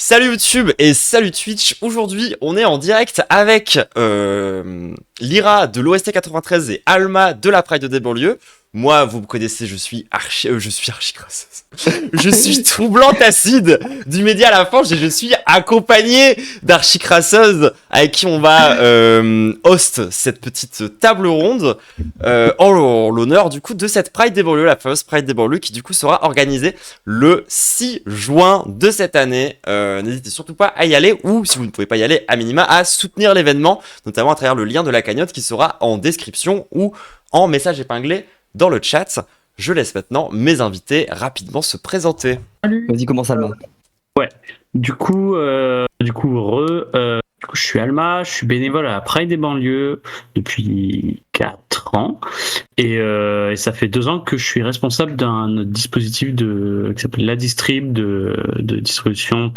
Salut YouTube et salut Twitch. Aujourd'hui, on est en direct avec Lyra de l'OST 93 et Alma de la Pride des banlieues. Moi, vous me connaissez, je suis archi crasseuse. Je suis troublante acide du média à la fange et je suis accompagné d'archi crasseuse avec qui on va host cette petite table ronde en l'honneur du coup de cette Pride des banlieues, la fameuse Pride des banlieues qui du coup sera organisée le 6 juin de cette année. N'hésitez surtout pas à y aller ou si vous ne pouvez pas y aller, à minima à soutenir l'événement, notamment à travers le lien de la cagnotte qui sera en description ou en message épinglé dans le chat. Je laisse maintenant mes invités rapidement se présenter. Salut. Vas-y, commence Alma. Ouais. Du coup, je suis Alma, je suis bénévole à la Pride des banlieues depuis 4 ans et ça fait 2 ans que je suis responsable d'un dispositif qui s'appelle la Distrib de distribution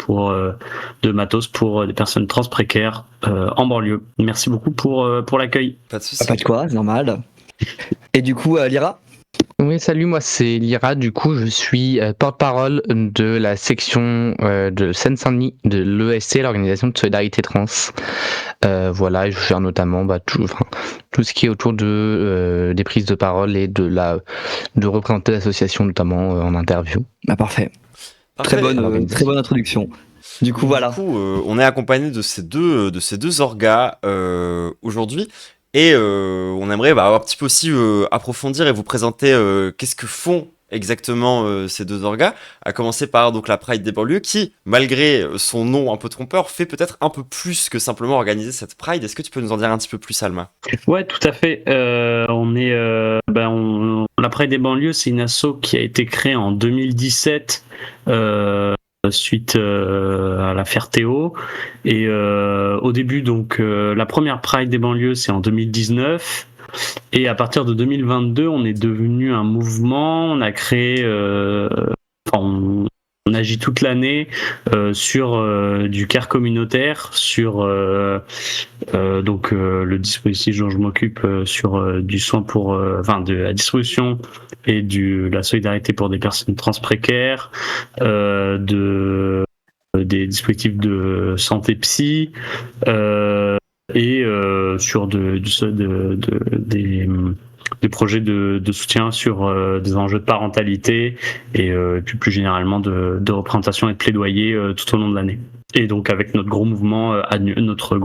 de matos pour des personnes trans précaires en banlieue. Merci beaucoup pour l'accueil. Pas de soucis. Pas de quoi, c'est normal. Et du coup, Lyra? Oui, salut, moi c'est Lyra, du coup je suis porte-parole de la section de Seine-Saint-Denis de l'ESC, l'organisation de solidarité trans. Voilà, et je gère notamment tout ce qui est autour des prises de parole et de représenter l'association notamment en interview. Bah parfait. Très bonne introduction. Du coup, voilà. Du coup, on est accompagné de ces deux orgas aujourd'hui. Et on aimerait un petit peu aussi approfondir et vous présenter qu'est-ce que font exactement ces deux orgas, à commencer par donc la Pride des banlieues qui, malgré son nom un peu trompeur, fait peut-être un peu plus que simplement organiser cette Pride. Est-ce que tu peux nous en dire un petit peu plus, Alma? Ouais, tout à fait. La Pride des banlieues, c'est une asso qui a été créée en 2017 suite à l'affaire Théo. Et au début, donc, la première Pride des banlieues, c'est en 2019. Et à partir de 2022, on est devenu un mouvement. On a créé... on agit toute l'année sur du care communautaire, sur le dispositif dont je m'occupe sur du soin de la distribution et la solidarité pour des personnes trans précaires, des dispositifs de santé psy et sur des projets de soutien sur des enjeux de parentalité et puis plus généralement de représentation et de plaidoyer tout au long de l'année. Et donc avec notre gros mouvement notre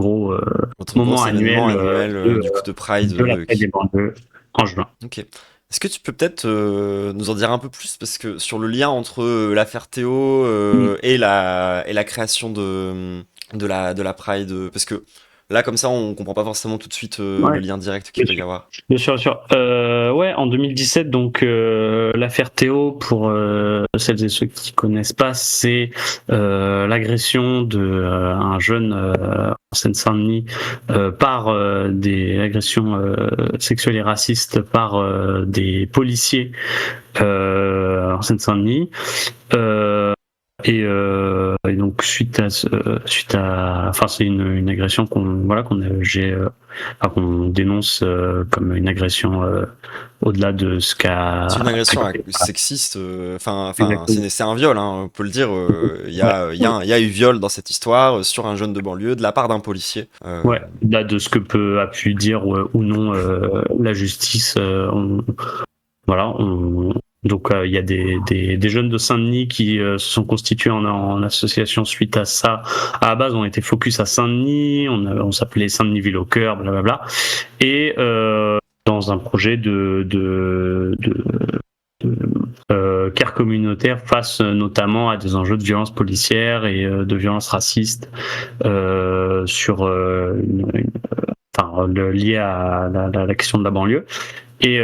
moment annuel du coup de Pride de la Pride des banlieues en juin. Ok. Est-ce que tu peux peut-être nous en dire un peu plus, parce que sur le lien entre l'affaire Théo et la création de la Pride, parce que là, comme ça, on comprend pas forcément tout de suite le lien direct qu'il peut y avoir. Bien sûr, bien sûr. En 2017, donc l'affaire Théo, pour celles et ceux qui connaissent pas, c'est l'agression de un jeune en Seine-Saint-Denis par des agressions sexuelles et racistes par des policiers en Seine-Saint-Denis. Et donc suite à c'est une agression qu'on dénonce comme une agression au-delà de ce qu'a. C'est une agression sexiste. C'est un viol, hein, on peut le dire. Il y a eu viol dans cette histoire sur un jeune de banlieue de la part d'un policier. Ouais, au-delà de ce que a pu dire ou non la justice. Donc il y a des jeunes de Saint-Denis qui se sont constitués en association suite à ça. À la base, on était focus à Saint-Denis, on s'appelait Saint-Denis Ville au cœur, blablabla. Et dans un projet de care communautaire face notamment à des enjeux de violence policière et de violence raciste liés à la question de la banlieue et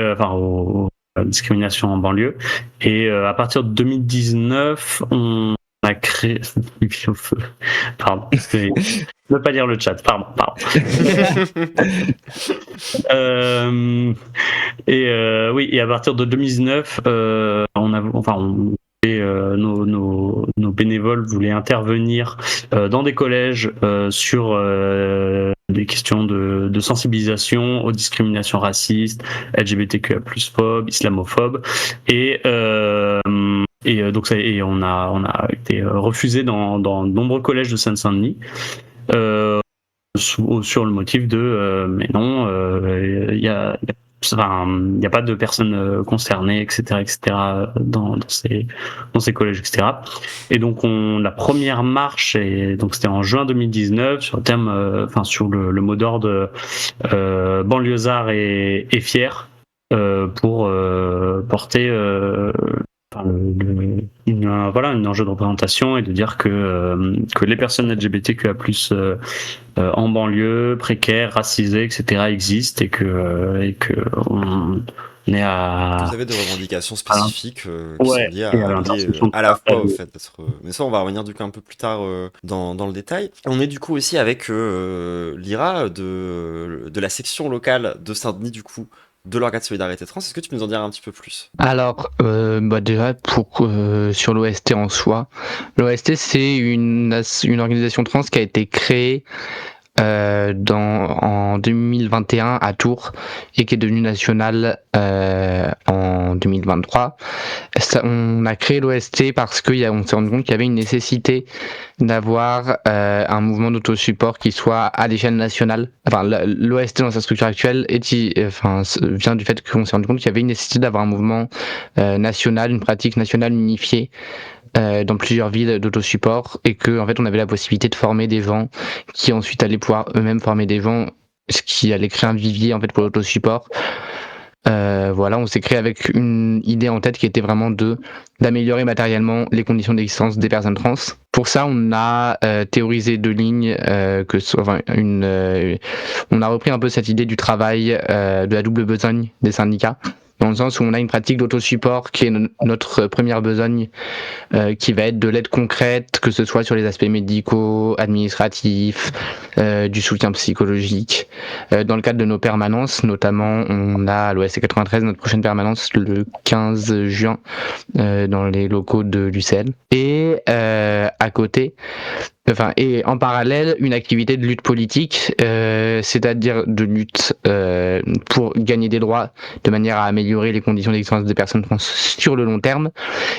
discrimination en banlieue. Et à partir de 2019, on a créé... Pardon, je ne veux pas lire le chat, pardon. Et à partir de 2019, nos bénévoles voulaient intervenir dans des collèges sur des questions de sensibilisation aux discriminations racistes, LGBTQIA+, phobes, islamophobes, et Et on a été refusé dans de nombreux collèges de Seine-Saint-Denis. Sur le motif de mais non, il y a pas de personnes concernées, etc., dans ces collèges, etc. Et donc la première marche, donc c'était en juin 2019 sur le thème, sur le mot d'ordre banlieusard et fier, pour porter un enjeu de représentation et de dire que les personnes LGBTQIA+, en banlieue, précaires, racisées, etc., existent et que on est à... Vous avez des revendications spécifiques qui Ouais, sont liées et à l'intersection à la fois au de- fait d'être... mais ça, on va revenir du coup un peu plus tard dans le détail. On est du coup aussi avec Lyra de la section locale de Saint-Denis, du coup, de l'organe de solidarité trans. Est-ce que tu peux nous en dire un petit peu plus? Alors, déjà, sur l'OST en soi, l'OST c'est une organisation trans qui a été créée en 2021 à Tours et qui est devenue nationale en 2023. On a créé l'OST parce qu'on s'est rendu compte qu'il y avait une nécessité d'avoir un mouvement d'autosupport qui soit à l'échelle nationale. Enfin, l'OST dans sa structure actuelle vient du fait qu'on s'est rendu compte qu'il y avait une nécessité d'avoir un mouvement national, une pratique nationale unifiée dans plusieurs villes d'autosupport, et que en fait on avait la possibilité de former des gens qui ensuite allaient pouvoir eux-mêmes former des gens, ce qui allait créer un vivier en fait pour l'autosupport. Voilà, on s'est créé avec une idée en tête qui était vraiment d'améliorer matériellement les conditions d'existence des personnes trans. Pour ça, on a théorisé deux lignes, on a repris un peu cette idée du travail de la double besogne des syndicats, dans le sens où on a une pratique d'autosupport qui est notre première besogne, qui va être de l'aide concrète, que ce soit sur les aspects médicaux, administratifs, du soutien psychologique. Dans le cadre de nos permanences, notamment, on a à l'OST 93 notre prochaine permanence le 15 juin dans les locaux de l'UCL. Et à côté, et en parallèle, une activité de lutte politique, c'est-à-dire de lutte pour gagner des droits de manière à améliorer les conditions d'existence des personnes trans sur le long terme.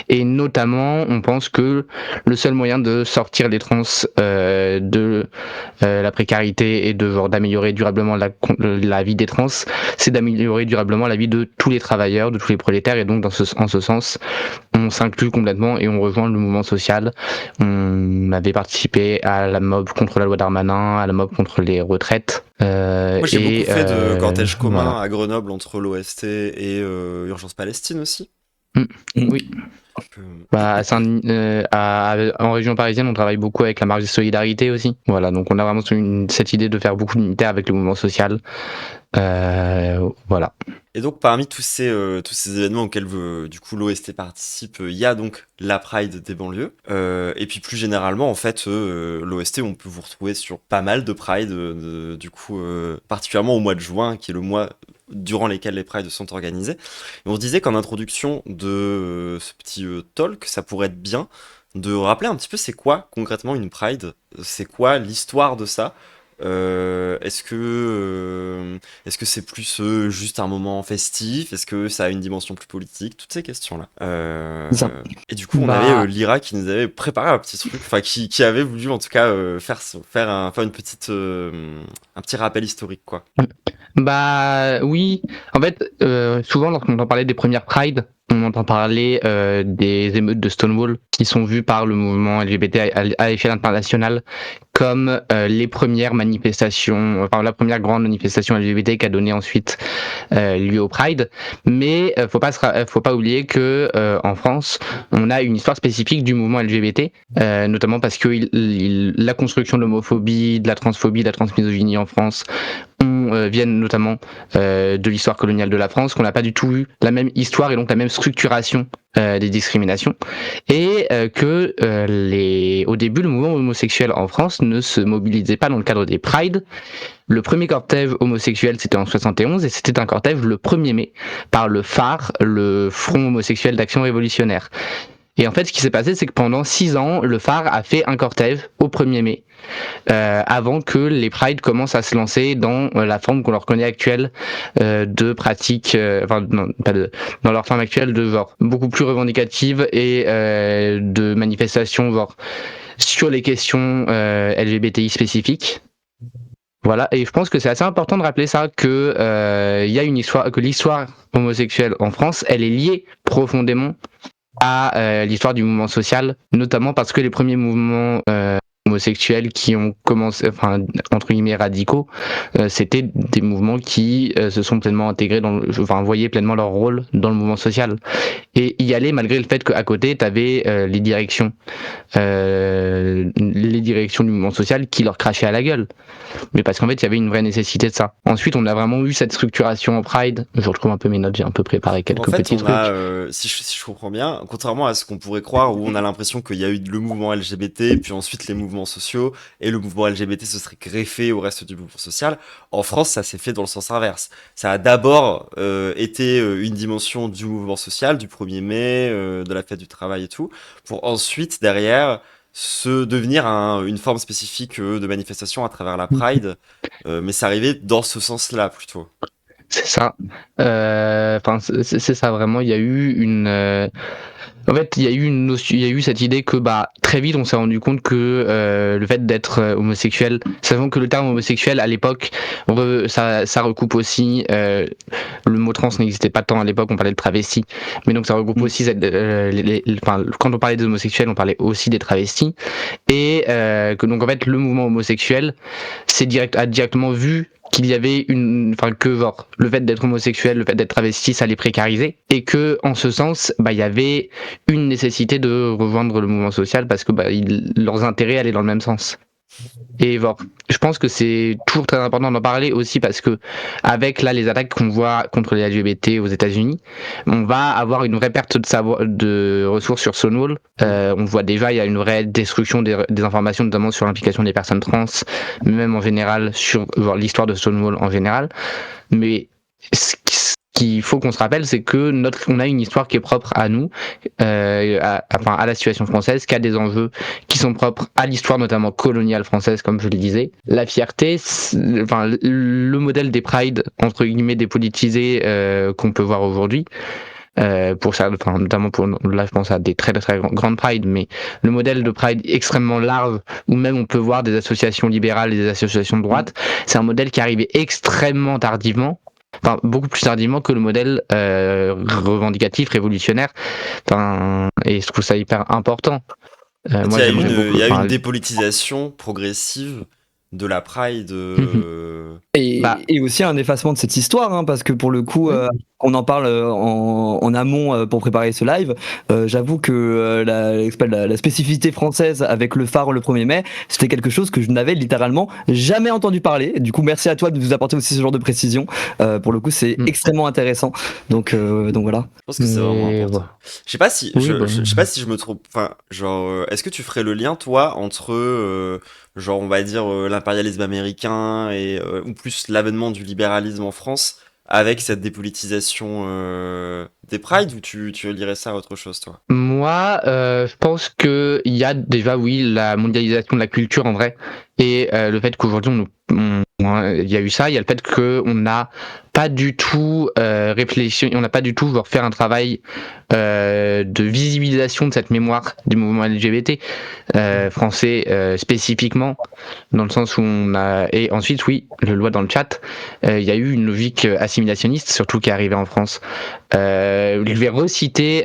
Et notamment, on pense que le seul moyen de sortir les trans de la précarité et d'améliorer durablement la vie des trans, c'est d'améliorer durablement la vie de tous les travailleurs, de tous les prolétaires. Et donc, en ce sens, on s'inclut complètement et on rejoint le mouvement social. On avait participé à la mob contre la loi Darmanin, à la mob contre les retraites. Moi, j'ai beaucoup fait de cortège commun voilà. à Grenoble entre l'OST et Urgence Palestine aussi. Oui. En région parisienne, on travaille beaucoup avec la marche de solidarité aussi. Voilà, donc on a vraiment cette idée de faire beaucoup d'unité avec le mouvement social. Voilà. Et donc parmi tous ces événements auxquels du coup l'OST participe, il y a donc la Pride des banlieues. Et puis plus généralement, en fait, l'OST, on peut vous retrouver sur pas mal de Pride, du coup, particulièrement au mois de juin, qui est le mois durant lesquels les Prides sont organisés. Et on se disait qu'en introduction de ce petit talk, ça pourrait être bien de rappeler un petit peu c'est quoi concrètement une Pride, c'est quoi l'histoire de ça. Est-ce que c'est plus juste un moment festif? Est-ce que ça a une dimension plus politique? Toutes ces questions-là. Et du coup, on avait Lyra qui nous avait préparé un petit truc, enfin qui avait voulu en tout cas faire une petite un petit rappel historique, quoi. Bah oui, en fait, souvent lorsqu'on entend parler des premières Pride, on entend parler des émeutes de Stonewall qui sont vues par le mouvement LGBT à l'échelle internationale comme les premières manifestations, enfin la première grande manifestation LGBT qui a donné ensuite lieu au Pride. Mais faut pas oublier que en France, on a une histoire spécifique du mouvement LGBT, notamment parce que la construction de l'homophobie, de la transphobie, de la transmisogynie en France viennent notamment de l'histoire coloniale de la France, qu'on n'a pas du tout eu la même histoire et donc la même structuration des discriminations, et au début, le mouvement homosexuel en France ne se mobilisait pas dans le cadre des Pride. Le premier cortège homosexuel, c'était en 71, et c'était un cortège le 1er mai par le phare, le Front homosexuel d'action révolutionnaire. Et en fait, ce qui s'est passé, c'est que pendant 6 ans, le phare a fait un cortège au 1er mai, avant que les prides commencent à se lancer dans la forme qu'on leur connaît actuelle de pratique, dans leur forme actuelle de genre beaucoup plus revendicative et de manifestation genre sur les questions LGBTI spécifiques. Voilà, et je pense que c'est assez important de rappeler ça, que y a une histoire, que l'histoire homosexuelle en France, elle est liée profondément à l'histoire du mouvement social, notamment parce que les premiers mouvements homosexuels qui ont commencé, enfin entre guillemets radicaux, c'était des mouvements qui se sont pleinement intégrés voyaient pleinement leur rôle dans le mouvement social et y allaient malgré le fait qu'à côté t'avais les directions du mouvement social qui leur crachaient à la gueule, mais parce qu'en fait il y avait une vraie nécessité de ça. Ensuite on a vraiment eu cette structuration en Pride, je retrouve un peu mes notes, j'ai un peu préparé quelques petits trucs. Si je comprends bien, contrairement à ce qu'on pourrait croire, où on a l'impression qu'il y a eu le mouvement LGBT, puis ensuite les mouvements sociaux, et le mouvement LGBT se serait greffé au reste du mouvement social, en France ça s'est fait dans le sens inverse. Ça a d'abord été une dimension du mouvement social, du 1er mai, de la fête du travail et tout, pour ensuite derrière se devenir une forme spécifique de manifestation à travers la Pride, mais c'est arrivé dans ce sens-là plutôt. C'est ça. C'est ça vraiment. Il y a eu en fait, il y a eu cette idée que très vite on s'est rendu compte que le fait d'être homosexuel, sachant que le terme homosexuel à l'époque, ça recoupe aussi le mot trans n'existait pas tant à l'époque, on parlait de travesti, mais donc ça regroupe aussi quand on parlait des homosexuels, on parlait aussi des travestis, et que donc en fait le mouvement homosexuel a directement vu qu'il y avait le fait d'être homosexuel, le fait d'être travesti, ça les précarisait, et que en ce sens, il y avait une nécessité de rejoindre le mouvement social parce que leurs intérêts allaient dans le même sens. Et je pense que c'est toujours très important d'en parler aussi parce que avec les attaques qu'on voit contre les LGBT aux États-Unis, on va avoir une vraie perte de ressources sur Stonewall. On voit déjà il y a une vraie destruction des informations, notamment sur l'implication des personnes trans, même en général sur l'histoire de Stonewall en général. Mais ce qu'il faut qu'on se rappelle, c'est que on a une histoire qui est propre à nous, à la situation française, qui a des enjeux qui sont propres à l'histoire notamment coloniale française, comme je le disais. La fierté, le modèle des prides entre guillemets dépolitisés qu'on peut voir aujourd'hui. Pour ça, notamment là je pense à des très très grandes prides, mais le modèle de pride extrêmement large où même on peut voir des associations libérales et des associations de droite, c'est un modèle qui est arrivé extrêmement tardivement. Beaucoup plus tardivement que le modèle revendicatif, révolutionnaire. Et je trouve ça hyper important. Il y a une dépolitisation progressive de la Pride. Et aussi un effacement de cette histoire, parce que pour le coup, on en parle en amont pour préparer ce live. J'avoue que la spécificité française avec le phare le 1er mai, c'était quelque chose que je n'avais littéralement jamais entendu parler. Du coup, merci à toi de nous apporter aussi ce genre de précision. Pour le coup, c'est extrêmement intéressant. Donc voilà. Je pense que c'est vraiment important. Je sais pas si je me trompe. Est-ce que tu ferais le lien, toi, entre on va dire l'impérialisme américain et ou plus l'avènement du libéralisme en France avec cette dépolitisation des prides, ou tu lirais ça à autre chose, toi? Moi, je pense que il y a déjà la mondialisation de la culture en vrai, et le fait qu'aujourd'hui il y a eu ça, il y a le fait qu'on n'a pas du tout réfléchi, on n'a pas du tout faire un travail de visibilisation de cette mémoire du mouvement LGBT français spécifiquement, dans le sens où et ensuite je le vois dans le chat, il y a eu une logique assimilationniste surtout qui est arrivée en France. Je vais reciter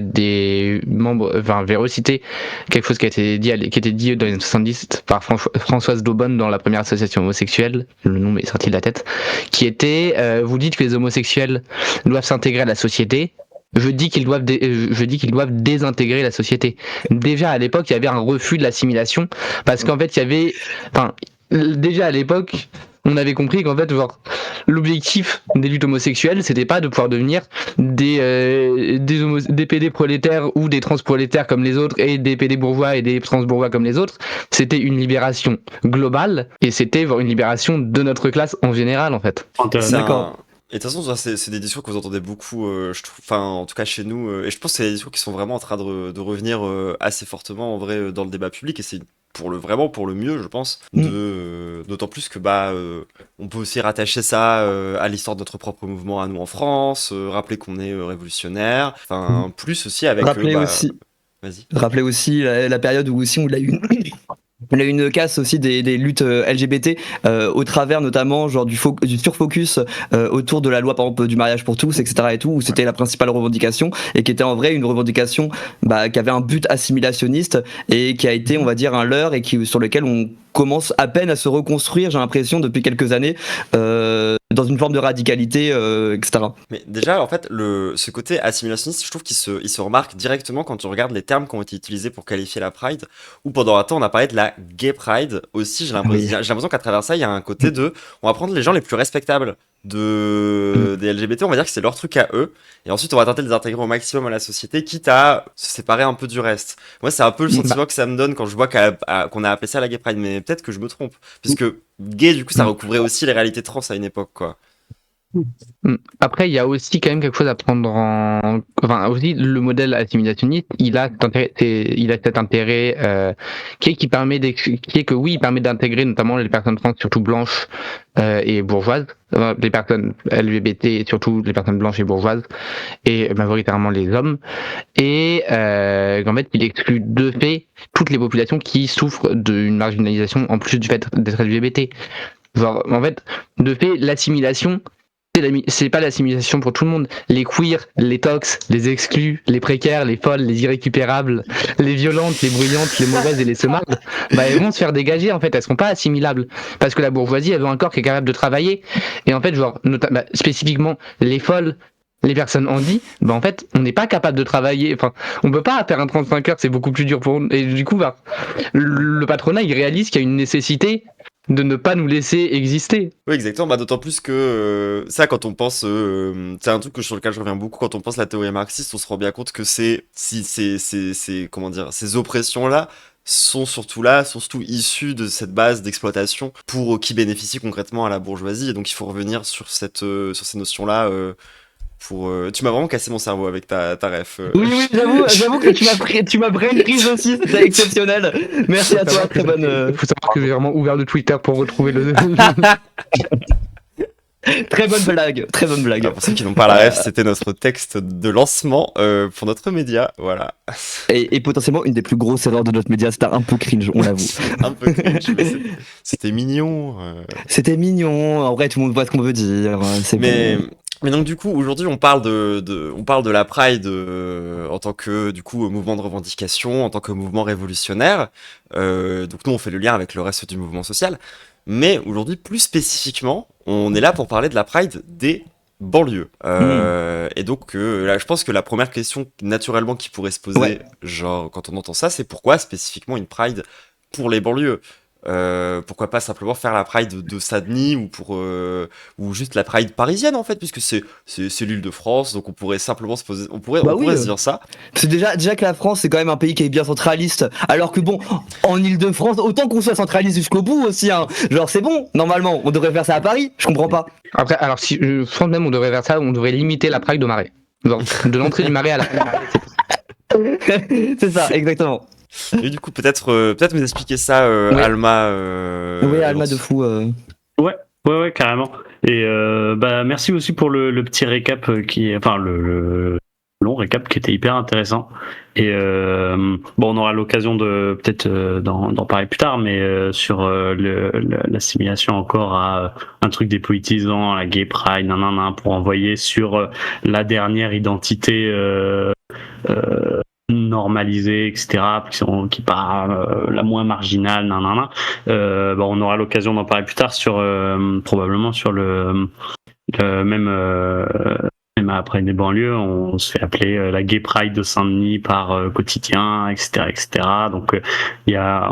des membres, je vais reciter quelque chose qui était dit dans les années 70 par Françoise Daubonne dans la première association homosexuelle, le nom m'est sorti de la tête, qui était vous dites que les homosexuels doivent s'intégrer à la société. Je dis qu'ils doivent désintégrer la société. Déjà à l'époque, il y avait un refus de l'assimilation parce qu'en fait, déjà à l'époque, on avait compris qu'en fait, l'objectif des luttes homosexuelles, c'était pas de pouvoir devenir des PD prolétaires ou des trans prolétaires comme les autres et des PD bourgeois et des trans bourgeois comme les autres. C'était une libération globale et c'était une libération de notre classe en général, en fait. D'accord. Et de toute façon, ça, c'est des discours que vous entendez beaucoup, je trouve, enfin, en tout cas chez nous, et je pense que c'est des discours qui sont vraiment en train de revenir assez fortement en vrai dans le débat public, et c'est vraiment pour le mieux, je pense, d'autant plus que on peut aussi rattacher ça à l'histoire de notre propre mouvement à nous en France, rappeler qu'on est révolutionnaire, enfin, plus aussi avec, Rappeler aussi, vas-y. rappeler aussi la période où aussi on a eu il y a eu une casse aussi des luttes LGBT au travers notamment genre du surfocus autour de la loi par exemple du mariage pour tous, etc. et tout, où c'était la principale revendication et qui était en vrai une revendication qui avait un but assimilationniste et qui a été, on va dire, un leurre et sur lequel on commence à peine à se reconstruire, j'ai l'impression, depuis quelques années, dans une forme de radicalité, etc. Mais déjà, en fait, ce côté assimilationniste, je trouve il se remarque directement quand tu regardes les termes qui ont été utilisés pour qualifier la Pride, ou pendant un temps, on a parlé de la Gay Pride aussi. J'ai l'impression qu'à travers ça, il y a un côté on va prendre les gens les plus respectables des LGBT, on va dire que c'est leur truc à eux, et ensuite on va tenter de les intégrer au maximum à la société, quitte à se séparer un peu du reste. Moi, c'est un peu le sentiment que ça me donne quand je vois qu'on a appelé ça la Gay Pride, mais peut-être que je me trompe, puisque gay, du coup, ça recouvrait aussi les réalités trans à une époque, quoi. Après, il y a aussi quand même quelque chose à prendre en... Enfin, aussi, le modèle assimilationniste, il a cet intérêt qui permet il permet d'intégrer notamment les personnes trans, surtout blanches et bourgeoises, les personnes LGBT, surtout les personnes blanches et bourgeoises, et majoritairement les hommes, et en fait, il exclut de fait toutes les populations qui souffrent d'une marginalisation en plus du fait d'être LGBT. Genre, en fait, de fait, l'assimilation, c'est pas l'assimilation pour tout le monde. Les queers, les tox, les exclus, les précaires, les folles, les irrécupérables, les violentes, les bruyantes, les mauvaises et les semardes, elles vont se faire dégager, en fait, elles seront pas assimilables. Parce que la bourgeoisie, elle veut un corps qui est capable de travailler. Et en fait, genre, spécifiquement, les folles, les personnes handi, en fait, on n'est pas capable de travailler. Enfin, on peut pas faire un 35 heures, c'est beaucoup plus dur pour nous. Et du coup, le patronat, il réalise qu'il y a une nécessité de ne pas nous laisser exister. Oui, exactement. D'autant plus que ça, quand on pense, c'est un truc sur lequel je reviens beaucoup. Quand on pense la théorie marxiste, on se rend bien compte que comment dire, ces oppressions-là sont surtout issues de cette base d'exploitation qui bénéficie concrètement à la bourgeoisie. Et donc, il faut revenir sur ces notions-là. Tu m'as vraiment cassé mon cerveau avec ta ref. Oui, j'avoue que tu m'as brain prise aussi, c'était exceptionnel. Merci à toi, très bonne. Faut savoir que j'ai vraiment ouvert le Twitter pour retrouver le. Très bonne blague. Alors, pour ceux qui n'ont pas la ref, c'était notre texte de lancement pour notre média, voilà. Et potentiellement une des plus grosses erreurs de notre média, c'était un peu cringe, on l'avoue. Un peu cringe, mais c'était mignon. C'était mignon, en vrai tout le monde voit ce qu'on veut dire. Mais donc du coup aujourd'hui on parle de la Pride en tant que du coup mouvement de revendication, en tant que mouvement révolutionnaire. Donc nous on fait le lien avec le reste du mouvement social. Mais aujourd'hui plus spécifiquement on est là pour parler de la Pride des banlieues. Et donc là je pense que la première question naturellement qui pourrait se poser, genre quand on entend ça, c'est pourquoi spécifiquement une Pride pour les banlieues? Pourquoi pas simplement faire la Pride de Saint-Denis ou juste la Pride parisienne en fait, puisque c'est l'Île-de-France, donc on pourrait simplement se poser, on pourrait se dire ça. C'est déjà que la France c'est quand même un pays qui est bien centraliste, alors que bon, en Île-de-France, autant qu'on soit centraliste jusqu'au bout aussi, hein. Genre c'est bon, normalement, on devrait faire ça à Paris, je comprends pas. Après, alors si je pense même on devrait faire ça, on devrait limiter la Pride au Marais. Genre, de l'entrée du Marais à la c'est ça, exactement. Et du coup, peut-être nous expliquer ça, Alma. Oui, Alma de fou. Ouais, carrément. Et merci aussi pour le petit récap le long récap qui était hyper intéressant. Et on aura l'occasion de peut-être d'en parler plus tard, mais sur l'assimilation encore à un truc dépolitisant, la Gay Pride, pour envoyer sur la dernière identité normalisée, etc., qui part la moins marginale, on aura l'occasion d'en parler plus tard sur probablement sur le même après des banlieues, on se fait appeler la Gay Pride de Saint-Denis par quotidien, etc., etc. Donc il y a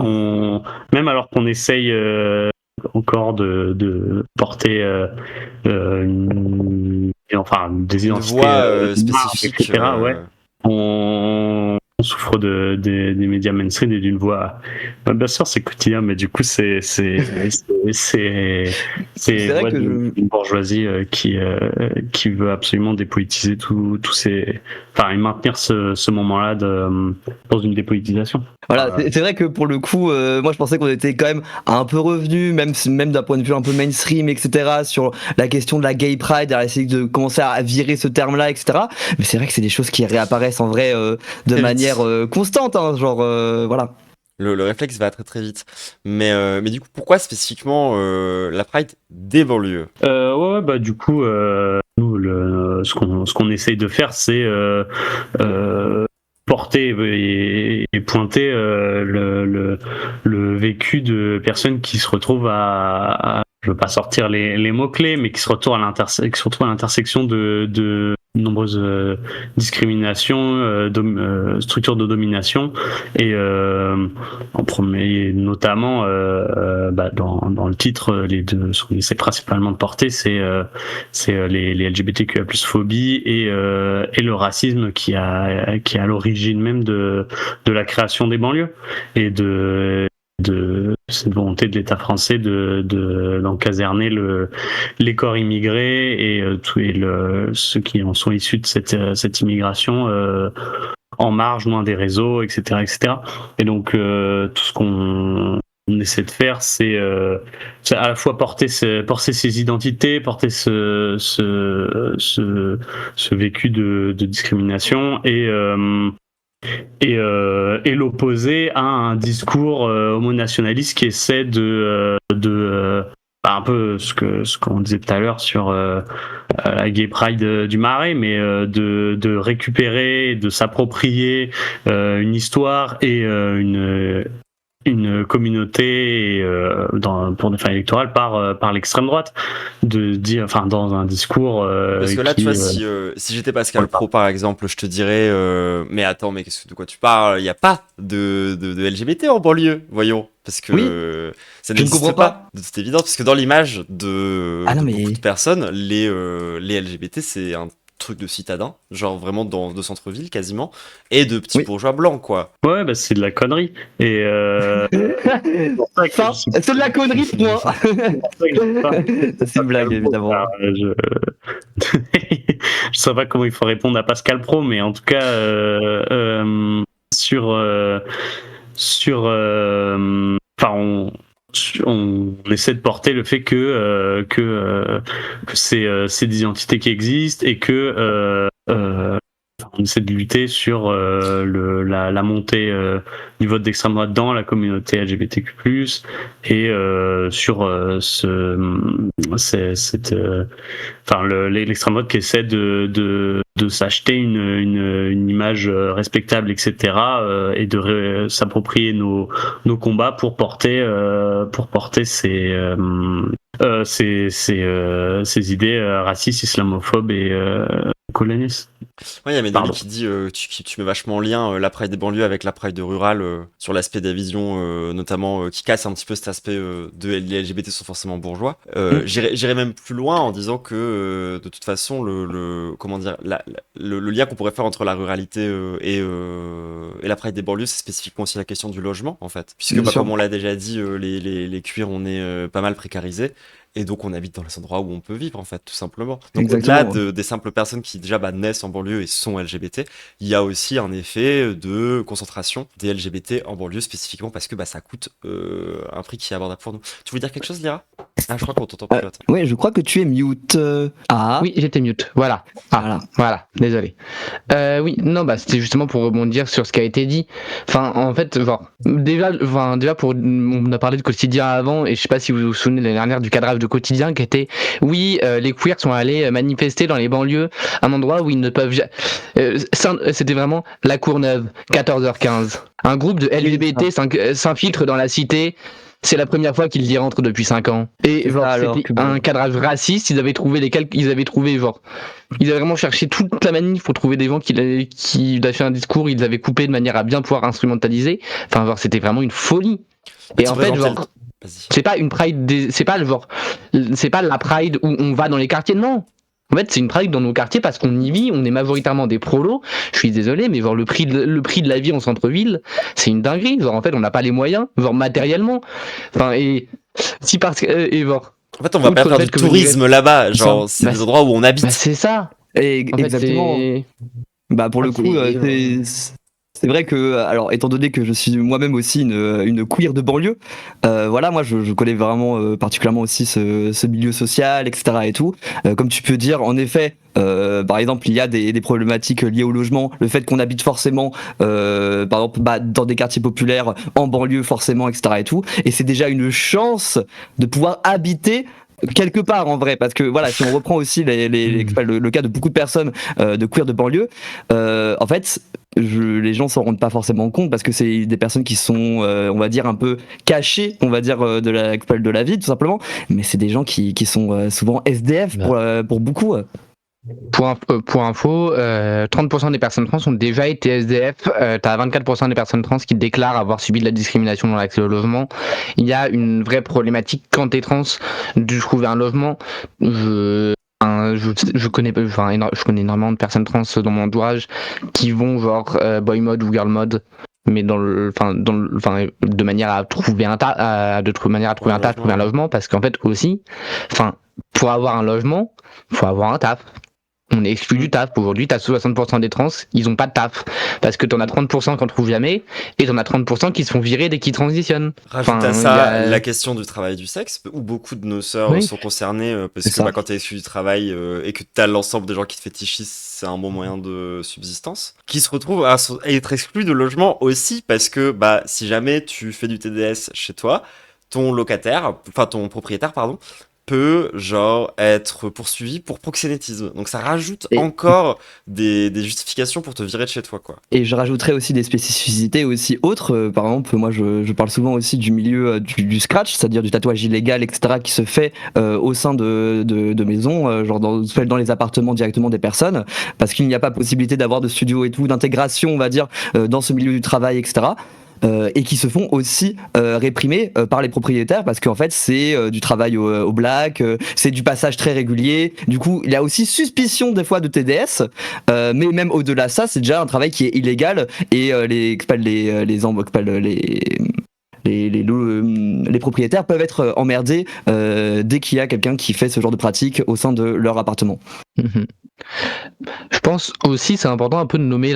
même alors qu'on essaye encore de porter des identités voix spécifiques, etc. On souffre des médias mainstream et d'une voix. Bien sûr, c'est quotidien, mais du coup, c'est c'est vrai que une bourgeoisie qui veut absolument dépolitiser tous ces, enfin, et maintenir ce moment-là dans une dépolitisation. Voilà, c'est vrai que pour le coup, moi je pensais qu'on était quand même un peu revenu, même d'un point de vue un peu mainstream, etc., sur la question de la gay pride, à essayer de commencer à virer ce terme-là, etc. Mais c'est vrai que c'est des choses qui réapparaissent en vrai de manière constante, hein, genre voilà. Le réflexe va très très vite. Mais du coup, pourquoi spécifiquement la Pride des banlieues? Ouais, bah du coup, nous, ce qu'on essaye de faire, c'est porter et pointer le vécu de personnes qui se retrouvent je veux pas sortir les mots-clés, mais qui se retrouvent à l'intersection de nombreuses discriminations, structures de domination, et en premier, notamment dans le titre, ce qu'on essaie principalement de porter, c'est les LGBTQIA+ phobie et le racisme qui est à l'origine même de la création des banlieues, et de cette volonté de l'État français d'encaserner les corps immigrés et ceux qui en sont issus de cette immigration en marge, loin des réseaux, etc., etc. Et donc tout ce qu'on essaie de faire, c'est à la fois porter ces identités, porter ce vécu de discrimination, et l'opposer à un discours homonationaliste qui essaie un peu ce qu'on disait tout à l'heure sur la Gay Pride du Marais, mais de récupérer, de s'approprier une histoire et une communauté pour des fins électorales par l'extrême droite, de dire, enfin, dans un discours parce que là, tu vois, si j'étais Pascal Pro, par exemple, je te dirais mais attends, mais de quoi tu parles? Il n'y a pas de LGBT en banlieue, voyons, parce que ça n'existe pas, c'est évident, parce que dans l'image de beaucoup de personnes, les LGBT, c'est un truc de citadin, genre vraiment de centre-ville quasiment, et de petits bourgeois blancs, quoi. Ouais, bah c'est de la connerie. Et c'est de la connerie pour moi. C'est une blague, évidemment. Je sais pas comment il faut répondre à Pascal Pro, mais en tout cas on essaie de porter le fait que c'est des identités qui existent, et que on essaie de lutter sur la montée du vote d'extrême droite dans la communauté LGBTQ+, et sur l'extrême droite qui essaie de s'acheter une image respectable, etc., et de s'approprier nos combats pour porter ces idées racistes, islamophobes et colonialistes. Ouais, il y a Médali qui dit tu mets vachement en lien la Pride des banlieues avec la Pride rurale sur l'aspect des visions, notamment qui casse un petit peu cet aspect de les LGBT sont forcément bourgeois. J'irais même plus loin en disant que de toute façon le lien qu'on pourrait faire entre la ruralité et la Pride des banlieues, c'est spécifiquement aussi la question du logement, en fait, puisque comme on l'a déjà dit, les cuirs, on est pas mal précarisés. Et donc on habite dans les endroits où on peut vivre, en fait, tout simplement. Donc au-delà des simples personnes qui déjà naissent en banlieue et sont LGBT, il y a aussi un effet de concentration des LGBT en banlieue, spécifiquement parce que ça coûte un prix qui est abordable pour nous. Tu voulais dire quelque chose, Lyra? Ah, je crois qu'on t'entend plus. Oui, je crois que tu es mute. Ah. Oui, j'étais mute. Voilà. Voilà. Désolé. Oui, non, c'était justement pour rebondir sur ce qui a été dit. Enfin, en fait, déjà, on a parlé de quotidien avant, et je sais pas si vous vous souvenez l'année dernière du cadrage de quotidien qui était les queers sont allés manifester dans les banlieues, un endroit où ils ne peuvent c'était vraiment la Courneuve, 14h15. Un groupe de LGBT s'infiltre dans la cité. C'est la première fois qu'ils y rentrent depuis 5 ans. Et c'était un cadrage raciste. Ils avaient vraiment cherché toute la manif pour trouver des gens qui avaient fait un discours. Ils avaient coupé de manière à bien pouvoir instrumentaliser. Enfin, c'était vraiment une folie. Et en fait, c'est pas une pride, c'est pas la pride où on va dans les quartiers, non. En fait, c'est une pride dans nos quartiers parce qu'on y vit, on est majoritairement des prolos. Je suis désolé, mais le prix de la vie en centre-ville, c'est une dinguerie. En fait, on n'a pas les moyens, matériellement. Enfin, et Si parce que et bon, En fait, on va pas outre le faire fait du que vous tourisme là-bas. Genre, c'est Bah, des endroits où on habite. bah c'est ça. Et En fait, exactement. Bah pour Ah, le coup, c'est vrai que, alors étant donné que je suis moi-même aussi une queer de banlieue, voilà, moi je connais vraiment particulièrement aussi ce milieu social, etc. et tout. Comme tu peux dire, en effet, par exemple, il y a des problématiques liées au logement, le fait qu'on habite forcément, par exemple, bah, dans des quartiers populaires, en banlieue forcément, etc. et tout. Et c'est déjà une chance de pouvoir habiter quelque part en vrai, parce que voilà, si on reprend aussi le cas de beaucoup de personnes de queer de banlieue, en fait, les gens s'en rendent pas forcément compte parce que c'est des personnes qui sont, on va dire, un peu cachées, on va dire, de la vie, tout simplement. Mais c'est des gens qui sont souvent SDF pour beaucoup. Pour info, 30% des personnes trans ont déjà été SDF. T'as 24% des personnes trans qui déclarent avoir subi de la discrimination dans l'accès au logement. Il y a une vraie problématique quand t'es trans de trouver un logement. Je connais, je connais énormément de personnes trans dans mon entourage qui vont genre boy mode ou girl mode, mais de manière à trouver un tas, trouver un logement, parce qu'en fait aussi, pour avoir un logement, faut avoir un taf. On est exclu du taf. Aujourd'hui, t'as 60% des trans, ils ont pas de taf. Parce que t'en as 30% qui en trouvent jamais, et t'en as 30% qui se font virer dès qu'ils transitionnent. Rajoute à ça la question du travail du sexe, où beaucoup de nos sœurs sont concernées, parce que quand t'es exclu du travail et que t'as l'ensemble des gens qui te fétichisent, c'est un bon moyen de subsistance. Qui se retrouvent à être exclus de logement aussi, parce que bah si jamais tu fais du TDS chez toi, ton propriétaire, pardon, peut genre être poursuivi pour proxénétisme. Donc ça rajoute encore des justifications pour te virer de chez toi, quoi. Et je rajouterais aussi des spécificités aussi autres. Par exemple, moi je parle souvent aussi du milieu du scratch, c'est-à-dire du tatouage illégal, etc., qui se fait au sein de maisons, genre dans les appartements directement des personnes, parce qu'il n'y a pas possibilité d'avoir de studio et tout, d'intégration, on va dire, dans ce milieu du travail, etc. Et qui se font aussi réprimer par les propriétaires parce qu'en fait c'est du travail au black, c'est du passage très régulier. Du coup, il y a aussi suspicion des fois de TDS, mais même au-delà de ça, c'est déjà un travail qui est illégal et les propriétaires peuvent être emmerdés dès qu'il y a quelqu'un qui fait ce genre de pratique au sein de leur appartement. Je pense aussi c'est important un peu de nommer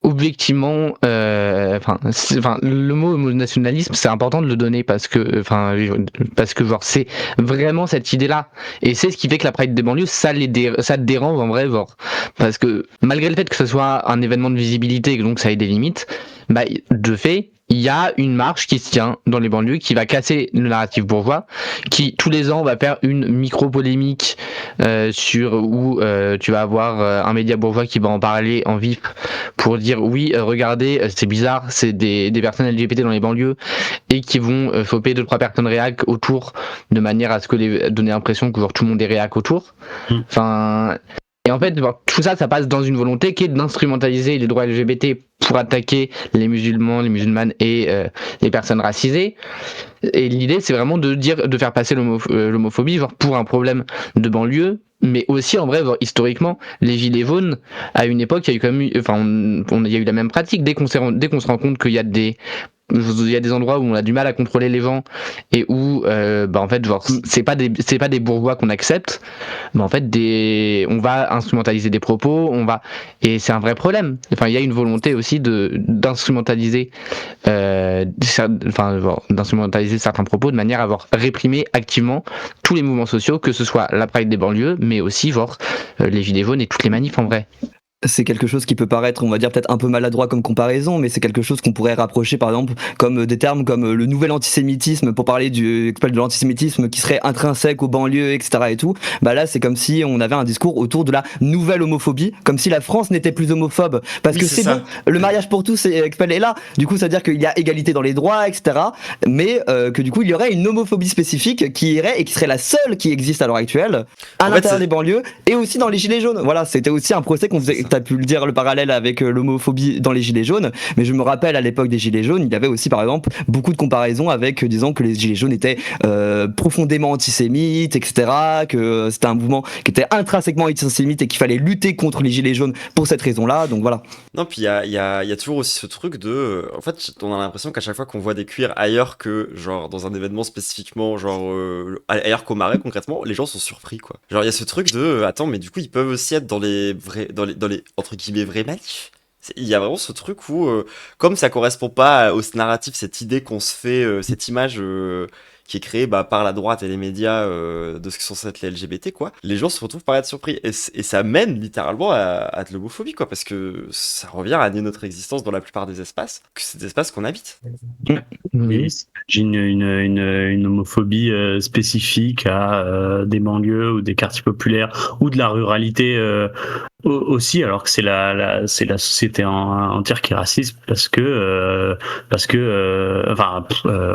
objectivement le mot nationalisme, c'est important de le donner parce que genre c'est vraiment cette idée là et c'est ce qui fait que la Pride des banlieues ça te dérange en vrai, genre parce que malgré le fait que ce soit un événement de visibilité et que donc ça ait des limites, bah de fait il y a une marche qui se tient dans les banlieues qui va casser le narratif bourgeois, qui tous les ans va faire une micro-polémique où tu vas avoir un média bourgeois qui va en parler en vif pour dire oui, regardez, c'est bizarre, c'est des personnes LGBT dans les banlieues et qui vont choper 2-3 personnes réac autour de manière à ce que donner l'impression que genre, tout le monde est réac autour. Et en fait, tout ça passe dans une volonté qui est d'instrumentaliser les droits LGBT pour attaquer les musulmans, les musulmanes et les personnes racisées. Et l'idée, c'est vraiment de faire passer l'homophobie genre pour un problème de banlieue, mais aussi en vrai, historiquement, les gilets jaunes, à une époque, il y a eu quand même, il y a eu la même pratique. Dès qu'on se rend compte qu'il y a des endroits où on a du mal à contrôler les gens et où en fait genre c'est pas des bourgeois qu'on accepte, mais en fait on va instrumentaliser des propos, et c'est un vrai problème. Enfin il y a une volonté aussi d'instrumentaliser certains propos de manière à réprimer activement tous les mouvements sociaux, que ce soit la Pride des banlieues mais aussi les gilets jaunes et toutes les manifs en vrai. C'est quelque chose qui peut paraître, on va dire, peut-être un peu maladroit comme comparaison, mais c'est quelque chose qu'on pourrait rapprocher, par exemple, comme des termes comme le nouvel antisémitisme, pour parler de l'antisémitisme qui serait intrinsèque aux banlieues, etc. et tout. Bah là, c'est comme si on avait un discours autour de la nouvelle homophobie, comme si la France n'était plus homophobe. Parce que c'est bon, le mariage pour tous est là. Du coup, c'est-à-dire qu'il y a égalité dans les droits, etc. Mais que du coup, il y aurait une homophobie spécifique qui irait et qui serait la seule qui existe à l'heure actuelle, à l'intérieur des banlieues et aussi dans les gilets jaunes. Voilà, c'était aussi un procès qu'on faisait t'as pu le dire, le parallèle avec l'homophobie dans les Gilets jaunes, mais je me rappelle à l'époque des Gilets jaunes, il y avait aussi par exemple beaucoup de comparaisons avec disant que les Gilets jaunes étaient profondément antisémites, etc., que c'était un mouvement qui était intrinsèquement antisémite et qu'il fallait lutter contre les Gilets jaunes pour cette raison-là, donc voilà. Non, puis il y a toujours aussi ce truc de... en fait, on a l'impression qu'à chaque fois qu'on voit des cuirs ailleurs que, genre, dans un événement spécifiquement, genre, ailleurs qu'au Marais, concrètement, les gens sont surpris, quoi. Genre, il y a ce truc de... attends, mais du coup, ils peuvent aussi être dans les vrais... dans les entre guillemets, vrais manifs. Il y a vraiment ce truc où, comme ça correspond pas au narratif, cette idée qu'on se fait, cette image qui est créée par la droite et les médias de ce que sont censés être les LGBT, quoi, les gens se retrouvent par être surpris. Et ça mène littéralement à de l'homophobie, quoi, parce que ça revient à nier notre existence dans la plupart des espaces, que c'est des espaces qu'on habite. Oui, j'ai une homophobie spécifique à des banlieues ou des quartiers populaires ou de la ruralité aussi, alors que c'est la société entière qui est raciste parce que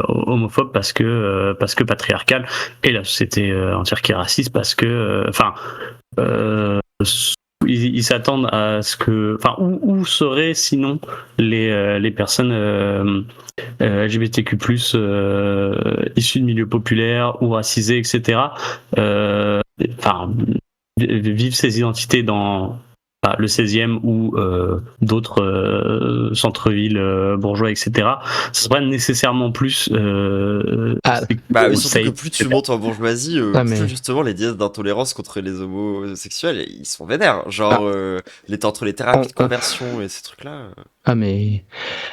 homophobe parce que patriarcale, et la société entière qui est raciste parce que ils s'attendent à ce que, où seraient sinon les personnes LGBTQ+, issues de milieux populaires ou racisés, etc. Vivent ces identités dans le 16e ou d'autres centres-villes bourgeois, etc. Ce serait nécessairement plus surtout que plus tu montes en bourgeoisie, plus justement les dièses d'intolérance contre les homosexuels, ils sont vénères. Genre, entre les thérapies de conversion et ces trucs-là. Ah, mais.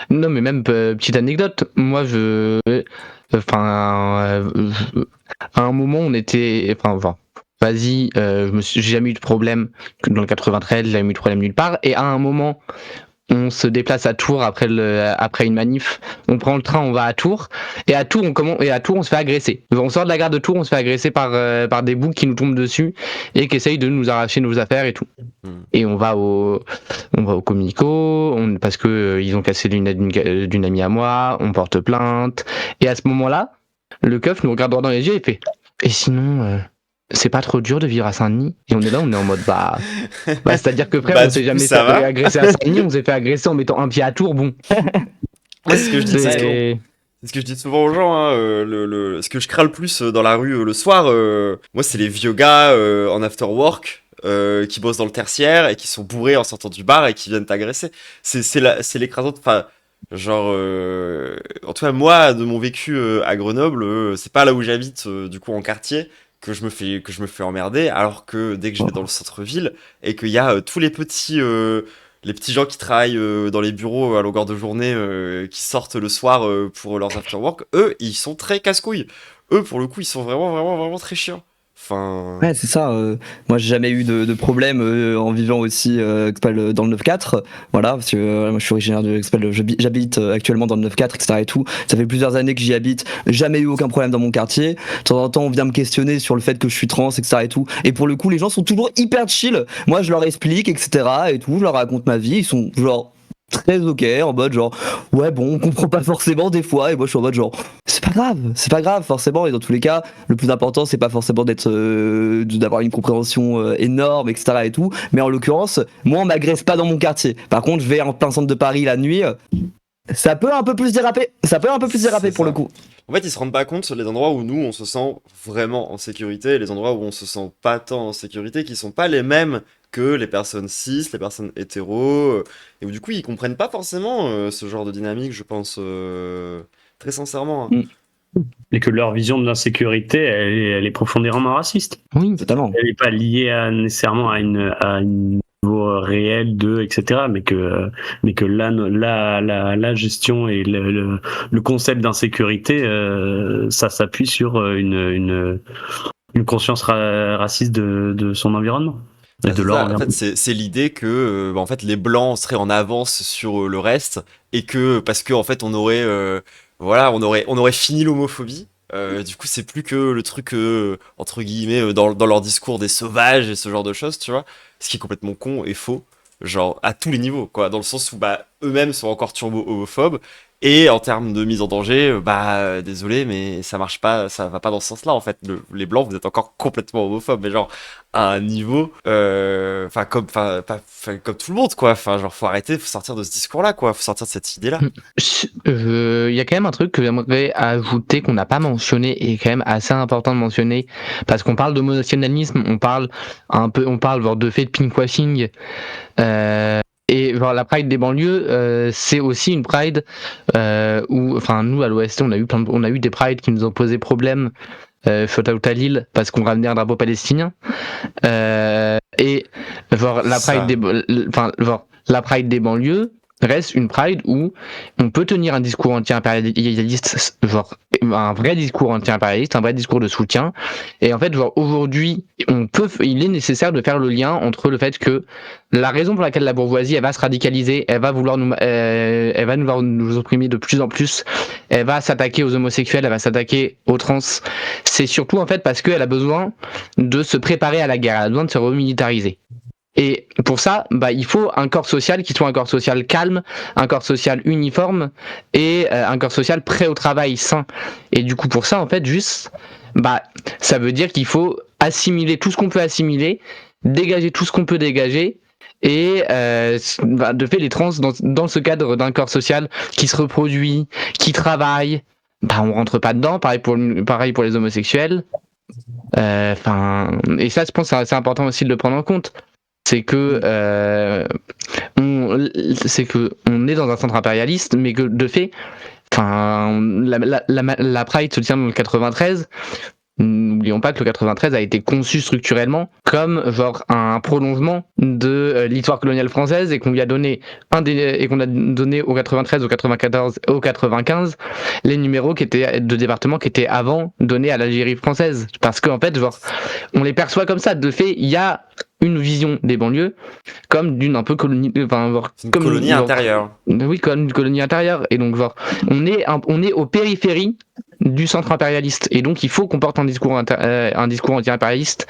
Non, mais même, petite anecdote. Moi, à un moment, on était. Vas-y, j'ai jamais eu de problème dans le 93, j'ai jamais eu de problème nulle part. Et à un moment, on se déplace à Tours après une manif. On prend le train, on va à Tours. Et à Tours, on se fait agresser. On sort de la gare de Tours, on se fait agresser par des boucs qui nous tombent dessus et qui essayent de nous arracher nos affaires et tout. Et on va au Comico, parce que ils ont cassé l'une d'une amie à moi. On porte plainte. Et à ce moment-là, le keuf nous regarde droit dans les yeux et fait: et sinon, c'est pas trop dur de vivre à Saint-Denis? Et on est là, on est en mode c'est-à-dire que frère, on s'est jamais fait agresser à Saint-Denis, on s'est fait agresser en mettant un pied à Tours, bon. C'est ce que je dis. C'est ce que je dis souvent aux gens, hein, ce que je crains le plus dans la rue le soir, moi c'est les vieux gars en after work qui bossent dans le tertiaire et qui sont bourrés en sortant du bar et qui viennent t'agresser. C'est l'écrasante, genre, en tout cas moi de mon vécu à Grenoble, c'est pas là où j'habite du coup en quartier que je me fais emmerder, alors que dès que je vais dans le centre-ville et qu'il y a tous les petits gens qui travaillent dans les bureaux à longueur de journée, qui sortent le soir pour leurs after-work, eux, ils sont très casse-couilles. Eux, pour le coup, ils sont vraiment, vraiment, vraiment très chiants. Ouais, c'est ça. Moi, j'ai jamais eu de problème en vivant aussi dans le 9-4. Voilà, parce que moi, je suis originaire j'habite actuellement dans le 9-4, etc. et tout. Ça fait plusieurs années que j'y habite. Jamais eu aucun problème dans mon quartier. De temps en temps, on vient me questionner sur le fait que je suis trans, etc. et tout. Et pour le coup, les gens sont toujours hyper chill. Moi, je leur explique, etc. et tout. Je leur raconte ma vie. Ils sont genre très ok, en mode genre ouais bon, on comprend pas forcément des fois, et moi je suis en mode genre c'est pas grave forcément, et dans tous les cas le plus important c'est pas forcément d'avoir une compréhension énorme, etc. et tout, mais en l'occurrence moi on m'agresse pas dans mon quartier. Par contre je vais en plein centre de Paris la nuit, ça peut un peu plus déraper pour le coup. En fait, ils se rendent pas compte les endroits où nous on se sent vraiment en sécurité et les endroits où on se sent pas tant en sécurité, qui sont pas les mêmes que les personnes cis, les personnes hétéros, et où du coup ils comprennent pas forcément ce genre de dynamique, je pense, très sincèrement. Hein. Et que leur vision de l'insécurité, elle est profondément raciste. Oui, totalement. Elle n'est pas liée nécessairement à une niveau réel etc. Mais que la gestion et le concept d'insécurité, ça s'appuie sur une conscience raciste de son environnement. En fait, c'est l'idée que en fait, les blancs seraient en avance sur le reste, et que parce que en fait on aurait fini l'homophobie. Du coup, c'est plus que le truc entre guillemets dans leur discours des sauvages et ce genre de choses, tu vois. Ce qui est complètement con et faux, genre à tous les niveaux, quoi. Dans le sens où eux-mêmes sont encore turbo homophobes Et en termes de mise en danger, désolé, mais ça marche pas, ça va pas dans ce sens-là, en fait. Les blancs, vous êtes encore complètement homophobes, mais genre, à un niveau, comme tout le monde, quoi. Enfin, genre, faut arrêter, faut sortir de ce discours-là, quoi. Faut sortir de cette idée-là. Il y a quand même un truc que j'aimerais ajouter qu'on n'a pas mentionné et quand même assez important de mentionner parce qu'on parle d'homonationalisme, on parle genre de fait de pinkwashing et genre la Pride des banlieues, c'est aussi une Pride où, enfin nous à l'OST on a eu des Prides qui nous ont posé problème. Shout out à Lille parce qu'on ramenait un drapeau palestinien et genre la Pride des banlieues reste une Pride où on peut tenir un discours anti-impérialiste, genre un vrai discours anti-impérialiste, un vrai discours de soutien. Et en fait, genre aujourd'hui, il est nécessaire de faire le lien entre le fait que la raison pour laquelle la bourgeoisie elle va se radicaliser, elle va vouloir nous opprimer de plus en plus, elle va s'attaquer aux homosexuels, elle va s'attaquer aux trans. C'est surtout en fait parce qu'elle a besoin de se préparer à la guerre, elle a besoin de se remilitariser. Et pour ça, il faut un corps social qui soit un corps social calme, un corps social uniforme et un corps social prêt au travail, sain. Et du coup, pour ça, en fait, ça veut dire qu'il faut assimiler tout ce qu'on peut assimiler, dégager tout ce qu'on peut dégager. Et de fait, les trans, dans ce cadre d'un corps social qui se reproduit, qui travaille, on rentre pas dedans. Pareil pour les homosexuels. Et ça, je pense, c'est important aussi de le prendre en compte. C'est que on est dans un centre impérialiste, mais que de fait, la Pride se tient dans le 93. N'oublions pas que le 93 a été conçu structurellement comme genre un prolongement de l'histoire coloniale française et qu'on lui a donné qu'on a donné au 93, au 94, au 95 les numéros de départements qui étaient avant donnés à l'Algérie française, parce qu'en fait genre on les perçoit comme ça. De fait, il y a une vision des banlieues comme d'une un peu colonie, colonie intérieure. Oui, comme une colonie intérieure. Et donc genre on est aux périphéries du centre impérialiste, et donc il faut qu'on porte un discours anti-impérialiste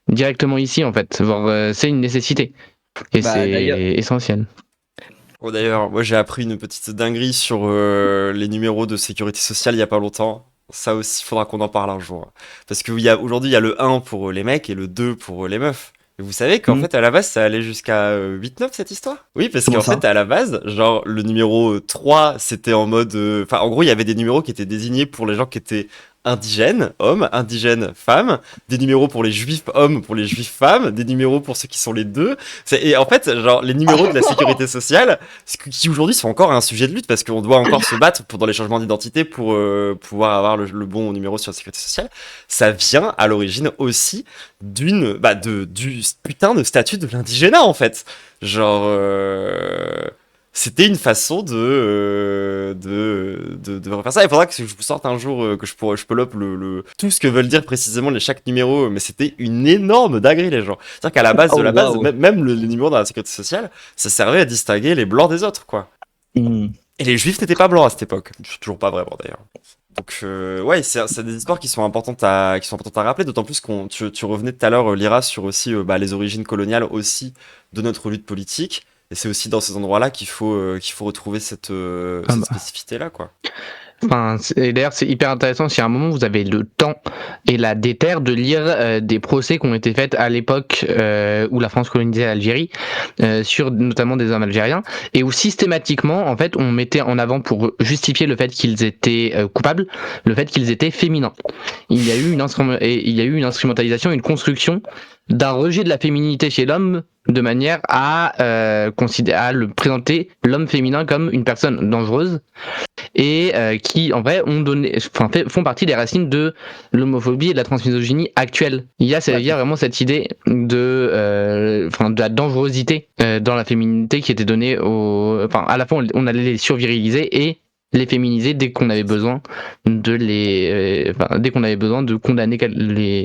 directement ici en fait. Genre, c'est une nécessité et c'est essentiel. Oh, d'ailleurs, moi j'ai appris une petite dinguerie sur les numéros de sécurité sociale il y a pas longtemps. Ça aussi, il faudra qu'on en parle un jour. Parce qu'aujourd'hui, il y a le 1 pour les mecs et le 2 pour les meufs. Et vous savez qu'en fait, à la base, ça allait jusqu'à 8-9 cette histoire? Oui, parce qu'en fait, à la base, genre, le numéro 3, c'était en mode... en gros, il y avait des numéros qui étaient désignés pour les gens qui étaient indigènes, hommes, indigènes, femmes, des numéros pour les juifs hommes, pour les juifs femmes, des numéros pour ceux qui sont les deux. Et en fait, genre, les numéros de la sécurité sociale, qui aujourd'hui sont encore un sujet de lutte, parce qu'on doit encore se battre dans les changements d'identité pour pouvoir avoir le bon numéro sur la sécurité sociale, ça vient à l'origine aussi du putain de statut de l'indigénat, en fait. Genre... c'était une façon de refaire ça. Il faudra que je vous sorte un jour, que je pull-up tout ce que veulent dire précisément chaque numéro, mais c'était une énorme dinguerie, les gens. C'est-à-dire qu'à la base même les numéros dans la sécurité sociale, ça servait à distinguer les blancs des autres, quoi. Et les juifs n'étaient pas blancs à cette époque. Toujours pas vraiment, d'ailleurs. Donc, c'est des histoires qui sont importantes à rappeler, d'autant plus tu revenais tout à l'heure, Lyra, sur aussi les origines coloniales aussi de notre lutte politique. Et c'est aussi dans ces endroits-là qu'il faut retrouver cette spécificité-là, quoi. Et d'ailleurs, c'est hyper intéressant si à un moment vous avez le temps et la déterre de lire des procès qui ont été faits à l'époque où la France colonisait l'Algérie, sur notamment des hommes algériens, et où systématiquement, en fait, on mettait en avant pour justifier le fait qu'ils étaient coupables, le fait qu'ils étaient féminins. Il y a eu une instrumentalisation, une construction d'un rejet de la féminité chez l'homme, de manière à le présenter l'homme féminin comme une personne dangereuse, et qui en vrai font partie des racines de l'homophobie et de la transmisogynie actuelle. Il y a vraiment cette idée de la dangerosité dans la féminité qui était donnée à la fois on allait les surviriliser et les féminiser dès qu'on avait besoin de condamner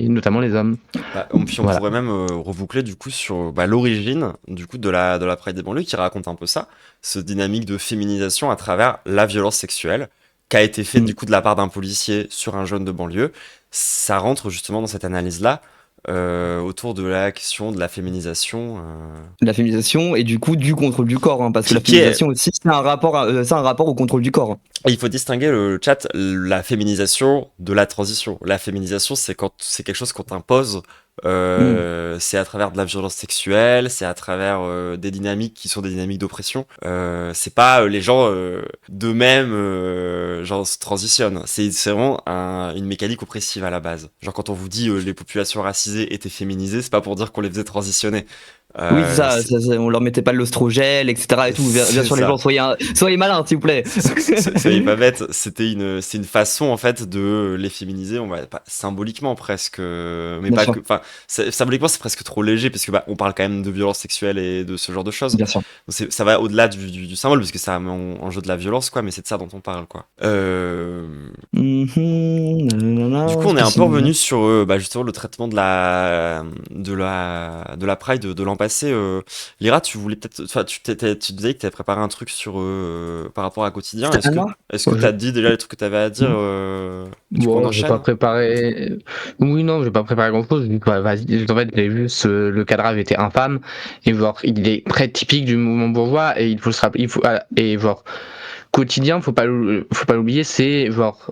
notamment les hommes. On pourrait même reboucler du coup sur l'origine du coup de la Pride des banlieues, qui raconte un peu ça, ce dynamique de féminisation à travers la violence sexuelle qui a été faite du coup de la part d'un policier sur un jeune de banlieue. Ça rentre justement dans cette analyse là. autour de la question de la féminisation. La féminisation et du coup du contrôle du corps, hein, parce que la Qui est- féminisation aussi c'est un rapport au contrôle du corps. Et il faut distinguer le chat, la féminisation de la transition. La féminisation, c'est quand c'est quelque chose qu'on t'impose. C'est à travers de la violence sexuelle, c'est à travers des dynamiques qui sont des dynamiques d'oppression. C'est pas les gens d'eux-mêmes genre se transitionnent. C'est vraiment une mécanique oppressive à la base. Genre quand on vous dit les populations racisées étaient féminisées, c'est pas pour dire qu'on les faisait transitionner. Oui, c'est ça, on leur mettait pas de l'ostrogel, etc. et tout. Bien C'est sûr, les ça. gens, soyez malins, s'il vous plaît. C'est pas bête, c'est une façon en fait de les féminiser, on va pas symboliquement presque, mais Bien pas sûr. que, enfin symboliquement c'est presque trop léger parce que on parle quand même de violence sexuelle et de ce genre de choses. Bien sûr. Donc ça va au-delà du symbole parce que ça met en jeu de la violence quoi, mais c'est de ça dont on parle quoi. Du coup, on est un peu revenu sur justement le traitement de la Pride de l'an passé. Lyra, tu voulais peut-être, enfin, tu disais que tu avais préparé un truc sur par rapport à quotidien. Est-ce que tu as dit déjà les trucs que tu avais à dire du coup, on Bon, j'ai enchaîne pas préparé. Oui, non, j'ai pas préparé grand-chose. Vas-y, en fait, j'ai vu le cadrage était infâme et genre, il est très typique du mouvement bourgeois et il faut se rappeler, et genre quotidien, faut pas l'oublier, c'est genre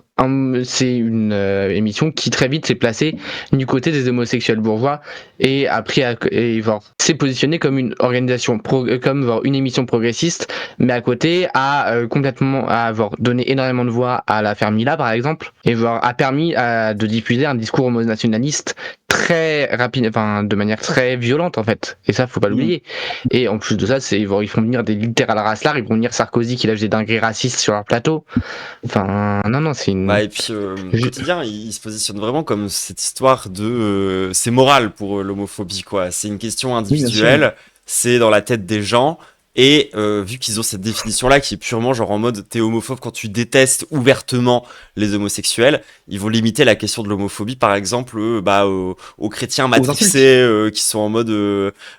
c'est une émission qui très vite s'est placée du côté des homosexuels bourgeois et après et genre s'est positionné comme une organisation comme genre une émission progressiste, mais à côté a complètement a genre donné énormément de voix à l'affaire Mila par exemple et genre a permis de diffuser un discours homo-nationaliste très rapide, enfin de manière très violente en fait, et ça faut pas l'oublier. Et en plus de ça, ils font venir des littéral racelars, ils vont venir Sarkozy qui lâche des dingueries racistes sur leur plateau. Enfin non, c'est une. Et puis quotidien, il se positionne vraiment comme cette histoire de c'est moral pour l'homophobie quoi. C'est une question individuelle, c'est dans la tête des gens. Et vu qu'ils ont cette définition-là qui est purement genre en mode t'es homophobe quand tu détestes ouvertement les homosexuels, ils vont limiter la question de l'homophobie par exemple aux chrétiens matrixés qui sont en mode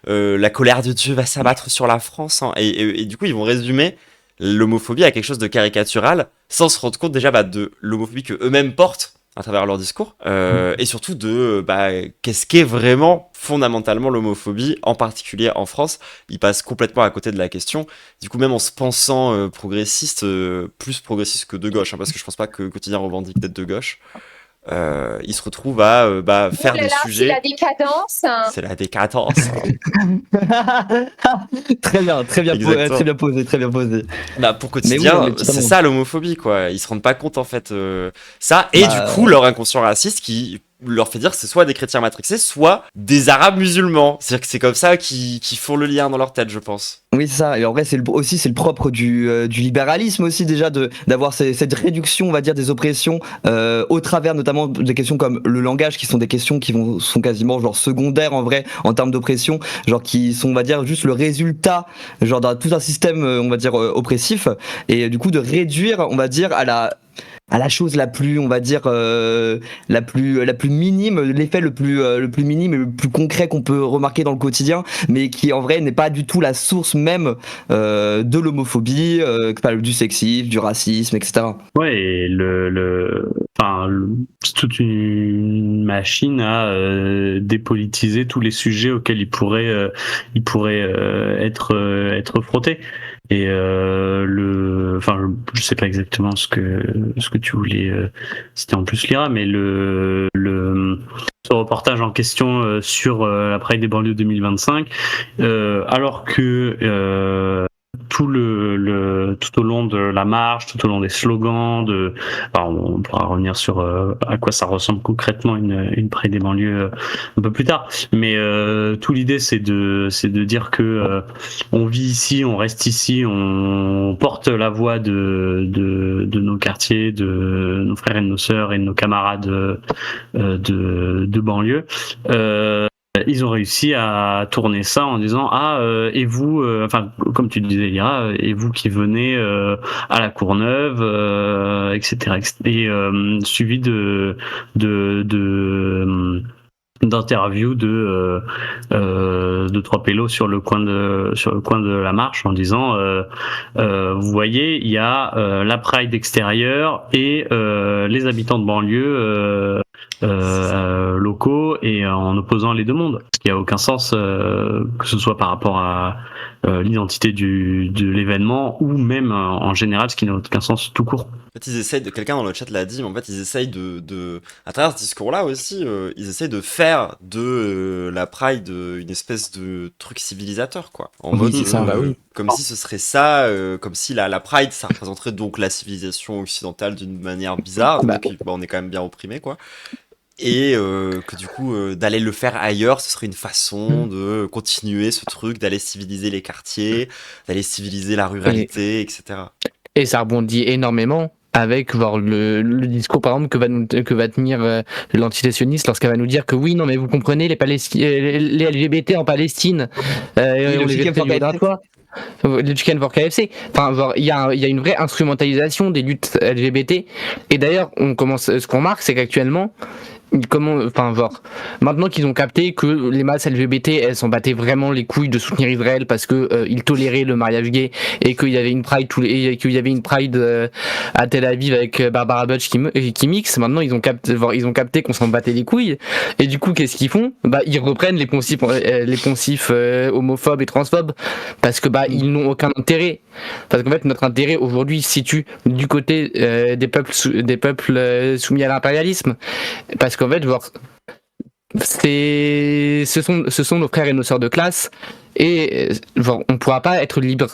la colère de Dieu va s'abattre sur la France. Hein. Et du coup ils vont résumer l'homophobie à quelque chose de caricatural sans se rendre compte déjà de l'homophobie que eux-mêmes portent à travers leur discours et surtout de qu'est-ce qu'est vraiment fondamentalement l'homophobie, en particulier en France. Ils passent complètement à côté de la question, du coup même en se pensant progressiste, plus progressiste que de gauche, hein, parce que je pense pas que Quotidien revendique d'être de gauche. Ils se retrouvent à faire des sujets. C'est la décadence. C'est la décadence. Très bien posé. Pour Quotidien, c'est ça l'homophobie, quoi. Ils se rendent pas compte, en fait, ça. Et du coup, leur inconscient raciste qui leur fait dire que c'est soit des chrétiens matrixés, soit des arabes musulmans. C'est-à-dire que c'est comme ça qu'ils font le lien dans leur tête, je pense. Oui, c'est ça. Et en vrai, c'est le propre du libéralisme aussi, déjà, d'avoir cette réduction, on va dire, des oppressions au travers notamment des questions comme le langage, qui sont des questions qui sont quasiment genre secondaires en vrai en termes d'oppression, genre qui sont, on va dire, juste le résultat genre d'un tout un système, on va dire, oppressif, et du coup de réduire, on va dire, à la chose la plus, on va dire, la plus minime, l'effet le plus minime et le plus concret qu'on peut remarquer dans le quotidien, mais qui en vrai n'est pas du tout la source même de l'homophobie, du sexisme, du racisme, etc. Ouais, et c'est toute une machine à dépolitiser tous les sujets auxquels il pourrait être frotté. Et je sais pas exactement ce que tu voulais c'était en plus Lyra, mais ce reportage en question sur la Pride des banlieues 2025, alors que tout au long de la marche, tout au long des slogans, on pourra revenir sur à quoi ça ressemble concrètement une Pride des banlieues un peu plus tard. Mais tout l'idée c'est de dire que on vit ici, on reste ici, on porte la voix de nos quartiers, de nos frères et de nos sœurs et de nos camarades de banlieue. Ils ont réussi à tourner ça en disant et vous, comme tu disais Lyra, et vous qui venez à la Courneuve, etc. Et suivi d'interviews de trois pélos sur le coin de la marche en disant vous voyez, il y a la Pride extérieure et les habitants de banlieue locaux et en opposant les deux mondes. Ce qui a aucun sens, que ce soit par rapport à l'identité de l'événement ou même en général, ce qui n'a aucun sens tout court. En fait, ils essayent quelqu'un dans le chat l'a dit, mais en fait, ils essayent à travers ce discours-là aussi, ils essayent de faire de la Pride une espèce de truc civilisateur, quoi. En mode, c'est ça, comme si ce serait ça, comme si la Pride, ça représenterait donc la civilisation occidentale d'une manière bizarre, donc on est quand même bien opprimé, quoi. Et que du coup, d'aller le faire ailleurs, ce serait une façon de continuer ce truc, d'aller civiliser les quartiers, d'aller civiliser la ruralité, etc. Et ça rebondit énormément avec le discours par exemple que va tenir l'antisémitisme lorsqu'elle va nous dire que oui, non mais vous comprenez les LGBT en Palestine, on les jette du toit. Le Chicken for KFC. Enfin, genre, il y a une vraie instrumentalisation des luttes LGBT. Et d'ailleurs, ce qu'on remarque, c'est qu'actuellement, maintenant qu'ils ont capté que les masses LGBT elles s'en battaient vraiment les couilles de soutenir Israël parce que ils toléraient le mariage gay et qu'il y avait une pride à Tel Aviv avec Barbara Bush qui mixe. Maintenant ils ont capté qu'on s'en battait les couilles et du coup qu'est-ce qu'ils font? Ils reprennent les poncifs homophobes et transphobes parce que ils n'ont aucun intérêt, parce qu'en fait notre intérêt aujourd'hui se situe du côté des peuples soumis à l'impérialisme, parce qu'en fait, ce sont nos frères et nos sœurs de classe, et on ne pourra pas être libre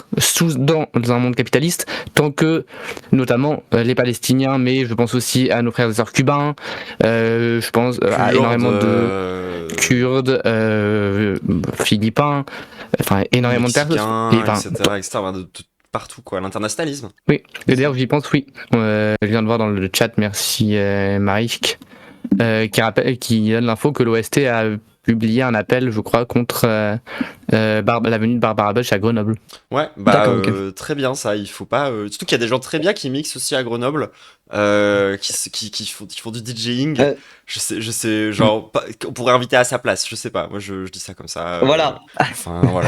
dans un monde capitaliste tant que, notamment, les Palestiniens, mais je pense aussi à nos frères et sœurs cubains, je pense à énormément de Kurdes, Philippins, enfin énormément de personnes, etc. De partout, quoi, l'internationalisme. Oui, et d'ailleurs j'y pense, oui. Je viens de voir dans le chat, merci Marisk. Qui donne l'info que l'OST a publié un appel, je crois, contre la venue de Barbara Bush à Grenoble. Ouais, très bien ça, il faut pas... surtout qu'il y a des gens très bien qui mixent aussi à Grenoble, qui font du DJing. Je sais, genre, on pourrait inviter à sa place, je sais pas, moi je dis ça comme ça. Voilà.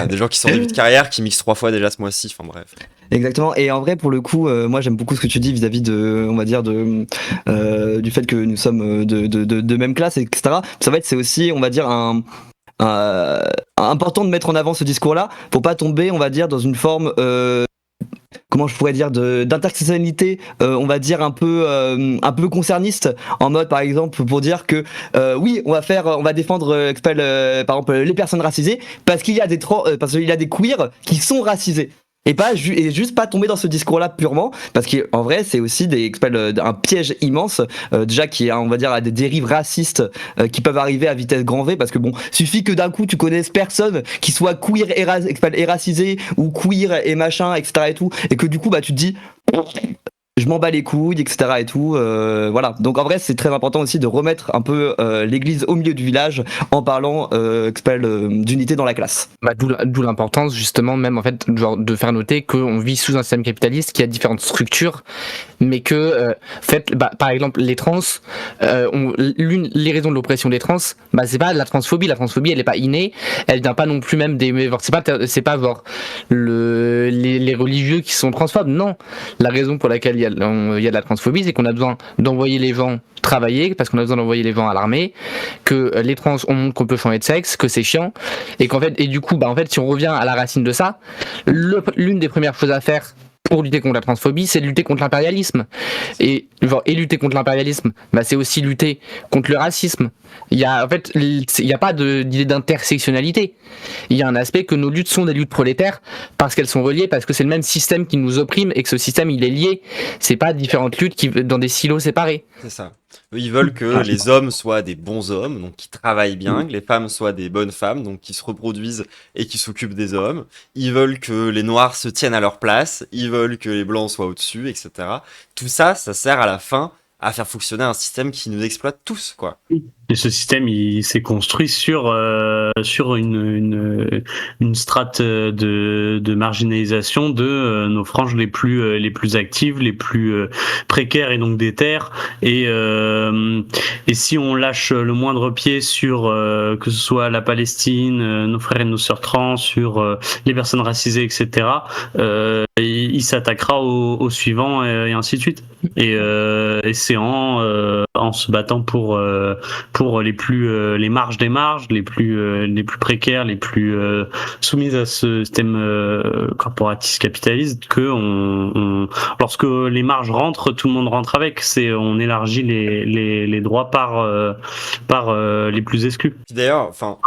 Des gens qui sont en début de carrière, qui mixent 3 fois déjà ce mois-ci, enfin bref. Exactement, et en vrai pour le coup moi j'aime beaucoup ce que tu dis vis-à-vis de, on va dire, du fait que nous sommes de même classe, etc. En fait c'est aussi, on va dire, important de mettre en avant ce discours-là pour pas tomber, on va dire, dans une forme comment je pourrais dire, d'intersectionnalité, on va dire un peu concerniste, en mode par exemple pour dire que oui, on va défendre par exemple les personnes racisées parce qu'il y a des queers qui sont racisés. Et juste pas tomber dans ce discours-là purement, parce qu'en vrai c'est aussi un piège immense, déjà qui est, on va dire, à des dérives racistes qui peuvent arriver à vitesse grand V, parce que bon, suffit que d'un coup tu connaisses personne qui soit queer et racisé, ou queer et machin, etc. et tout, et que du coup tu te dis je m'en bats les couilles, etc. et tout. Voilà. Donc en vrai, c'est très important aussi de remettre un peu l'église au milieu du village en parlant d'unité dans la classe. D'où l'importance justement, même en fait, de faire noter qu'on vit sous un système capitaliste qui a différentes structures, mais que par exemple les trans, les raisons de l'oppression des trans, c'est pas la transphobie. La transphobie, elle est pas innée, elle vient pas non plus même c'est pas les religieux qui sont transphobes. Non, la raison pour laquelle il y a de la transphobie, c'est qu'on a besoin d'envoyer les gens travailler, parce qu'on a besoin d'envoyer les gens à l'armée, que les trans, on montre qu'on peut changer de sexe, que c'est chiant, et qu'en fait, et du coup, si on revient à la racine de ça, l'une des premières choses à faire pour lutter contre la transphobie, c'est de lutter contre l'impérialisme. Et lutter contre l'impérialisme, c'est aussi lutter contre le racisme. Il y a pas d'idée d'intersectionnalité. Il y a un aspect que nos luttes sont des luttes prolétaires parce qu'elles sont reliées, parce que c'est le même système qui nous opprime et que ce système il est lié. C'est pas différentes luttes dans des silos séparés. C'est ça. Eux, ils veulent que les hommes soient des bons hommes, donc qui travaillent bien, que les femmes soient des bonnes femmes, donc qui se reproduisent et qui s'occupent des hommes. Ils veulent que les noirs se tiennent à leur place, ils veulent que les blancs soient au-dessus, etc. Tout ça, ça sert à la fin à faire fonctionner un système qui nous exploite tous, quoi. Et ce système, il s'est construit sur une strate de marginalisation de nos franges les plus actives, les plus précaires et donc déterres. Et si on lâche le moindre pied sur que ce soit la Palestine, nos frères et nos sœurs trans, sur les personnes racisées, etc., il s'attaquera au suivant et ainsi de suite. Et c'est en se battant pour pour les marges des marges, les plus précaires, les plus soumises à ce système corporatiste capitaliste, que lorsque les marges rentrent, tout le monde rentre avec. On élargit les droits par les plus exclus. D'ailleurs, enfin.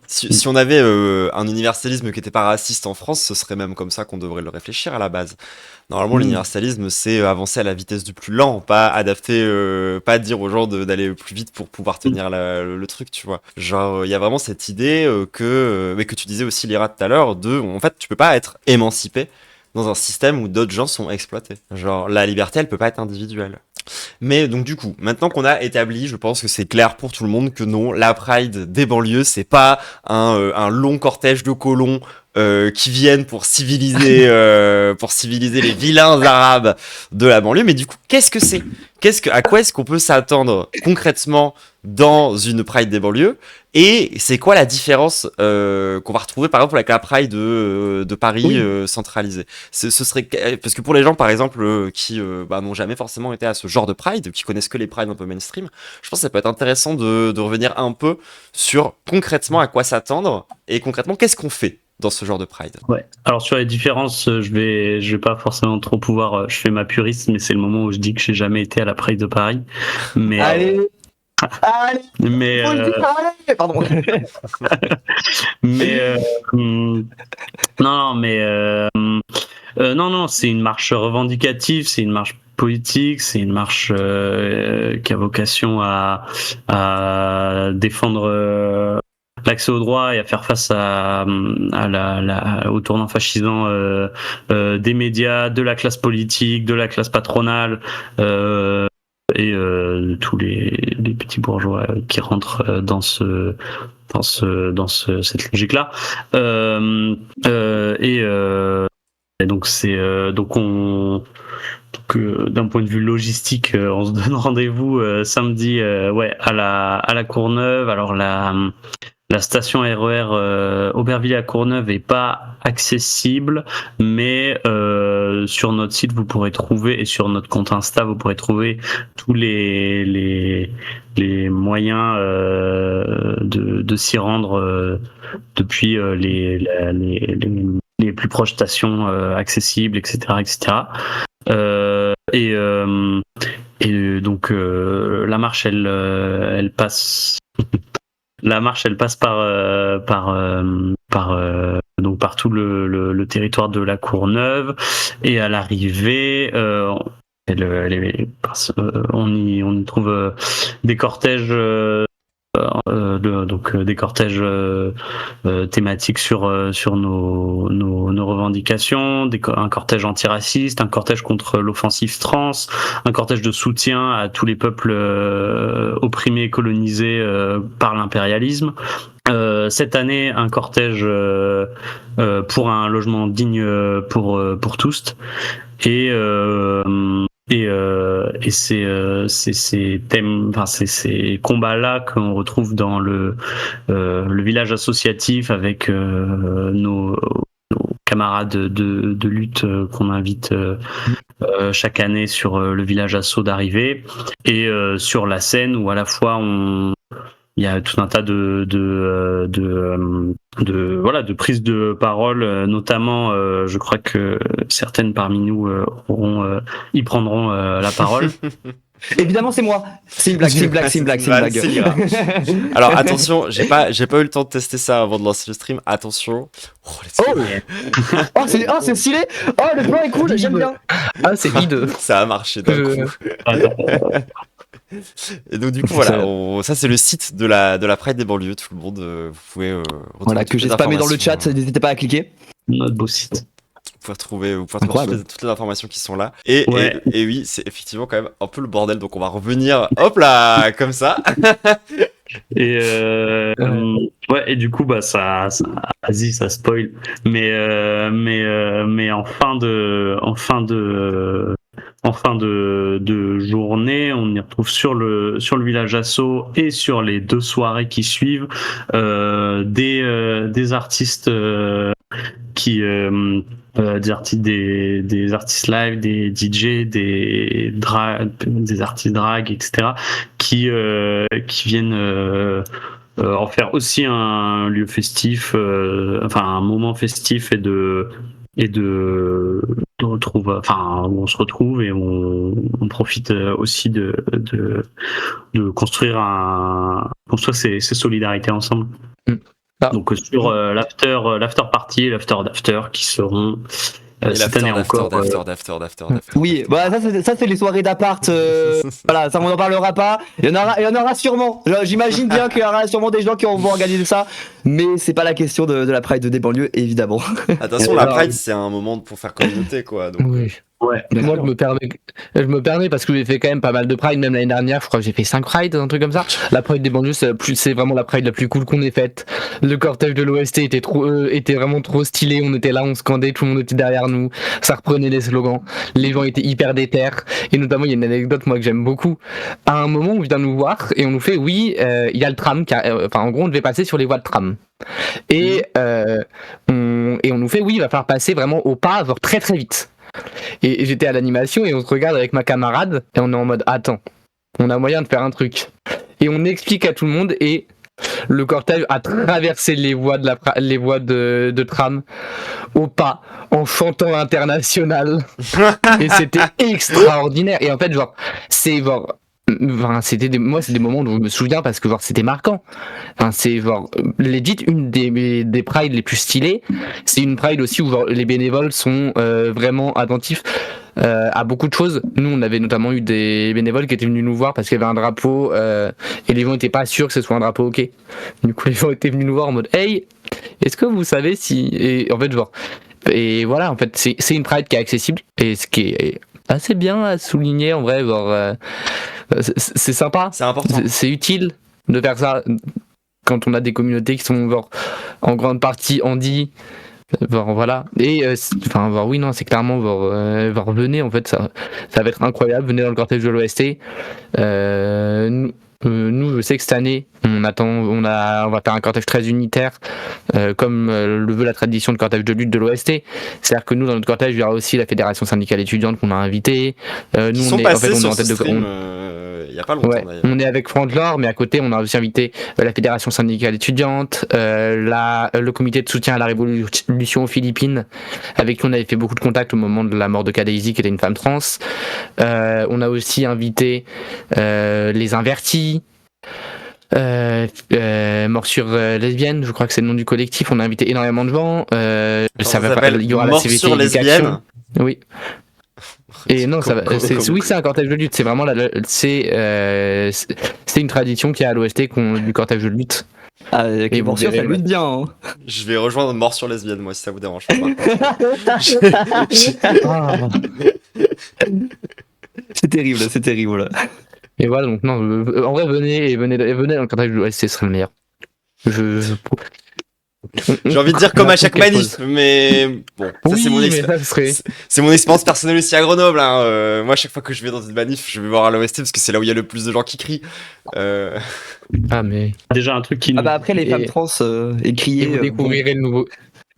Si on avait un universalisme qui n'était pas raciste en France, ce serait même comme ça qu'on devrait le réfléchir à la base. Normalement, l'universalisme, c'est avancer à la vitesse du plus lent, pas adapter, pas dire aux gens d'aller plus vite pour pouvoir tenir le truc, tu vois. Genre, il y a vraiment cette idée mais que tu disais aussi, Lyra, tout à l'heure, en fait, tu peux pas être émancipé dans un système où d'autres gens sont exploités. Genre, la liberté, elle peut pas être individuelle. Mais donc du coup, maintenant qu'on a établi, je pense que c'est clair pour tout le monde que non, la Pride des banlieues, c'est pas un long cortège de colons qui viennent pour civiliser les vilains arabes de la banlieue. Mais du coup, qu'est-ce que c'est ? À quoi est-ce qu'on peut s'attendre concrètement dans une Pride des banlieues ? Et c'est quoi la différence qu'on va retrouver par exemple avec la Pride de Paris centralisée ? Ce serait parce que pour les gens par exemple qui n'ont jamais forcément été à ce genre de Pride, qui connaissent que les Prides un peu mainstream, je pense que ça peut être intéressant de revenir un peu sur concrètement à quoi s'attendre et concrètement qu'est-ce qu'on fait dans ce genre de Pride. Ouais. Alors sur les différences, je vais pas forcément trop pouvoir. Je fais ma puriste, mais c'est le moment où je dis que j'ai jamais été à la Pride de Paris. Mais allez. Mais pardon. Mais non, c'est une marche revendicative, c'est une marche politique, c'est une marche qui a vocation à défendre l'accès au droit et à faire face au tournant fascisant des médias, de la classe politique, de la classe patronale et de tous les petits bourgeois qui rentrent dans cette logique-là. Et donc d'un point de vue logistique, on se donne rendez-vous samedi à la Courneuve. Alors la station RER Aubervilliers à Courneuve est pas accessible, mais sur notre site vous pourrez trouver, et sur notre compte Insta vous pourrez trouver tous les moyens de s'y rendre depuis les plus proches stations accessibles, etc. Et donc la marche elle passe. La marche, elle passe par tout le territoire de la Courneuve, et à l'arrivée, on y trouve des cortèges. Des cortèges thématiques sur nos revendications, un cortège antiraciste, un cortège contre l'offensive trans, un cortège de soutien à tous les peuples opprimés et colonisés par l'impérialisme. Cette année, un cortège pour un logement digne pour tous, et ces thèmes, enfin ces combats-là qu'on retrouve dans le village associatif avec nos camarades de lutte qu'on invite chaque année sur le village asso d'arrivée, et sur la scène où à la fois il y a tout un tas de prises de parole, notamment je crois que certaines parmi nous y prendront la parole. Évidemment, c'est moi. C'est une blague. Alors attention, j'ai pas eu le temps de tester ça avant de lancer le stream. Attention. C'est stylé. Oh, le plan est cool, j'aime bien. Ah, c'est hideux. Ça a marché d'un coup. Et donc du coup ça c'est le site de la Pride des banlieues. Tout le monde, vous pouvez voilà, que j'ai spammé dans le chat. N'hésitez pas à cliquer. Notre beau site. Vous pouvez retrouver toutes les informations qui sont là. Et oui, c'est effectivement quand même un peu le bordel. Donc on va revenir, hop là, comme ça. Et et du coup ça vas-y, ça spoil. Mais en fin de journée, on y retrouve sur le village asso et sur les 2 soirées qui suivent des artistes qui des artistes live, des DJ, des artistes drag, etc. qui viennent en faire aussi un lieu festif, un moment festif et de où on se retrouve et on profite aussi de construire ces solidarités ensemble. Donc sur l'after party et l'after d'after qui seront cette année encore. D'after. Oui, bah ça c'est les soirées d'appart. Voilà, ça on n'en parlera pas. Il y en aura sûrement. J'imagine bien qu'il y aura sûrement des gens qui vont organiser ça, mais c'est pas la question de la Pride des banlieues, évidemment. Attention, la Pride c'est un moment pour faire communauté, quoi. Donc... Oui. Ouais. Moi, je me permets parce que j'ai fait quand même pas mal de Pride, même l'année dernière, je crois que j'ai fait 5 Pride, un truc comme ça. La Pride des banlieues, c'est vraiment la Pride la plus cool qu'on ait faite. Le cortège de l'OST était vraiment trop stylé, on était là, on scandait, tout le monde était derrière nous, ça reprenait les slogans, les gens étaient hyper déter, et notamment il y a une anecdote moi que j'aime beaucoup. À un moment, on vient nous voir et on nous fait, oui, il y a le tram, en gros, on devait passer sur les voies de tram. Et on nous fait, oui, il va falloir passer vraiment au pas, genre très très vite. Et j'étais à l'animation et on se regarde avec ma camarade et on est en mode attends, on a moyen de faire un truc. Et on explique à tout le monde et le cortège a traversé les voies de tram au pas en chantant International. Et c'était extraordinaire. Et en fait, c'est des moments dont je me souviens parce que c'était marquant. C'est legit une des prides les plus stylées. C'est une pride aussi où les bénévoles sont vraiment attentifs à beaucoup de choses. Nous, on avait notamment eu des bénévoles qui étaient venus nous voir parce qu'il y avait un drapeau et les gens n'étaient pas sûrs que ce soit un drapeau OK. Du coup, les gens étaient venus nous voir en mode hey, est-ce que vous savez si... Et en fait, et voilà, en fait, c'est une pride qui est accessible et ce qui est assez bien à souligner en vrai, c'est sympa, c'est important, c'est utile de faire ça quand on a des communautés qui sont en grande partie handi, voilà. Et oui, non, c'est clairement venez, en fait, ça va être incroyable, venez dans le cortège de l'OST. Nous, je sais que cette année, on va faire un cortège très unitaire, comme le veut la tradition de cortège de lutte de l'OST. C'est-à-dire que nous, dans notre cortège, il y aura aussi la fédération syndicale étudiante qu'on a invitée. Nous, on est en tête de stream. Il y a pas longtemps, d'ailleurs. On est avec Franklore, mais à côté, on a aussi invité la fédération syndicale étudiante, le comité de soutien à la révolution aux Philippines, avec qui on avait fait beaucoup de contacts au moment de la mort de Kadaisy, qui était une femme trans. On a aussi invité les Invertis. Morsure lesbienne, je crois que c'est le nom du collectif. On a invité énormément de gens. Il y aura la CVT Morsure lesbienne. Oui. Et non, c'est un cortège de lutte. C'est vraiment c'est une tradition qu'il y a à l'OST du cortège de lutte. Ah, et Morsure, ça lutte bien. Hein. Je vais rejoindre Morsure lesbienne, moi, si ça vous dérange pas. C'est terrible. Et voilà, donc non, en vrai, venez dans le cortège de l'OST, ce serait le meilleur. J'ai envie de dire comme à chaque manif, mais bon, c'est mon expérience personnelle aussi à Grenoble. Hein. Moi, chaque fois que je vais dans une manif, je vais voir à l'OST parce que c'est là où il y a le plus de gens qui crient. Ah, mais déjà un truc qui. Après les femmes trans et crier. Vous découvrirez le nouveau.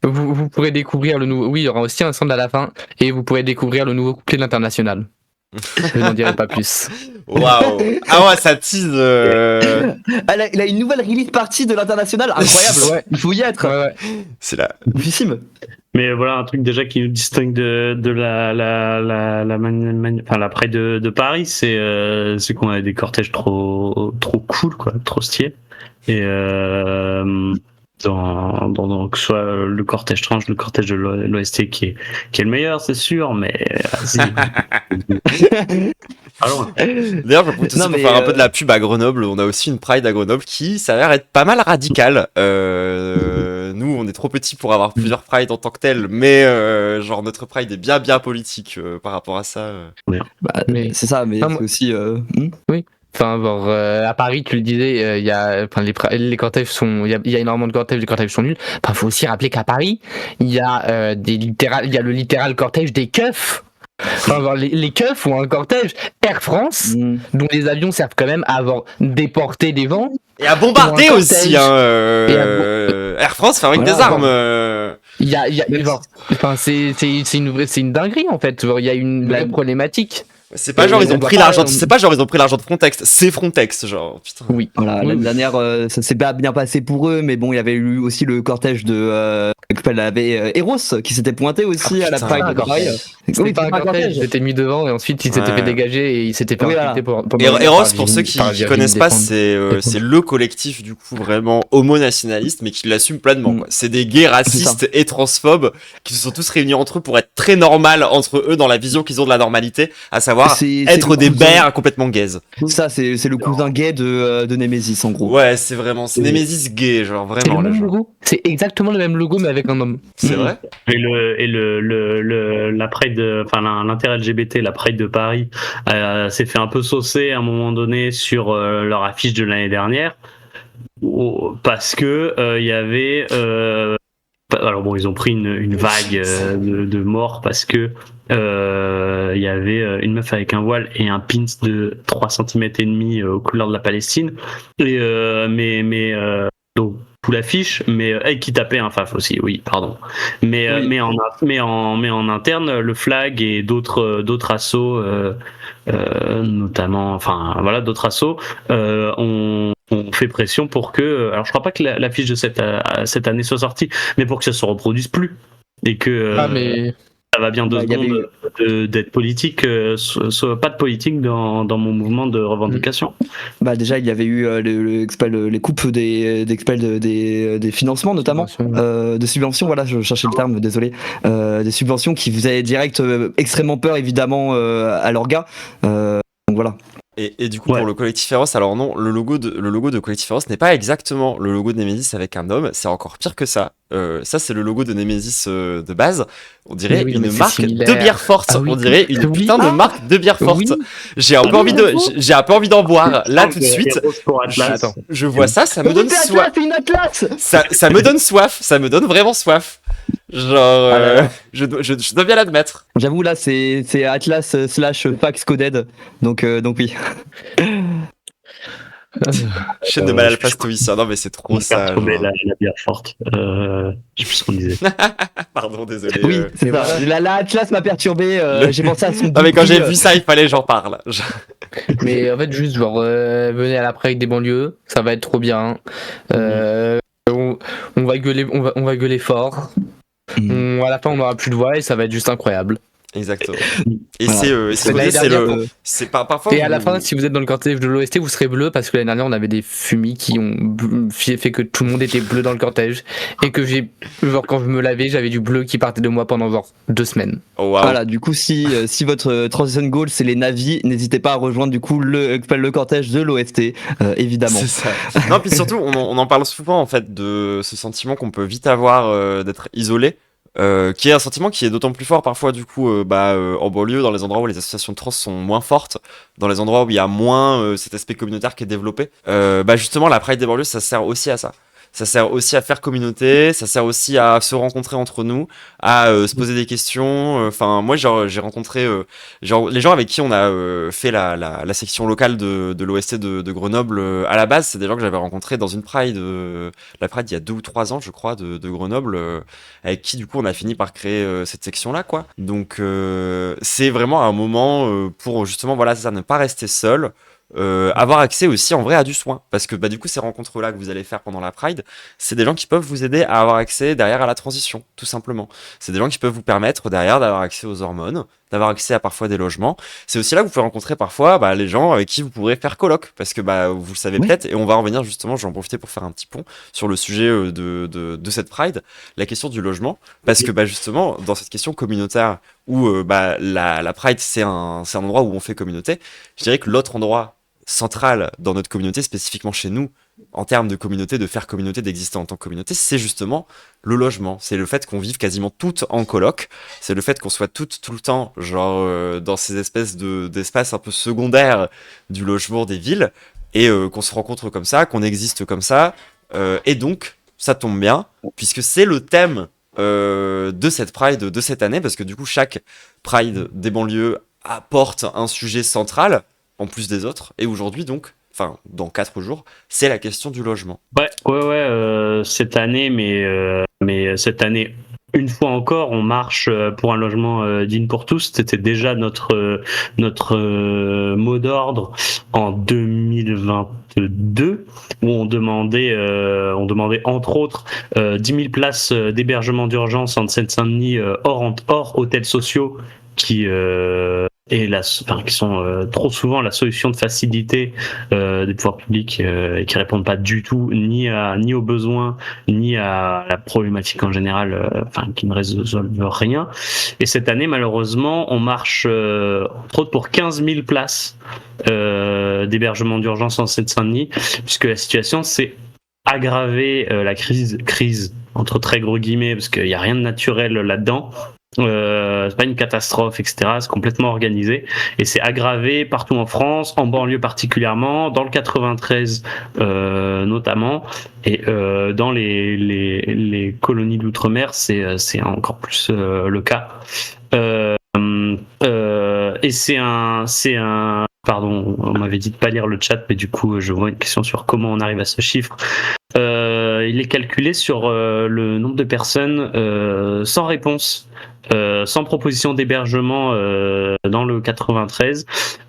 Vous pourrez découvrir le nouveau. Oui, il y aura aussi un stand à la fin et vous pourrez découvrir le nouveau couplet de l'International. Je n'en dirai pas plus. Waouh! Ah ouais, ça tease. Il a une nouvelle release partie de l'International, incroyable. Ouais, il faut y être. Ouais. C'est là. Oufissime. Mais voilà un truc déjà qui nous distingue de la Pride de Paris, c'est qu'on a des cortèges trop cool, quoi, trop stylés. Et dans que ce soit le cortège trans, le cortège de l'OST qui est le meilleur, c'est sûr, mais d'ailleurs, pour faire un peu de la pub à Grenoble, on a aussi une Pride à Grenoble qui s'avère être pas mal radicale. Nous, on est trop petits pour avoir plusieurs Pride en tant que telles, mais notre Pride est bien politique par rapport à ça. Mais c'est ça, mais c'est aussi. Oui. À Paris, tu le disais, il y a, les cortèges il y a énormément de cortèges, les cortèges sont nuls. Faut aussi rappeler qu'à Paris, il y a le littéral cortège des keufs. Les keufs ont un cortège Air France, dont les avions servent quand même à avoir déporté des gens. Et à bombarder aussi, Air France fabrique des armes. Enfin, c'est une dinguerie en fait. Il y a une vraie problématique. C'est pas genre ils ont pris l'argent, c'est pas genre ils ont pris l'argent de Frontex, c'est Frontex, genre putain. Oui, voilà, Oui, l'année oui. dernière, ça s'est pas bien passé pour eux, mais bon, il y avait eu aussi le cortège de Eros qui s'était pointé aussi à la putain, Pride de d'accord. Paris. C'était Oui, pas un c'est pas un cortège, cortège. il s'était mis devant et ensuite il s'était Ouais. fait dégager et il s'était fait Oui, insulter voilà. pendant Eros, par pour ceux qui Virginie connaissent pas, Despentes. c'est le collectif du coup vraiment homo-nationaliste, mais qui l'assume pleinement. Quoi. C'est des gays racistes et transphobes qui se sont tous réunis entre eux pour être très normal entre eux dans la vision qu'ils ont de la normalité, à savoir C'est être le des cousin- bères complètement gays. Ça, c'est le cousin gay de Nemesis en gros. Ouais, c'est vraiment, c'est Nemesis gay, genre C'est le vraiment les même gens. logo. C'est exactement le même logo mais avec un homme. C'est vrai. Et la Pride, enfin l'intérêt LGBT, la Pride de Paris, s'est fait un peu saucer à un moment donné sur leur affiche de l'année dernière, parce que il y avait, alors bon, ils ont pris une vague de morts parce que il y avait une meuf avec un voile et un pins de 3 cm et demi aux couleurs de la Palestine, et donc pour l'affiche, mais qui tapait un faf aussi, oui, pardon. Oui. Mais en interne, le flag et d'autres assos, notamment, enfin voilà, d'autres assos ont fait pression pour que, alors je crois pas que l'affiche de cette année soit sortie, mais pour que ça se reproduise plus et que Mais ça va bien 2 Bah, il y avait secondes d'être politique, soit pas de politique dans mon mouvement de revendication. Bah déjà, il y avait eu les coupes des financements notamment, de subventions. Voilà, je cherchais le terme, désolé. Des subventions qui faisaient direct extrêmement peur évidemment à l'orga. Donc voilà. Et du coup, pour le collectif Eros, alors non, le logo de collectif Eros n'est pas exactement le logo de Nemesis avec un homme, c'est encore pire que ça. Ça, c'est le logo de Nemesis de base. On dirait Oui, non, mais une c'est marque similaire. de bière forte. Ah oui. On dirait une Oui. putain de marque de bière forte. Oui. J'ai un peu envie d'en boire là tout de suite. Pour Atlas. Attends. Je vois ça, ça me donne soif. C'est une Atlas. Ça me donne soif, ça me donne vraiment soif. Genre, je dois bien l'admettre. J'avoue là, c'est Atlas / Pax Coded. Donc oui. Chaîne de Malal Pastoïcien. Non mais c'est trop ça. Perturbé, genre. la bière forte. Je sais plus ce qu'on disait. Pardon, désolé. Oui, c'est ça. La Atlas m'a perturbé. J'ai pensé à son. Non mais quand j'ai vu ça, il fallait que j'en parle. Mais en fait, juste genre, venez à la Pride des banlieues, ça va être trop bien. On va gueuler fort. À la fin, on n'aura plus de voix et ça va être juste incroyable. Exactement. Et Voilà. c'est parfois. Et à la fin, si vous êtes dans le cortège de l'OST, vous serez bleu parce que l'année dernière, on avait des fumis qui ont fait que tout le monde était bleu dans le cortège et que quand je me lavais, j'avais du bleu qui partait de moi pendant genre 2 semaines. Oh, wow. Voilà, du coup, si votre transition goal c'est les navis, n'hésitez pas à rejoindre du coup le cortège de l'OST, évidemment. C'est ça. Non, puis surtout, on en parle souvent en fait de ce sentiment qu'on peut vite avoir d'être isolé. Qui est un sentiment qui est d'autant plus fort parfois du coup en banlieue, dans les endroits où les associations trans sont moins fortes, dans les endroits où il y a moins cet aspect communautaire qui est développé. Justement, la Pride des banlieues, ça sert aussi à ça. Ça sert aussi à faire communauté, ça sert aussi à se rencontrer entre nous, à se poser des questions. Enfin, moi, j'ai rencontré les gens avec qui on a fait la section locale de l'OST de Grenoble. À la base, c'est des gens que j'avais rencontrés dans une Pride, la Pride il y a 2 ou 3 ans, je crois, de Grenoble, avec qui du coup on a fini par créer cette section-là, quoi. Donc, c'est vraiment un moment pour justement, voilà, ça, ne pas rester seul. Avoir accès aussi en vrai à du soin, parce que du coup ces rencontres là que vous allez faire pendant la Pride, c'est des gens qui peuvent vous aider à avoir accès derrière à la transition, tout simplement. C'est des gens qui peuvent vous permettre derrière d'avoir accès aux hormones, d'avoir accès à parfois des logements. C'est aussi là que vous pouvez rencontrer parfois les gens avec qui vous pourrez faire coloc, parce que vous le savez peut-être, et on va en venir justement, je vais en profiter pour faire un petit pont sur le sujet de cette Pride, la question du logement, parce que justement dans cette question communautaire où la Pride c'est un endroit où on fait communauté, je dirais que l'autre endroit central dans notre communauté, spécifiquement chez nous, en termes de communauté, de faire communauté, d'exister en tant que communauté, c'est justement le logement. C'est le fait qu'on vive quasiment toutes en coloc. C'est le fait qu'on soit toutes tout le temps, genre dans ces espèces d'espaces un peu secondaires du logement des villes, et qu'on se rencontre comme ça, qu'on existe comme ça. Et donc, ça tombe bien, puisque c'est le thème de cette Pride de cette année, parce que du coup, chaque Pride des banlieues apporte un sujet central, en plus des autres, et aujourd'hui donc, enfin dans 4 jours, c'est la question du logement. Ouais, cette année, mais cette année une fois encore, on marche pour un logement digne pour tous. C'était déjà notre mot d'ordre en 2022, où on demandait entre autres 10 000 places d'hébergement d'urgence en Seine-Saint-Denis hors hôtels sociaux qui qui sont trop souvent la solution de facilité des pouvoirs publics et qui répondent pas du tout ni aux besoins ni à la problématique en général, qui ne résolvent rien. Et cette année, malheureusement, on marche entre autres pour 15 000 places d'hébergement d'urgence en Seine-Saint-Denis, puisque la situation s'est aggravée, la crise entre très gros guillemets, parce qu'il n'y a rien de naturel là-dedans. C'est pas une catastrophe, etc. C'est complètement organisé et c'est aggravé partout en France, en banlieue particulièrement, dans le 93 notamment, et dans les colonies d'outre-mer, c'est encore plus le cas. Et c'est un pardon, on m'avait dit de pas lire le chat, mais du coup je vois une question sur comment on arrive à ce chiffre. Il est calculé sur le nombre de personnes sans réponse, sans proposition d'hébergement dans le 93,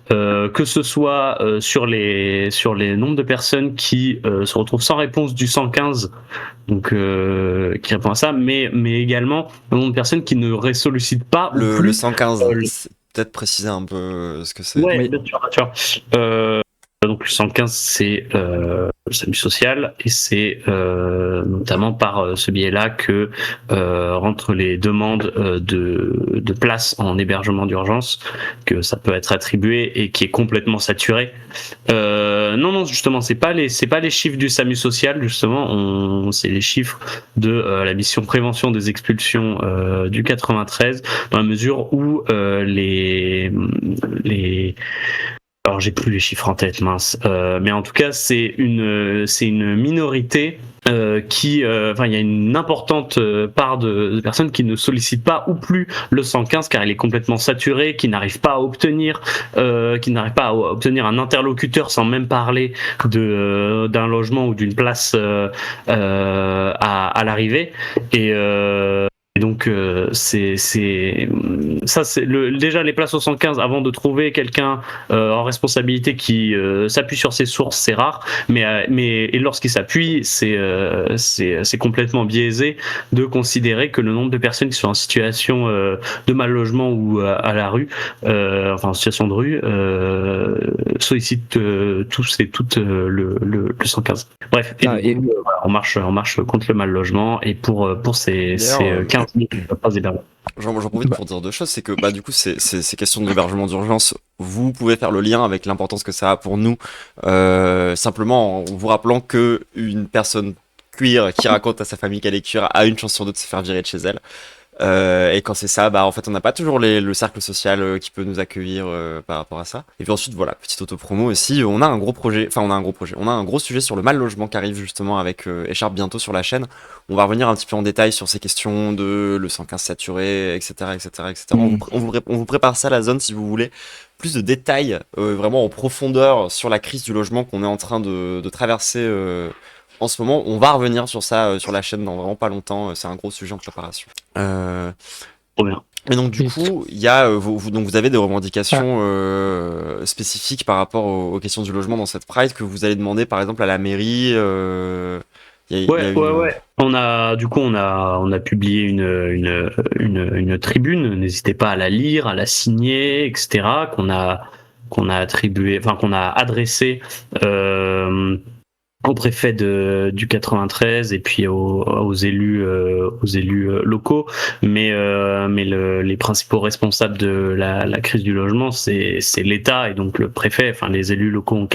que ce soit sur les nombres de personnes qui se retrouvent sans réponse du 115, donc qui répond à ça, mais également le nombre de personnes qui ne sollicitent pas le 115. Peut-être préciser un peu ce que c'est. Ouais, bien sûr. Donc le 115, c'est le SAMU social, et c'est notamment par ce biais-là que rentrent les demandes de places en hébergement d'urgence, que ça peut être attribué et qui est complètement saturé. Non, justement, c'est pas les chiffres du SAMU social, justement, c'est les chiffres de la mission prévention des expulsions du 93, dans la mesure où alors j'ai plus les chiffres en tête, mince, mais en tout cas c'est une minorité il y a une importante part de personnes qui ne sollicitent pas ou plus le 115 car il est complètement saturé, qui n'arrivent pas à obtenir un interlocuteur, sans même parler d'un logement ou d'une place à l'arrivée. Et donc déjà les places au 115, avant de trouver quelqu'un en responsabilité qui s'appuie sur ses sources, c'est rare, mais lorsqu'il s'appuie, c'est complètement biaisé de considérer que le nombre de personnes qui sont en situation de mal logement ou à la rue, en situation de rue, sollicitent tous et toutes le 115. Bref, on marche contre le mal logement et pour ces 15 J'en profite pour dire deux choses, c'est que du coup ces questions de l'hébergement d'urgence, vous pouvez faire le lien avec l'importance que ça a pour nous, simplement en vous rappelant que une personne queer qui raconte à sa famille qu'elle est queer a une chance sur deux de se faire virer de chez elle. Et quand c'est ça, en fait on n'a pas toujours le cercle social qui peut nous accueillir par rapport à ça. Et puis ensuite voilà, petite auto-promo aussi, on a un gros sujet sur le mal logement qui arrive justement avec Écharpe bientôt sur la chaîne. On va revenir un petit peu en détail sur ces questions de le 115 saturé, etc. On vous prépare ça, la zone, si vous voulez plus de détails vraiment en profondeur sur la crise du logement qu'on est en train de traverser en ce moment. On va revenir sur ça sur la chaîne dans vraiment pas longtemps. C'est un gros sujet en préparation. Trop bien. Et donc du coup, il y a vous avez des revendications spécifiques par rapport aux questions du logement dans cette Pride que vous allez demander par exemple à la mairie. Ouais. On a publié une tribune. N'hésitez pas à la lire, à la signer, etc. Qu'on a adressé au préfet du 93 et puis aux élus locaux, mais les principaux responsables de la crise du logement, c'est l'État et donc le préfet. Enfin, les élus locaux ont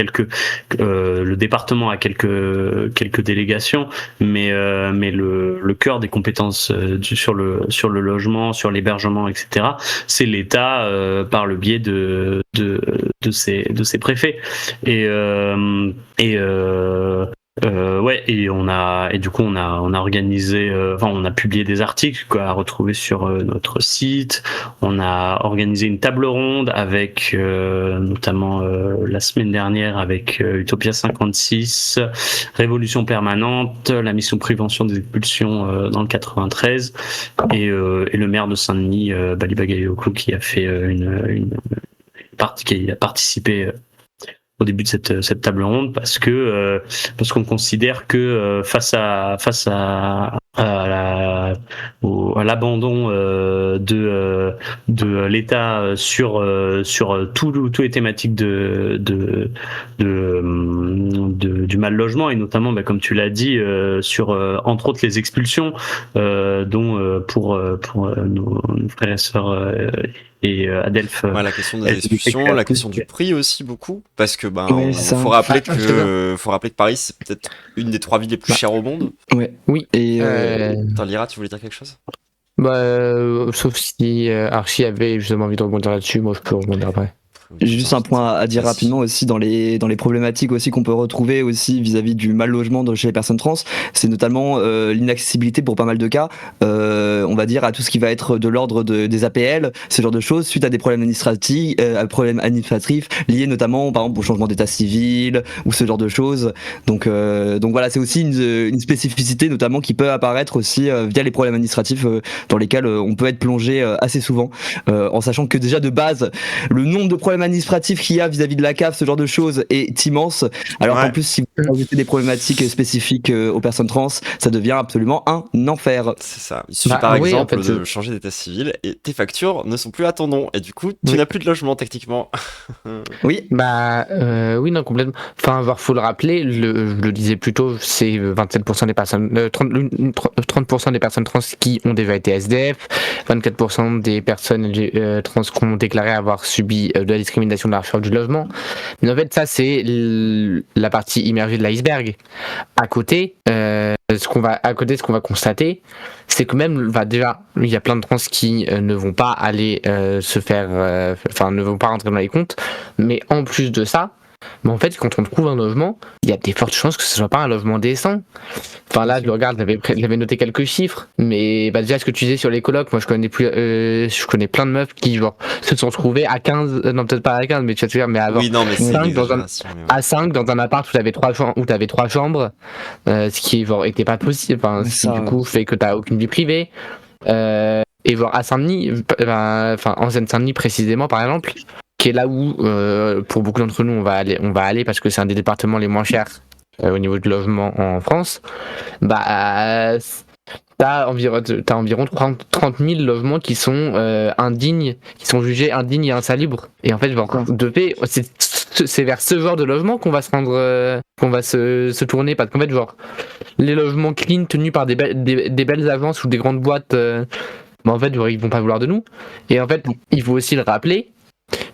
le département a quelques délégations, mais le cœur des compétences sur le logement, sur l'hébergement, etc. c'est l'État par le biais de ses préfets. Ouais, et du coup on a organisé, on a publié des articles quoi, à retrouver sur notre site. On a organisé une table ronde avec notamment la semaine dernière avec Utopia 56, Révolution permanente, la mission prévention des expulsions dans le 93 et le maire de Saint-Denis, Bali Bagayoko, qui a fait une partie, qui a participé au début de cette table ronde parce qu'on considère que à l'abandon de l'État sur toutes les thématiques du mal logement et notamment comme tu l'as dit sur entre autres les expulsions dont pour nos frères et sœurs et Adelph. La question des expulsions, la question du prix aussi beaucoup, parce que faut rappeler que Paris c'est peut-être une des 3 villes les plus chères au monde. Ouais. Oui. Et Attends, Lyra, tu voulais dire quelque chose? Sauf si Archie avait justement envie de rebondir là-dessus, moi je peux rebondir après. J'ai juste un point à dire rapidement aussi dans les problématiques aussi qu'on peut retrouver aussi vis-à-vis du mal logement chez les personnes trans, c'est notamment l'inaccessibilité pour pas mal de cas, on va dire à tout ce qui va être de l'ordre des APL, ce genre de choses suite à des problèmes administratifs liés notamment par exemple au changement d'état civil ou ce genre de choses. Donc voilà, c'est aussi une spécificité notamment qui peut apparaître aussi via les problèmes administratifs dans lesquels on peut être plongé assez souvent, en sachant que déjà de base le nombre de problèmes administratifs qu'il y a vis-à-vis de la CAF, ce genre de choses est immense, alors qu'en plus si vous ajoutez des problématiques spécifiques aux personnes trans, ça devient absolument un enfer. C'est ça, il suffit par exemple de changer d'état civil et tes factures ne sont plus à ton nom et du coup tu n'as plus de logement techniquement. Oui, oui, non, complètement. Enfin, faut le rappeler, je le disais plus tôt, c'est 27% des personnes, 30% des personnes trans qui ont déjà été SDF, 24% des personnes trans qui ont déclaré avoir subi de la discrimination de la recherche du logement. Mais en fait, ça, c'est la partie immergée de l'iceberg. À côté, ce qu'on va constater, c'est que même, déjà, il y a plein de trans qui ne vont pas aller ne vont pas rentrer dans les comptes. Mais en plus de ça, en fait, quand on trouve un logement, il y a des fortes chances que ce soit pas un logement décent. Enfin là, je le regarde, j'avais noté quelques chiffres, mais déjà ce que tu disais sur les colocs, moi je connais plein de meufs qui se sont retrouvées à 15, non peut-être pas à 15, mais tu vas dire, mais à 5 à 5 dans un appart où t'avais 3 chambres, ce qui était pas possible, du coup fait que t'as aucune vie privée. Et à Saint-Denis, en Seine-Saint-Denis précisément par exemple, qui est là où pour beaucoup d'entre nous on va aller parce que c'est un des départements les moins chers au niveau de logement en France. T'as environ 30 000 logements qui sont indignes, qui sont jugés indignes et insalubres. Et en fait, c'est vers ce genre de logement qu'on va se tourner, parce qu'en fait, les logements clean tenus par des belles agences ou des grandes boîtes, en fait, ils vont pas vouloir de nous. Et en fait, il faut aussi le rappeler.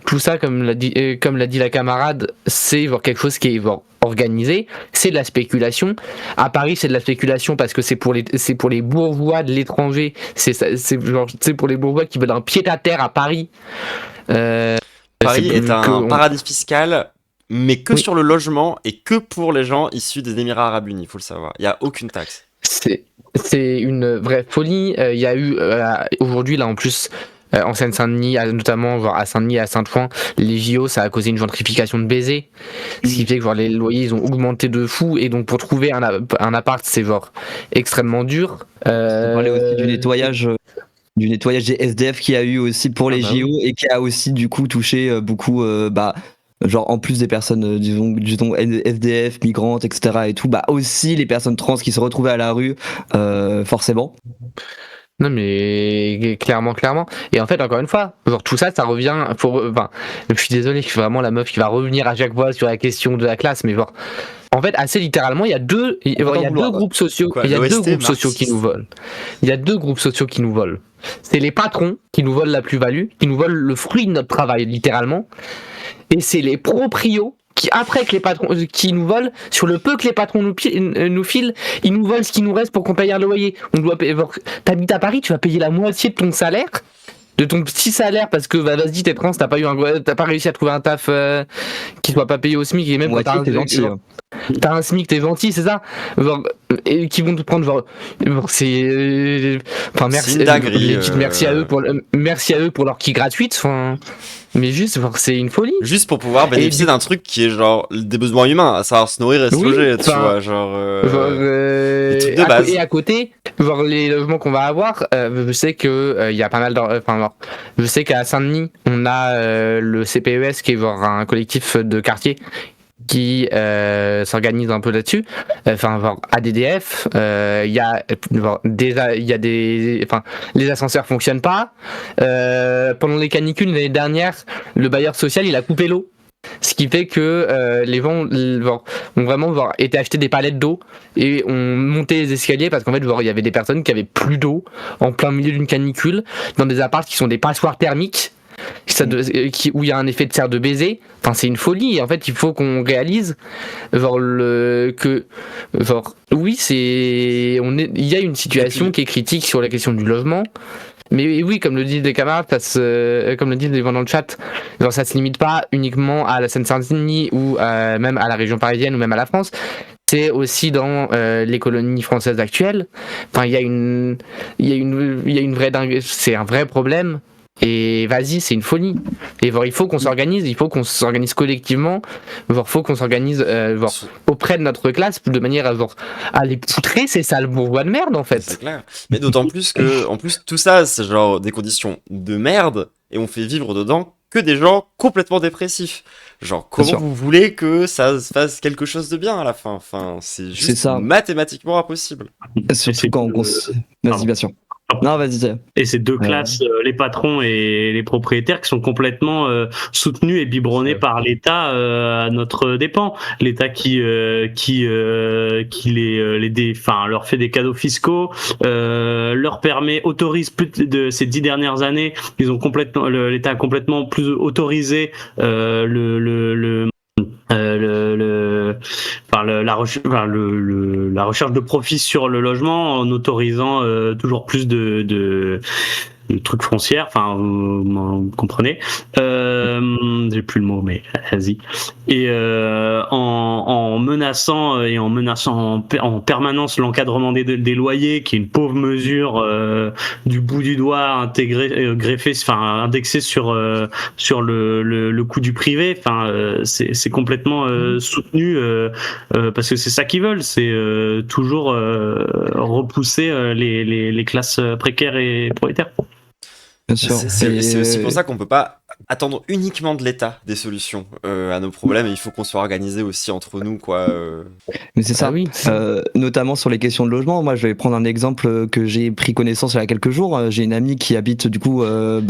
Tout ça, comme l'a dit la camarade, c'est quelque chose qui est organisé, c'est de la spéculation. À Paris, c'est de la spéculation parce que c'est pour les bourgeois de l'étranger, c'est pour les bourgeois qui veulent un pied-à-terre à Paris. Paris est un paradis fiscal, mais que sur le logement et que pour les gens issus des Émirats Arabes Unis, il faut le savoir. Il n'y a aucune taxe. C'est une vraie folie. Il y a eu aujourd'hui, là en plus, en Seine-Saint-Denis, notamment à Saint-Denis et à Saint-Ouen, les JO, ça a causé une gentrification de baisers, ce qui fait que les loyers ils ont augmenté de fou, et donc pour trouver un appart c'est extrêmement dur. On parlait aussi du nettoyage des SDF qu'il y a eu aussi pour les JO et qui a aussi du coup touché beaucoup en plus des personnes disons SDF, migrantes, etc. et tout, aussi les personnes trans qui se retrouvaient à la rue, forcément. Non mais clairement. Et en fait, encore une fois, tout ça revient. Je suis désolé, je suis vraiment la meuf qui va revenir à chaque fois sur la question de la classe, mais en fait, assez littéralement, il y a deux groupes sociaux. Il y a deux groupes sociaux qui nous volent. Il y a 2 groupes sociaux qui nous volent. C'est les patrons qui nous volent la plus-value, qui nous volent le fruit de notre travail, littéralement. Et c'est les proprios qui, après que les patrons qui nous volent, sur le peu que les patrons nous filent, ils nous volent ce qui nous reste pour qu'on paye un loyer. On doit payer. T'habites à Paris, tu vas payer la moitié de ton salaire, de ton petit salaire, parce que vas-y, t'es trans, t'as pas réussi à trouver un taf qui soit pas payé au SMIC, et même moitié, t'es gentil. T'as un SMIC, t'es gentil, c'est ça, genre, et qui vont te prendre genre c'est enfin merci, C'est une dinguerie, merci à eux pour leur qui gratuite, enfin, mais juste genre, c'est une folie. Juste pour pouvoir bénéficier d'un truc qui est genre des besoins humains, à savoir se nourrir et se loger, tu vois, genre les trucs de base. Et à côté, genre les logements qu'on va avoir, je sais que il y a pas mal je sais qu'à Saint-Denis, on a le CPES qui est genre un collectif de quartier qui s'organise un peu là-dessus, enfin genre ADDF, il y a les ascenseurs fonctionnent pas, pendant les canicules l'année dernière, le bailleur social il a coupé l'eau, ce qui fait que les gens ont vraiment été acheter des palettes d'eau et ont monté les escaliers parce qu'en fait il y avait des personnes qui avaient plus d'eau en plein milieu d'une canicule dans des apparts qui sont des passoires thermiques, où il y a un effet de serre de baiser. Enfin, c'est une folie. Et en fait, il faut qu'on réalise oui, il y a une situation qui est critique sur la question du logement. Mais oui, comme le disent des camarades, comme le disent les gens dans le chat, genre, ça se limite pas uniquement à la Seine-Saint-Denis ou même à la région parisienne ou même à la France. C'est aussi dans les colonies françaises actuelles. Enfin, il y a une vraie dingue. C'est un vrai problème. Et vas-y, c'est une folie. Et il faut qu'on s'organise collectivement. Il faut qu'on s'organise auprès de notre classe de manière à les poutrer ces sales bourgeois de merde en fait. C'est clair. Mais d'autant plus que, en plus, tout ça, c'est genre des conditions de merde et on fait vivre dedans que des gens complètement dépressifs. Genre, comment vous voulez que ça se fasse quelque chose de bien à la fin? Enfin, c'est juste mathématiquement impossible. Surtout quand on... Vas-y, bien sûr. Non, vas-y. Et ces deux classes, les patrons et les propriétaires, qui sont complètement soutenus et biberonnés par l'État à notre dépens. L'État qui leur fait des cadeaux fiscaux, autorise plus de ces 10 dernières années, l'État a complètement plus autorisé la recherche de profit sur le logement en autorisant toujours plus de trucs foncières, enfin vous comprenez, j'ai plus le mot mais vas-y, et en menaçant en permanence l'encadrement des loyers, qui est une pauvre mesure du bout du doigt indexée sur le coût du privé, enfin c'est complètement soutenu parce que c'est ça qu'ils veulent, c'est toujours repousser les classes précaires et prolétaires. C'est aussi pour ça qu'on peut pas attendre uniquement de l'État des solutions à nos problèmes, et il faut qu'on soit organisé aussi entre nous, quoi. Mais c'est ça, oui. Notamment sur les questions de logement. Moi, je vais prendre un exemple que j'ai pris connaissance il y a quelques jours. J'ai une amie qui habite du coup en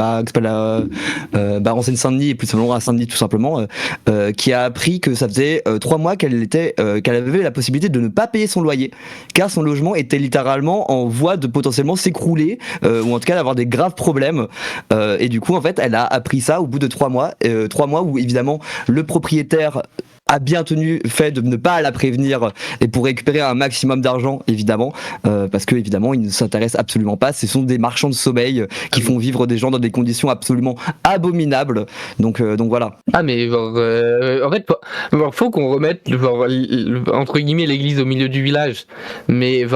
Seine-Saint-Denis, et plus simplement à Saint-Denis tout simplement, qui a appris que ça faisait 3 mois qu'elle avait la possibilité de ne pas payer son loyer, car son logement était littéralement en voie de potentiellement s'écrouler, ou en tout cas d'avoir des graves problèmes. Et du coup, en fait, elle a appris ça au bout de 3 mois, 3 mois où évidemment le propriétaire a bien tenu fait de ne pas la prévenir, et pour récupérer un maximum d'argent évidemment, parce que évidemment ils ne s'intéressent absolument pas, ce sont des marchands de sommeil qui font vivre des gens dans des conditions absolument abominables, donc voilà. Ah mais en fait faut qu'on remette entre guillemets l'église au milieu du village, mais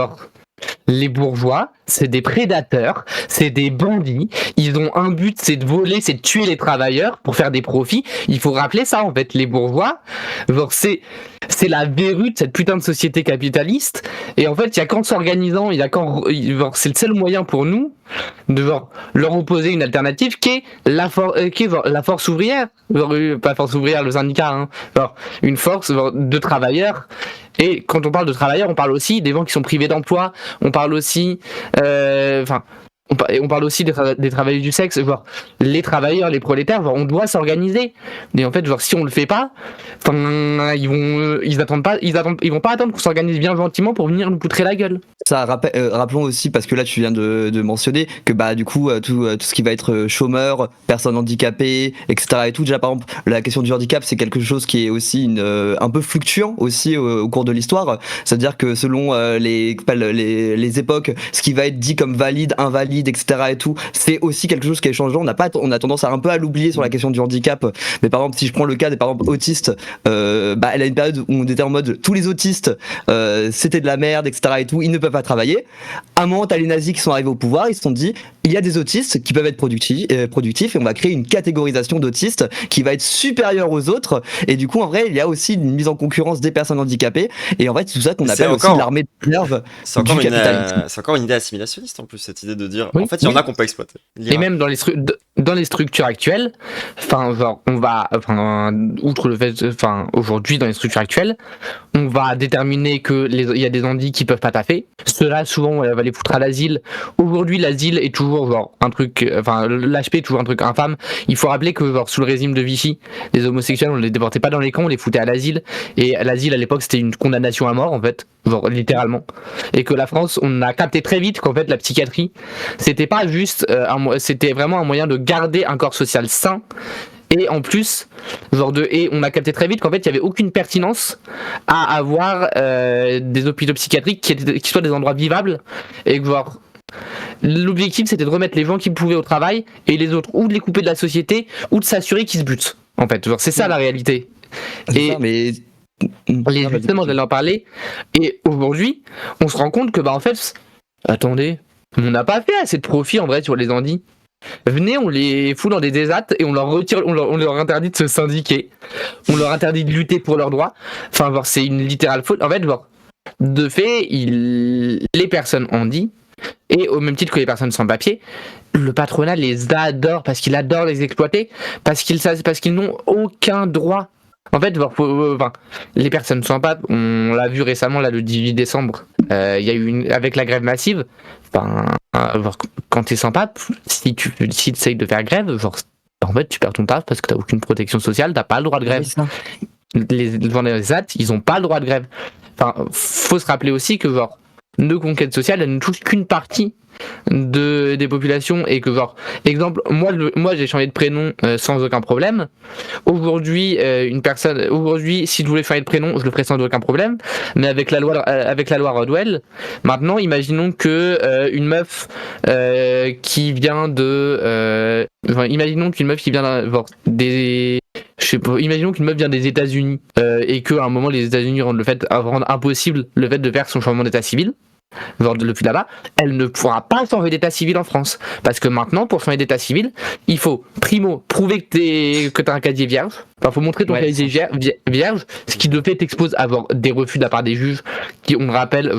les bourgeois, c'est des prédateurs, c'est des bandits, ils ont un but, c'est de voler, c'est de tuer les travailleurs pour faire des profits. Il faut rappeler ça en fait, les bourgeois, c'est la verrue de cette putain de société capitaliste, et en fait il y a qu'en s'organisant, c'est le seul moyen pour nous de leur opposer une alternative qui est la force ouvrière, pas force ouvrière le syndicat, une force de travailleurs. Et quand on parle de travailleurs, on parle aussi des gens qui sont privés d'emploi, on parle aussi on parle aussi des travailleurs du sexe, les travailleurs, les prolétaires, on doit s'organiser. Et en fait, si on le fait pas, ils vont pas attendre qu'on s'organise bien gentiment pour venir nous poutrer la gueule. Ça rappelons aussi, parce que là tu viens de mentionner que du coup tout ce qui va être chômeur, personnes handicapées, etc. et tout, déjà par exemple la question du handicap, c'est quelque chose qui est aussi un peu fluctuant aussi au cours de l'histoire. C'est-à-dire que selon les époques, ce qui va être dit comme valide, invalide, etc. et tout, c'est aussi quelque chose qui est changeant. On a tendance à un peu à l'oublier sur la question du handicap. Mais par exemple, si je prends le cas des parents autistes, elle a une période où on était en mode tous les autistes, c'était de la merde, etc. et tout, ils ne peuvent pas travailler. À un moment, t'as les nazis qui sont arrivés au pouvoir, ils se sont dit, il y a des autistes qui peuvent être productifs et on va créer une catégorisation d'autistes qui va être supérieure aux autres. Et du coup, en vrai, il y a aussi une mise en concurrence des personnes handicapées. Et en fait, c'est tout ça qu'on appelle aussi l'armée de réserve du capitalisme. C'est encore une idée assimilationniste en plus, cette idée de dire Oui, en fait il y en a qu'on peut exploiter. Et même dans les structures actuelles, outre le fait, aujourd'hui dans les structures actuelles, on va déterminer que il y a des handis qui peuvent pas taffer. Ceux-là, souvent, on va les foutre à l'asile. Aujourd'hui, l'asile est toujours un truc, l'HP est toujours un truc infâme. Il faut rappeler que sous le régime de Vichy, les homosexuels, on les déportait pas dans les camps, on les foutait à l'asile. Et l'asile à l'époque, c'était une condamnation à mort en fait, littéralement. Et que la France, on a capté très vite qu'en fait la psychiatrie, c'était pas juste, c'était vraiment un moyen de garder un corps social sain. Et en plus, et on a capté très vite qu'en fait, il n'y avait aucune pertinence à avoir des hôpitaux psychiatriques qui soient des endroits vivables. Et que l'objectif, c'était de remettre les gens qui pouvaient au travail et les autres, ou de les couper de la société, ou de s'assurer qu'ils se butent. En fait, c'est ça la réalité. Justement, j'allais en parler. Et aujourd'hui, on se rend compte que, en fait, attendez, on n'a pas fait assez de profit en vrai sur les handis. Venez, on les fout dans des désats et on leur interdit de se syndiquer. On leur interdit de lutter pour leurs droits. C'est une littérale faute. En fait, de fait, les personnes handis, et au même titre que les personnes sans papier, le patronat les adore parce qu'il adore les exploiter, parce qu'ils n'ont aucun droit. En fait, les personnes sans papier, on l'a vu récemment là, le 18 décembre, il y a eu avec la grève massive. Quand t'es sans papier, si tu essayes de faire grève, en fait, tu perds ton taf parce que t'as aucune protection sociale, t'as pas le droit de grève. Les ZAT, ils ont pas le droit de grève. Faut se rappeler aussi que nos conquêtes sociales, elles ne touchent qu'une partie des populations et que exemple, moi j'ai changé de prénom sans aucun problème. Aujourd'hui, si je voulais changer de prénom, je le ferais sans aucun problème. Mais avec la loi Rodwell, maintenant, imaginons que une meuf qui vient imaginons qu'une meuf qui vient imaginons qu'une meuf vient des États-Unis et qu'à un moment les États-Unis rendent impossible le fait de faire son changement d'état civil. Depuis là-bas, elle ne pourra pas changer d'état civil en France. Parce que maintenant, pour changer d'état civil, il faut, primo, prouver que t'as un casier vierge. Faut montrer ton casier vierge, ce qui de fait t'expose à des refus de la part des juges, qui, on le rappelle,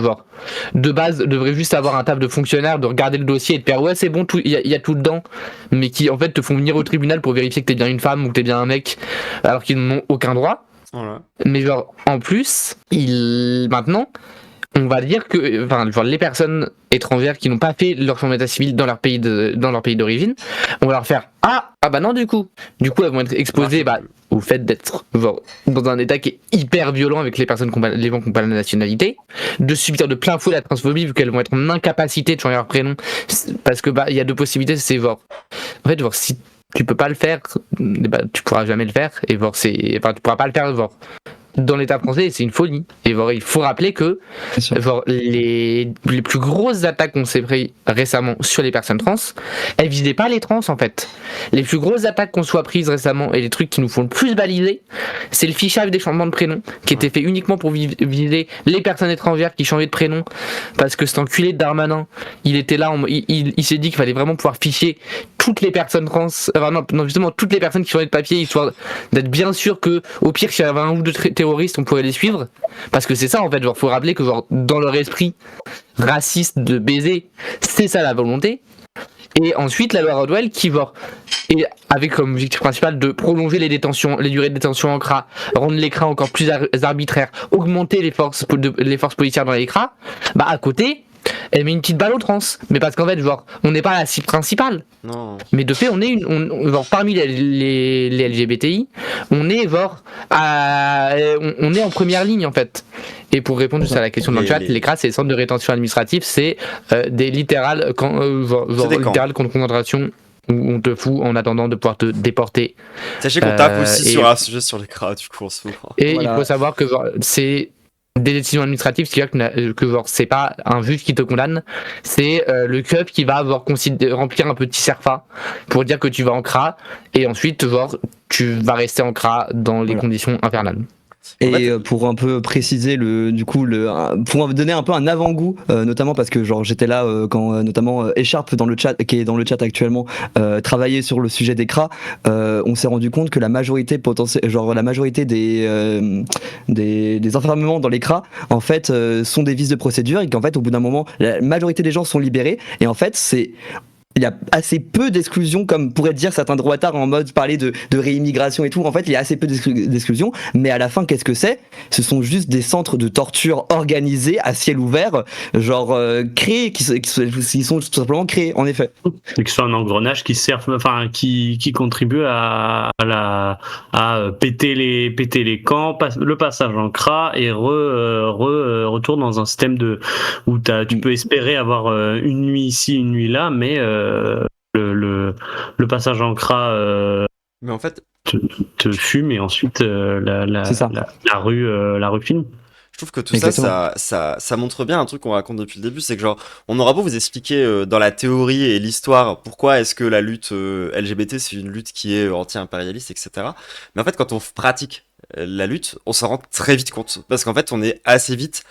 de base, devraient juste avoir un taf de fonctionnaire, de regarder le dossier et de faire ouais, c'est bon, il y a tout dedans, mais qui en fait te font venir au tribunal pour vérifier que t'es bien une femme ou que t'es bien un mec, alors qu'ils n'ont aucun droit. Voilà. Mais en plus, maintenant, on va dire que les personnes étrangères qui n'ont pas fait leur changement d'état civil dans leur pays d'origine, on va leur faire non du coup elles vont être exposées au fait d'être dans un état qui est hyper violent avec les gens qui n'ont pas la nationalité, de subir de plein fouet la transphobie vu qu'elles vont être en incapacité de changer leur prénom parce que il y a deux possibilités, c'est si tu peux pas le faire, tu pourras jamais le faire et tu pourras pas le faire dans l'état français, c'est une folie. Et il faut rappeler que les plus grosses attaques qu'on s'est pris récemment sur les personnes trans, elles visaient pas les trans en fait. Les plus grosses attaques qu'on soit prises récemment et les trucs qui nous font le plus baliser, c'est le fichage des changements de prénom qui était fait uniquement pour viser les personnes étrangères qui changeaient de prénom parce que cet enculé de Darmanin, il était là, il s'est dit qu'il fallait vraiment pouvoir ficher toutes les personnes trans, justement toutes les personnes qui changeaient de papier, histoire d'être bien sûr que au pire s'il y avait un ou deux terroristes, on pourrait les suivre, parce que c'est ça en fait, faut rappeler que dans leur esprit raciste de baiser, c'est ça la volonté. Et ensuite la loi Rodwell qui et avec comme objectif principal de prolonger les durées de détention en CRA, rendre les CRA encore plus arbitraires, augmenter les forces policières dans les CRA, à côté elle met une petite balle aux trans, mais parce qu'en fait on n'est pas la cible principale. Non. Mais de fait on est parmi les LGBTI, on est on est en première ligne en fait. Et pour répondre juste à la question dans le chat, les CRA c'est les centres de rétention administrative, c'est des littérales camps de concentration où on te fout en attendant de pouvoir te déporter. Sachez qu'on tape aussi sur un sujet sur les CRA du coup en ce moment. Et il faut savoir que c'est des décisions administratives, ce qui veut dire que genre, c'est pas un juge qui te condamne, c'est le CUP qui va remplir un petit CERFA pour dire que tu vas en CRA, et ensuite genre, tu vas rester en CRA dans les conditions infernales. Et pour un peu préciser pour donner un peu un avant-goût, notamment parce que genre j'étais là quand notamment Echarp dans le chat, qui est dans le chat actuellement, travaillait sur le sujet des CRA, on s'est rendu compte que la majorité des enfermements dans les CRA en fait sont des vices de procédure, et qu'en fait au bout d'un moment la majorité des gens sont libérés, et en fait il y a assez peu d'exclusion, comme pourraient dire certains droitards en mode parler de réimmigration et tout. En fait, il y a assez peu d'exclusion, mais à la fin, qu'est-ce que c'est ? Ce sont juste des centres de torture organisés à ciel ouvert, genre créés, qui sont tout simplement créés, en effet. Et que ce soit un engrenage qui contribue à péter les camps, le passage en CRA, et retour dans un système où tu peux espérer avoir une nuit ici, une nuit là, mais le passage en CRA mais en fait te fume, et ensuite la rue filme. Je trouve que tout ça montre bien un truc qu'on raconte depuis le début, c'est que genre on aura beau vous expliquer dans la théorie et l'histoire pourquoi est-ce que la lutte LGBT c'est une lutte qui est anti-impérialiste, etc. Mais en fait quand on pratique la lutte, on s'en rend très vite compte, parce qu'en fait on est assez vite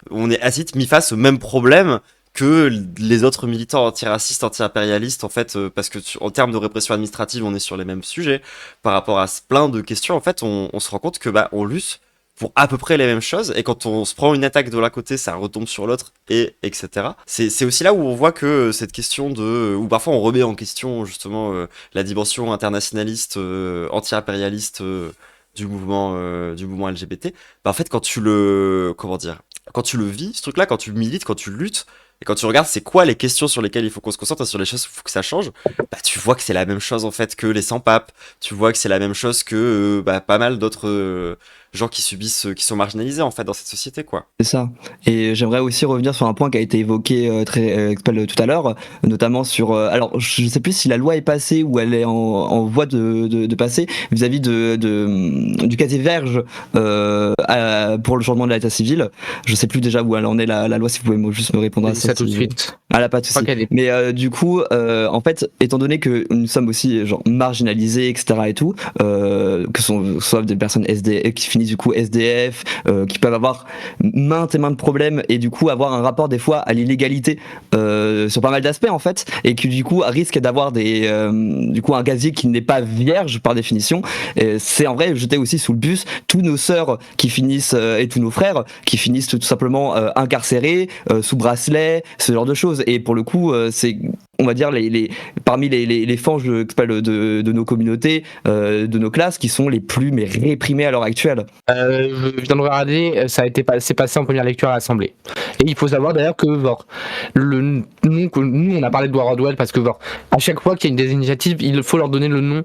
mis face au même problème que les autres militants antiracistes, anti-impérialistes, en fait, parce que en termes de répression administrative, on est sur les mêmes sujets. Par rapport à plein de questions, en fait, on se rend compte que on lutte pour à peu près les mêmes choses, et quand on se prend une attaque de l'un côté, ça retombe sur l'autre, et etc. C'est aussi là où on voit que cette question où parfois on remet en question justement la dimension internationaliste, anti-impérialiste du mouvement LGBT. En fait, quand tu le vis, ce truc-là, quand tu milites, quand tu luttes, et quand tu regardes c'est quoi les questions sur lesquelles il faut qu'on se concentre, sur les choses où il faut que ça change, tu vois que c'est la même chose en fait que les sans-papes, tu vois que c'est la même chose que pas mal d'autres gens qui sont marginalisés en fait dans cette société, quoi. C'est ça. Et j'aimerais aussi revenir sur un point qui a été évoqué tout à l'heure, notamment sur alors je sais plus si la loi est passée ou elle est en voie de passer vis-à-vis du casier vierge pour le changement de l'état civil. Je sais plus déjà où elle en est la loi, si vous pouvez juste me répondre à ça tout de suite. Ah, pas de souci. Mais du coup en fait, étant donné que nous sommes aussi genre marginalisés, etc. et tout, que soit des personnes qui finissent du coup SDF, qui peuvent avoir maintes et maintes problèmes, et du coup avoir un rapport des fois à l'illégalité sur pas mal d'aspects en fait, et qui du coup risque d'avoir un casier qui n'est pas vierge par définition. Et c'est en vrai jeter aussi sous le bus tous nos sœurs qui finissent et tous nos frères qui finissent tout simplement incarcérés, sous bracelet, ce genre de choses. Et pour le coup c'est, on va dire, parmi les fanges de nos communautés, de nos classes, qui sont les plus réprimées à l'heure actuelle. Je viens de regarder, c'est passé en première lecture à l'Assemblée. Et il faut savoir d'ailleurs que nous on a parlé de Wardwell parce que à chaque fois qu'il y a des initiatives, il faut leur donner le nom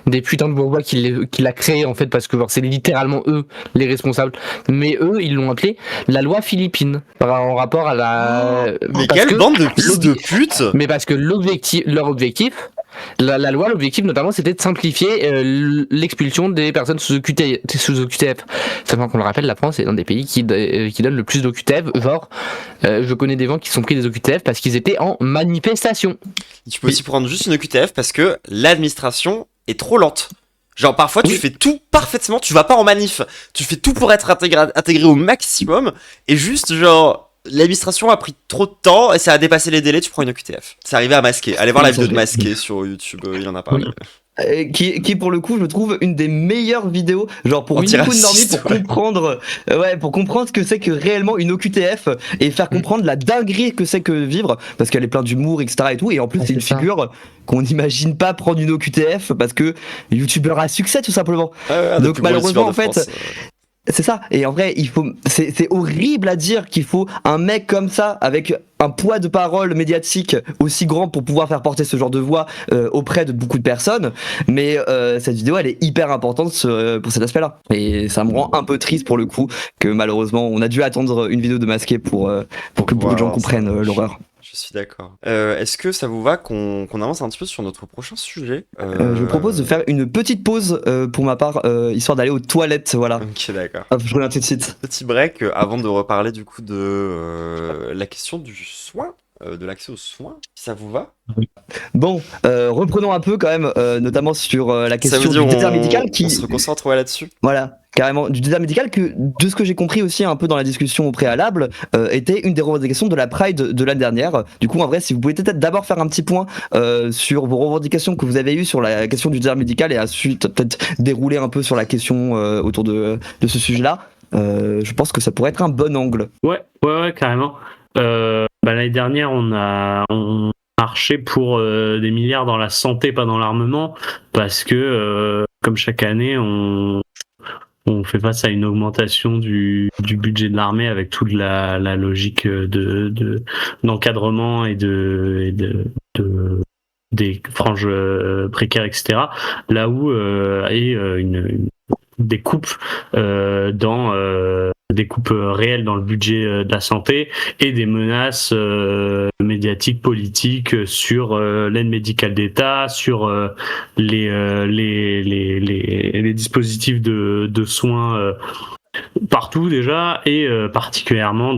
des putains de bourgeois qui l'a créé en fait, parce que c'est littéralement eux les responsables. Mais eux ils l'ont appelé la loi philippine en rapport à la. Mais quelle bande de fils de pute! Mais parce que leur objectif. La loi, l'objectif notamment, c'était de simplifier l'expulsion des personnes sous OQTF. Seulement qu'on le rappelle, la France est l'un des pays qui donne le plus d'OQTF. Je connais des gens qui sont pris des OQTF parce qu'ils étaient en manifestation. Tu peux aussi prendre juste une OQTF parce que l'administration est trop lente. Genre parfois tu fais tout parfaitement, tu vas pas en manif, tu fais tout pour être intégré au maximum, et juste genre l'administration a pris trop de temps et ça a dépassé les délais, tu prends une OQTF. C'est arrivé à Masquer. Allez voir la vidéo de Masquer sur YouTube, il en a parlé. Qui pour le coup je trouve une des meilleures vidéos, genre pour Nico Normie, pour comprendre ce que c'est que réellement une OQTF, et faire comprendre la dinguerie que c'est que vivre, parce qu'elle est pleine d'humour, etc. et tout, et en plus c'est une figure qu'on n'imagine pas prendre une OQTF parce que youtubeur à succès tout simplement. Donc malheureusement en fait c'est ça, et en vrai c'est horrible à dire qu'il faut un mec comme ça avec un poids de parole médiatique aussi grand pour pouvoir faire porter ce genre de voix auprès de beaucoup de personnes, mais cette vidéo elle est hyper importante pour cet aspect là, et ça me rend un peu triste pour le coup que malheureusement on a dû attendre une vidéo de Masquer pour que beaucoup de gens comprennent l'horreur. Je suis d'accord. Est-ce que ça vous va qu'on avance un petit peu sur notre prochain sujet? Je propose de faire une petite pause pour ma part, histoire d'aller aux toilettes, voilà. Ok, d'accord. Hop, je reviens tout de suite. Petit break avant de reparler du coup de la question du soin, de l'accès aux soins, si ça vous va? Bon, reprenons un peu quand même, notamment sur la Ça question veut dire du désert médical on se concentre là-dessus. Voilà, carrément, du désert médical que, de ce que j'ai compris aussi un peu dans la discussion au préalable, était une des revendications de la Pride de l'année dernière. Du coup, en vrai, si vous pouvez peut-être d'abord faire un petit point sur vos revendications que vous avez eues sur la question du désert médical et ensuite peut-être dérouler un peu sur la question autour de ce sujet-là. Je pense que ça pourrait être un bon angle. Ouais, carrément. L'année dernière, on marché pour des milliards dans la santé, pas dans l'armement, parce que comme chaque année, on fait face à une augmentation du budget de l'armée avec toute la logique d'encadrement et des franges précaires, etc. Là où des coupes des coupes réelles dans le budget de la santé et des menaces médiatiques, politiques sur l'aide médicale d'État, sur les dispositifs de soins partout déjà et particulièrement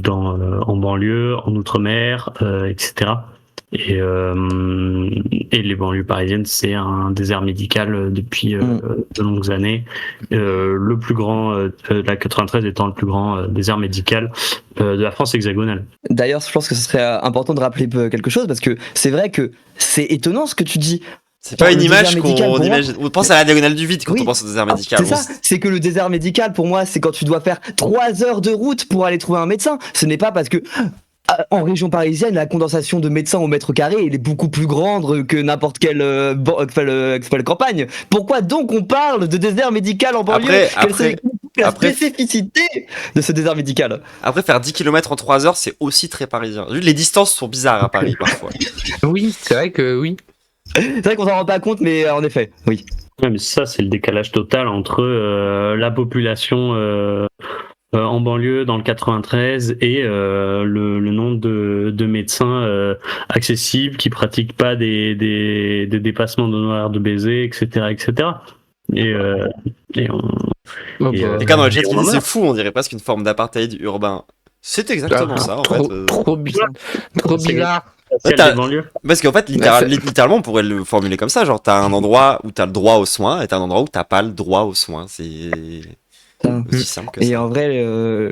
en banlieue, en outre-mer, etc. Et les banlieues parisiennes, c'est un désert médical depuis de longues années. Le plus grand, la 93 étant le plus grand désert médical de la France hexagonale. D'ailleurs, je pense que ce serait important de rappeler quelque chose parce que c'est vrai que c'est étonnant ce que tu dis. C'est pas une image qu'on imagine. On pense à la diagonale du vide quand on pense au désert médical. C'est ça, c'est que le désert médical, pour moi, c'est quand tu dois faire 3 heures de route pour aller trouver un médecin. Ce n'est pas parce que en région parisienne, la condensation de médecins au mètre carré, elle est beaucoup plus grande que n'importe quelle campagne. Pourquoi donc on parle de désert médical en banlieue? Quelle est la spécificité de ce désert médical? Après, faire 10 km en 3 heures, c'est aussi très parisien. Les distances sont bizarres à Paris parfois. Oui, c'est vrai que oui. C'est vrai qu'on s'en rend pas compte, mais en effet, oui. Ouais, mais ça, c'est le décalage total entre la population en banlieue dans le 93 et le nombre de médecins accessibles qui pratiquent pas des dépassements d'honoraires de baiser, etc., etc. Et dans le chat qui dit c'est fou, on dirait presque une forme d'apartheid urbain. C'est exactement ça en fait. Trop bizarre. Parce qu'en fait, littéralement, on pourrait le formuler comme ça. Genre, t'as un endroit où t'as le droit aux soins et t'as un endroit où t'as pas le droit aux soins. C'est aussi simple que ça. Et en vrai,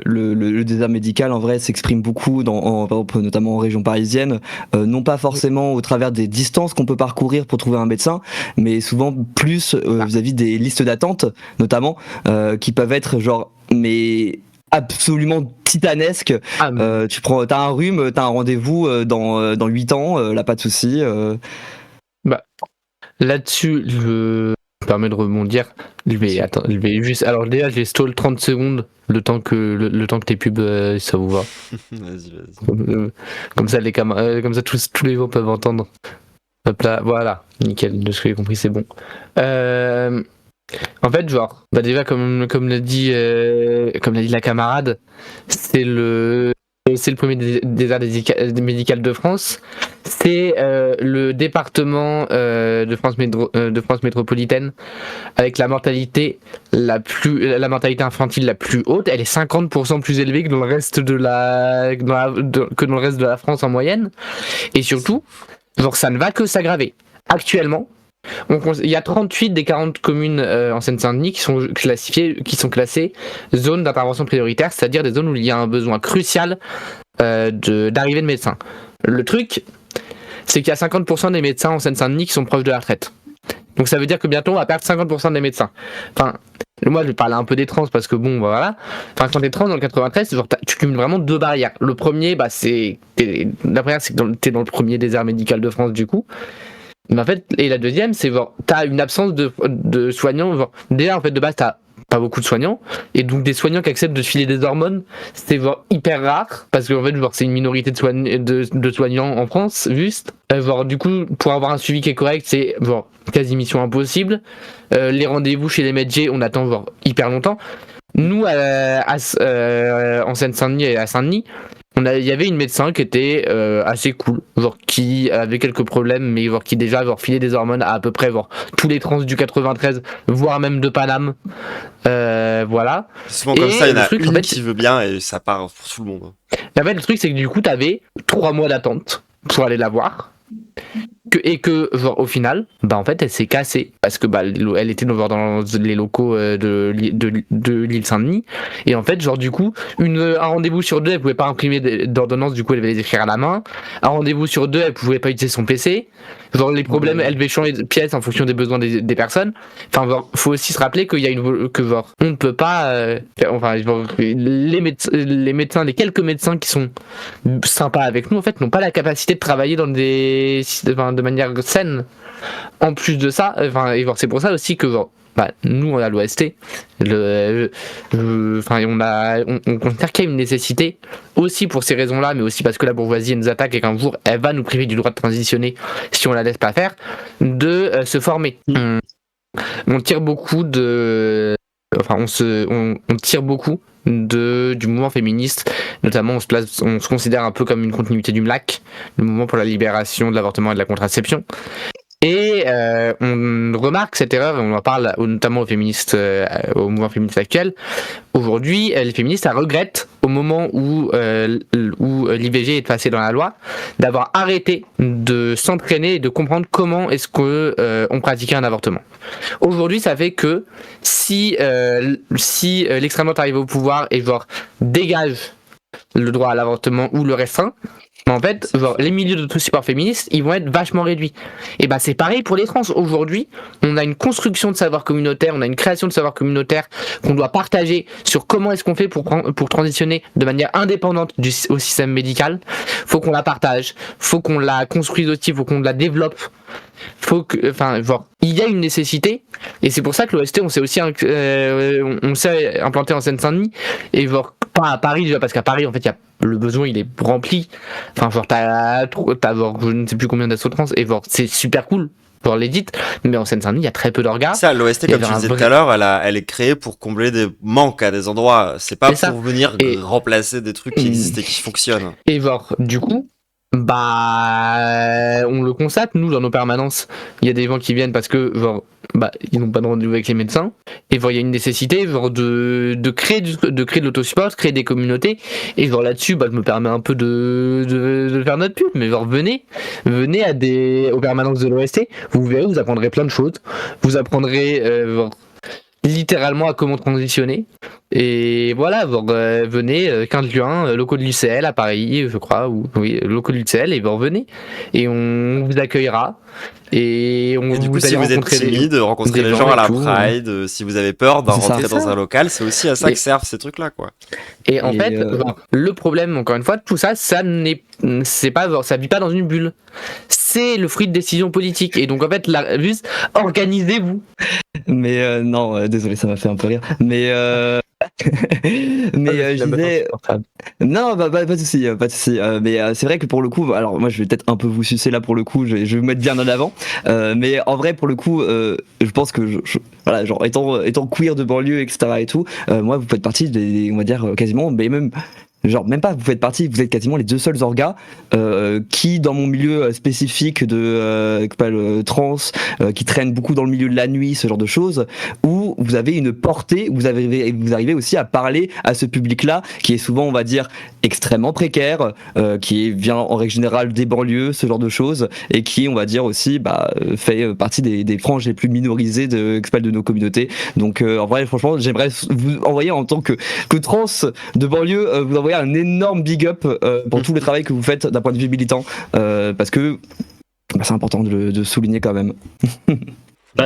le désert médical, en vrai, s'exprime beaucoup, notamment en région parisienne, non pas forcément au travers des distances qu'on peut parcourir pour trouver un médecin, mais souvent plus vis-à-vis des listes d'attente, notamment, qui peuvent être mais absolument titanesque. T'as un rhume, t'as un rendez-vous dans 8 ans, là pas de souci. Là-dessus, je me permets de rebondir. Je vais juste. Alors déjà, je vais stall 30 secondes, le temps que tes pubs, ça vous va. Vas-y. Comme ça, comme ça, tous les gens peuvent entendre. Hop là, voilà, nickel. De ce que j'ai compris, c'est bon. En fait, déjà comme l'a dit la camarade, c'est le premier désert médical de France. C'est le département de France métropolitaine avec la mortalité infantile la plus haute. Elle est 50% plus élevée que dans le reste de la France en moyenne. Et surtout, ça ne va que s'aggraver. Actuellement, il y a 38 des 40 communes en Seine-Saint-Denis qui sont classées zones d'intervention prioritaire, c'est-à-dire des zones où il y a un besoin crucial d'arrivée de médecins. Le truc, c'est qu'il y a 50% des médecins en Seine-Saint-Denis qui sont proches de la retraite. Donc ça veut dire que bientôt on va perdre 50% des médecins. Enfin, moi je vais parler un peu des trans parce que bon, voilà. Enfin, quand t'es trans dans le 93, tu cumules vraiment 2 barrières. Le premier, la première, c'est que t'es dans le premier désert médical de France du coup. Mais en fait, et la deuxième, c'est t'as une absence de soignants. Déjà, en fait, de base, t'as pas beaucoup de soignants, et donc des soignants qui acceptent de filer des hormones, c'est hyper rare, parce qu'en fait, c'est une minorité de soignants en France, juste. Du coup, pour avoir un suivi qui est correct, c'est quasi mission impossible. Les rendez-vous chez les médecins, on attend hyper longtemps. Nous, en Seine-Saint-Denis et à Saint-Denis, il y avait une médecin qui était assez cool, genre qui avait quelques problèmes, mais genre qui déjà filait des hormones à peu près genre tous les trans du 93, voire même de Paname. Voilà. Souvent comme ça, il y en a une en fait, qui veut bien et ça part pour tout le monde. En fait, le truc, c'est que du coup, t'avais 3 mois d'attente pour aller la voir. Et que, genre, au final, bah, en fait, elle s'est cassée. Parce que, bah, elle était dans les locaux de l'île Saint-Denis. Et en fait, genre, du coup, un rendez-vous sur 2, elle pouvait pas imprimer d'ordonnance, du coup, elle devait les écrire à la main. Un rendez-vous sur 2, elle pouvait pas utiliser son PC. Genre, les problèmes, elle devait changer de pièce en fonction des besoins des personnes. Enfin, genre, faut aussi se rappeler qu'il y a genre, on ne peut pas, genre, les médecins, les quelques médecins qui sont sympas avec nous, en fait, n'ont pas la capacité de travailler de manière saine. En plus de ça, c'est pour ça aussi que nous on a l'OST, on considère qu'il y a une nécessité aussi pour ces raisons-là, mais aussi parce que la bourgeoisie nous attaque et qu'un jour elle va nous priver du droit de transitionner si on la laisse pas faire, de se former. On tire beaucoup on tire beaucoup du mouvement féministe, notamment on se considère un peu comme une continuité du MLAC, le mouvement pour la libération de l'avortement et de la contraception. Et on remarque cette erreur, et on en parle notamment au mouvement féministe actuel. Aujourd'hui, les féministes regrettent, au moment où l'IVG est passé dans la loi, d'avoir arrêté de s'entraîner et de comprendre comment est-ce qu'on pratiquait un avortement. Aujourd'hui, ça fait que si l'extrême droite arrive au pouvoir et dégage le droit à l'avortement ou le restreint, en fait, les milieux de tout support féministe, ils vont être vachement réduits. Et c'est pareil pour les trans. Aujourd'hui, on a une construction de savoir communautaire, on a une création de savoir communautaire qu'on doit partager sur comment est-ce qu'on fait pour transitionner de manière indépendante au système médical. Faut qu'on la partage, faut qu'on la construise aussi, faut qu'on la développe. Il y a une nécessité, et c'est pour ça que l'OST, on s'est implanté en Seine-Saint-Denis, et pas à Paris déjà, parce qu'à Paris, en fait, le besoin il est rempli. T'as je ne sais plus combien d'assauts trans, et c'est super cool pour l'édite, mais en Seine-Saint-Denis, il y a très peu d'orgas. Ça, l'OST, comme tu disais tout à l'heure, elle est créée pour combler des manques à des endroits. C'est pas pour venir remplacer des trucs qui existent et qui fonctionnent. Et du coup, on le constate, nous, dans nos permanences, il y a des gens qui viennent parce que, ils n'ont pas de rendez-vous avec les médecins, et il y a une nécessité, de créer de l'autosupport, de créer des communautés, et là-dessus, je me permets un peu de faire notre pub, mais venez aux permanences de l'OST, vous verrez, vous apprendrez plein de choses, vous apprendrez, littéralement à comment transitionner. Et voilà, venez 15 juin, locaux de l'UCL à Paris, je crois, locaux de l'UCL, et venez. Et on vous accueillera. Et du coup, si vous êtes timide, rencontrer les gens à la Pride, si vous avez peur d'en rentrer dans un local, c'est aussi à ça que servent ces trucs-là, quoi. Et en fait, le problème, encore une fois, tout ça, ça vit pas dans une bulle. C'est le fruit de décisions politiques. Et donc, en fait, juste, organisez-vous. Mais non, désolé, ça m'a fait un peu rire. Mais je disais non, pas de souci, mais c'est vrai que pour le coup, alors moi je vais peut-être un peu vous sucer là pour le coup, je vais vous mettre bien en avant, mais en vrai pour le coup, je pense que voilà, genre étant queer de banlieue, etc. et tout, moi vous faites partie des, on va dire quasiment, mais même pas, vous faites quasiment les 2 seuls orgas qui, dans mon milieu spécifique de trans, qui traînent beaucoup dans le milieu de la nuit, ce genre de choses, où vous avez une portée, vous arrivez aussi à parler à ce public-là, qui est souvent, on va dire, extrêmement précaire, qui vient en règle générale des banlieues, ce genre de choses, et qui, on va dire aussi, fait partie des franges les plus minorisées de nos communautés. Donc, en vrai, franchement, j'aimerais vous envoyer en tant que trans de banlieue, vous envoyer un énorme big up pour tout le travail que vous faites d'un point de vue militant, parce que c'est important de souligner quand même.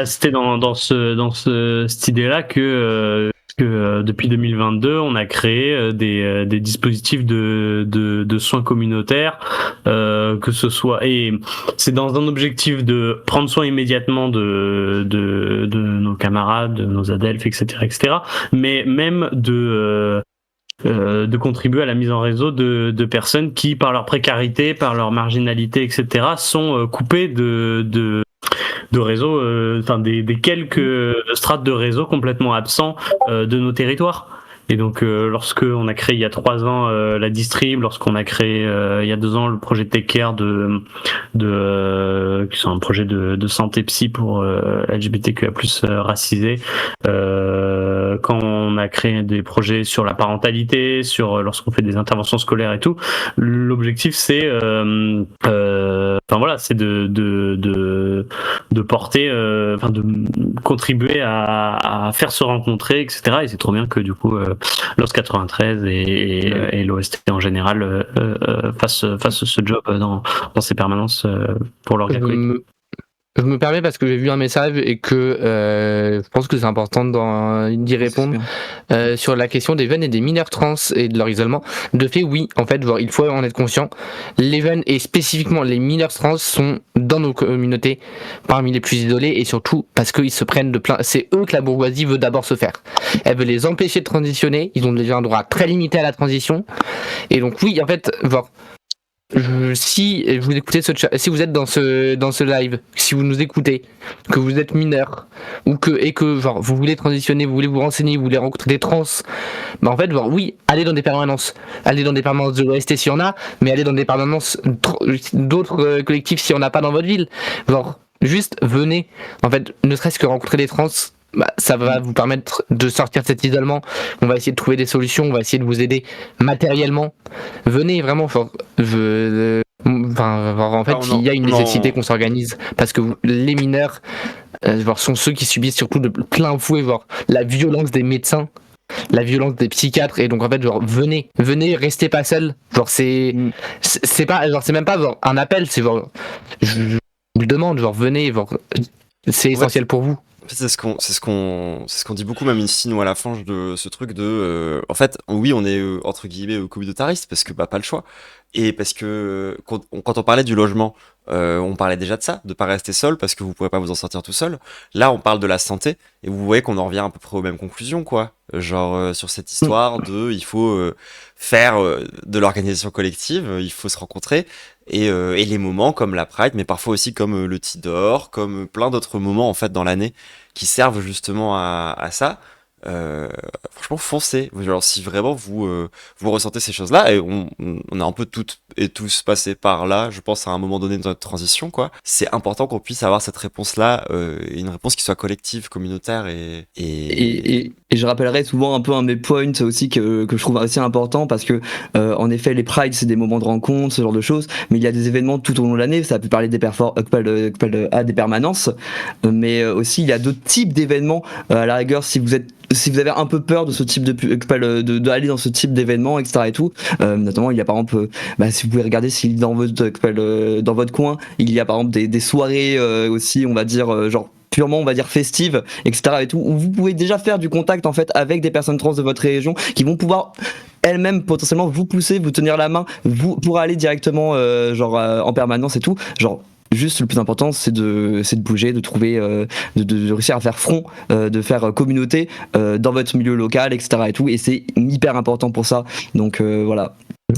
C'était dans cette idée-là que depuis 2022, on a créé des dispositifs de soins communautaires, que ce soit, et c'est dans un objectif de prendre soin immédiatement de nos camarades, de nos adelphes, etc., mais même de contribuer à la mise en réseau de personnes qui, par leur précarité, par leur marginalité, etc., sont coupées de réseaux, des quelques strates de réseau complètement absents de nos territoires. Et donc, lorsque on a créé il y a 3 ans la distrib, lorsqu'on a créé il y a 2 ans le projet Take Care qui sont un projet de santé psy pour LGBTQIA+ racisés, quand on a créé des projets sur la parentalité, lorsqu'on fait des interventions scolaires et tout, l'objectif c'est c'est de porter, de contribuer à faire se rencontrer, etc. Et c'est trop bien que du coup l'OS 93 et l'OST en général fassent ce job dans ces permanences pour l'orga collectif. Je me permets parce que j'ai vu un message et que je pense que c'est important d'y répondre sur la question des jeunes et des mineurs trans et de leur isolement. De fait, oui, en fait, il faut en être conscient. Les jeunes et spécifiquement les mineurs trans sont dans nos communautés parmi les plus isolés et surtout parce qu'ils se prennent de plein. C'est eux que la bourgeoisie veut d'abord se faire. Elle veut les empêcher de transitionner. Ils ont déjà un droit très limité à la transition. Et donc oui, en fait, si vous écoutez si vous êtes dans ce live, si vous nous écoutez, que vous êtes mineur ou que vous voulez transitionner, vous voulez vous renseigner, vous voulez rencontrer des trans, en fait oui, allez dans des permanences de l'OST s'il y en a, mais allez dans des permanences d'autres collectifs s'il y en a pas dans votre ville. Juste venez, en fait, ne serait-ce que rencontrer des trans. Ça va vous permettre de sortir de cet isolement. On va essayer de trouver des solutions, on va essayer de vous aider matériellement. Venez vraiment. En fait, il y a une nécessité qu'on s'organise parce que les mineurs sont ceux qui subissent surtout de plein fouet la violence des médecins, la violence des psychiatres, et donc en fait venez, restez pas seuls. C'est même pas un appel, c'est je vous demande, venez, c'est essentiel pour vous. C'est ce qu'on dit beaucoup, même ici, nous, à la Fange, de ce truc de... en fait, oui, on est, entre guillemets, communautariste, parce que, pas le choix. Et parce que, quand on parlait du logement, on parlait déjà de ça, de pas rester seul, parce que vous pourrez pas vous en sortir tout seul. Là, on parle de la santé, et vous voyez qu'on en revient à peu près aux mêmes conclusions, quoi. Sur cette histoire il faut faire de l'organisation collective, il faut se rencontrer, et les moments comme la Pride, mais parfois aussi comme le Tidor, comme plein d'autres moments, en fait, dans l'année, qui servent justement à ça. Franchement, foncez. Si vraiment vous ressentez ces choses-là, et on a un peu toutes et tous passé par là, je pense à un moment donné de notre transition, quoi. C'est important qu'on puisse avoir cette réponse-là, une réponse qui soit collective, communautaire et je rappellerai souvent un peu un de mes points aussi que je trouve assez important, parce que en effet les prides c'est des moments de rencontre, ce genre de choses, mais il y a des événements tout au long de l'année. Ça peut parler des des permanences, mais aussi il y a d'autres types d'événements. À la rigueur, si vous avez un peu peur de ce type d'aller dans ce type d'événement, etc. et tout, notamment il y a par exemple, si vous pouvez regarder si dans votre coin il y a par exemple des soirées aussi, on va dire purement, on va dire, festive, etc. et tout, où vous pouvez déjà faire du contact en fait avec des personnes trans de votre région qui vont pouvoir elles-mêmes potentiellement vous pousser, vous tenir la main, pour aller directement en permanence et tout. Juste le plus important c'est de bouger, de trouver, de réussir à faire front, de faire communauté dans votre milieu local, etc. et tout, et c'est hyper important pour ça. Donc voilà.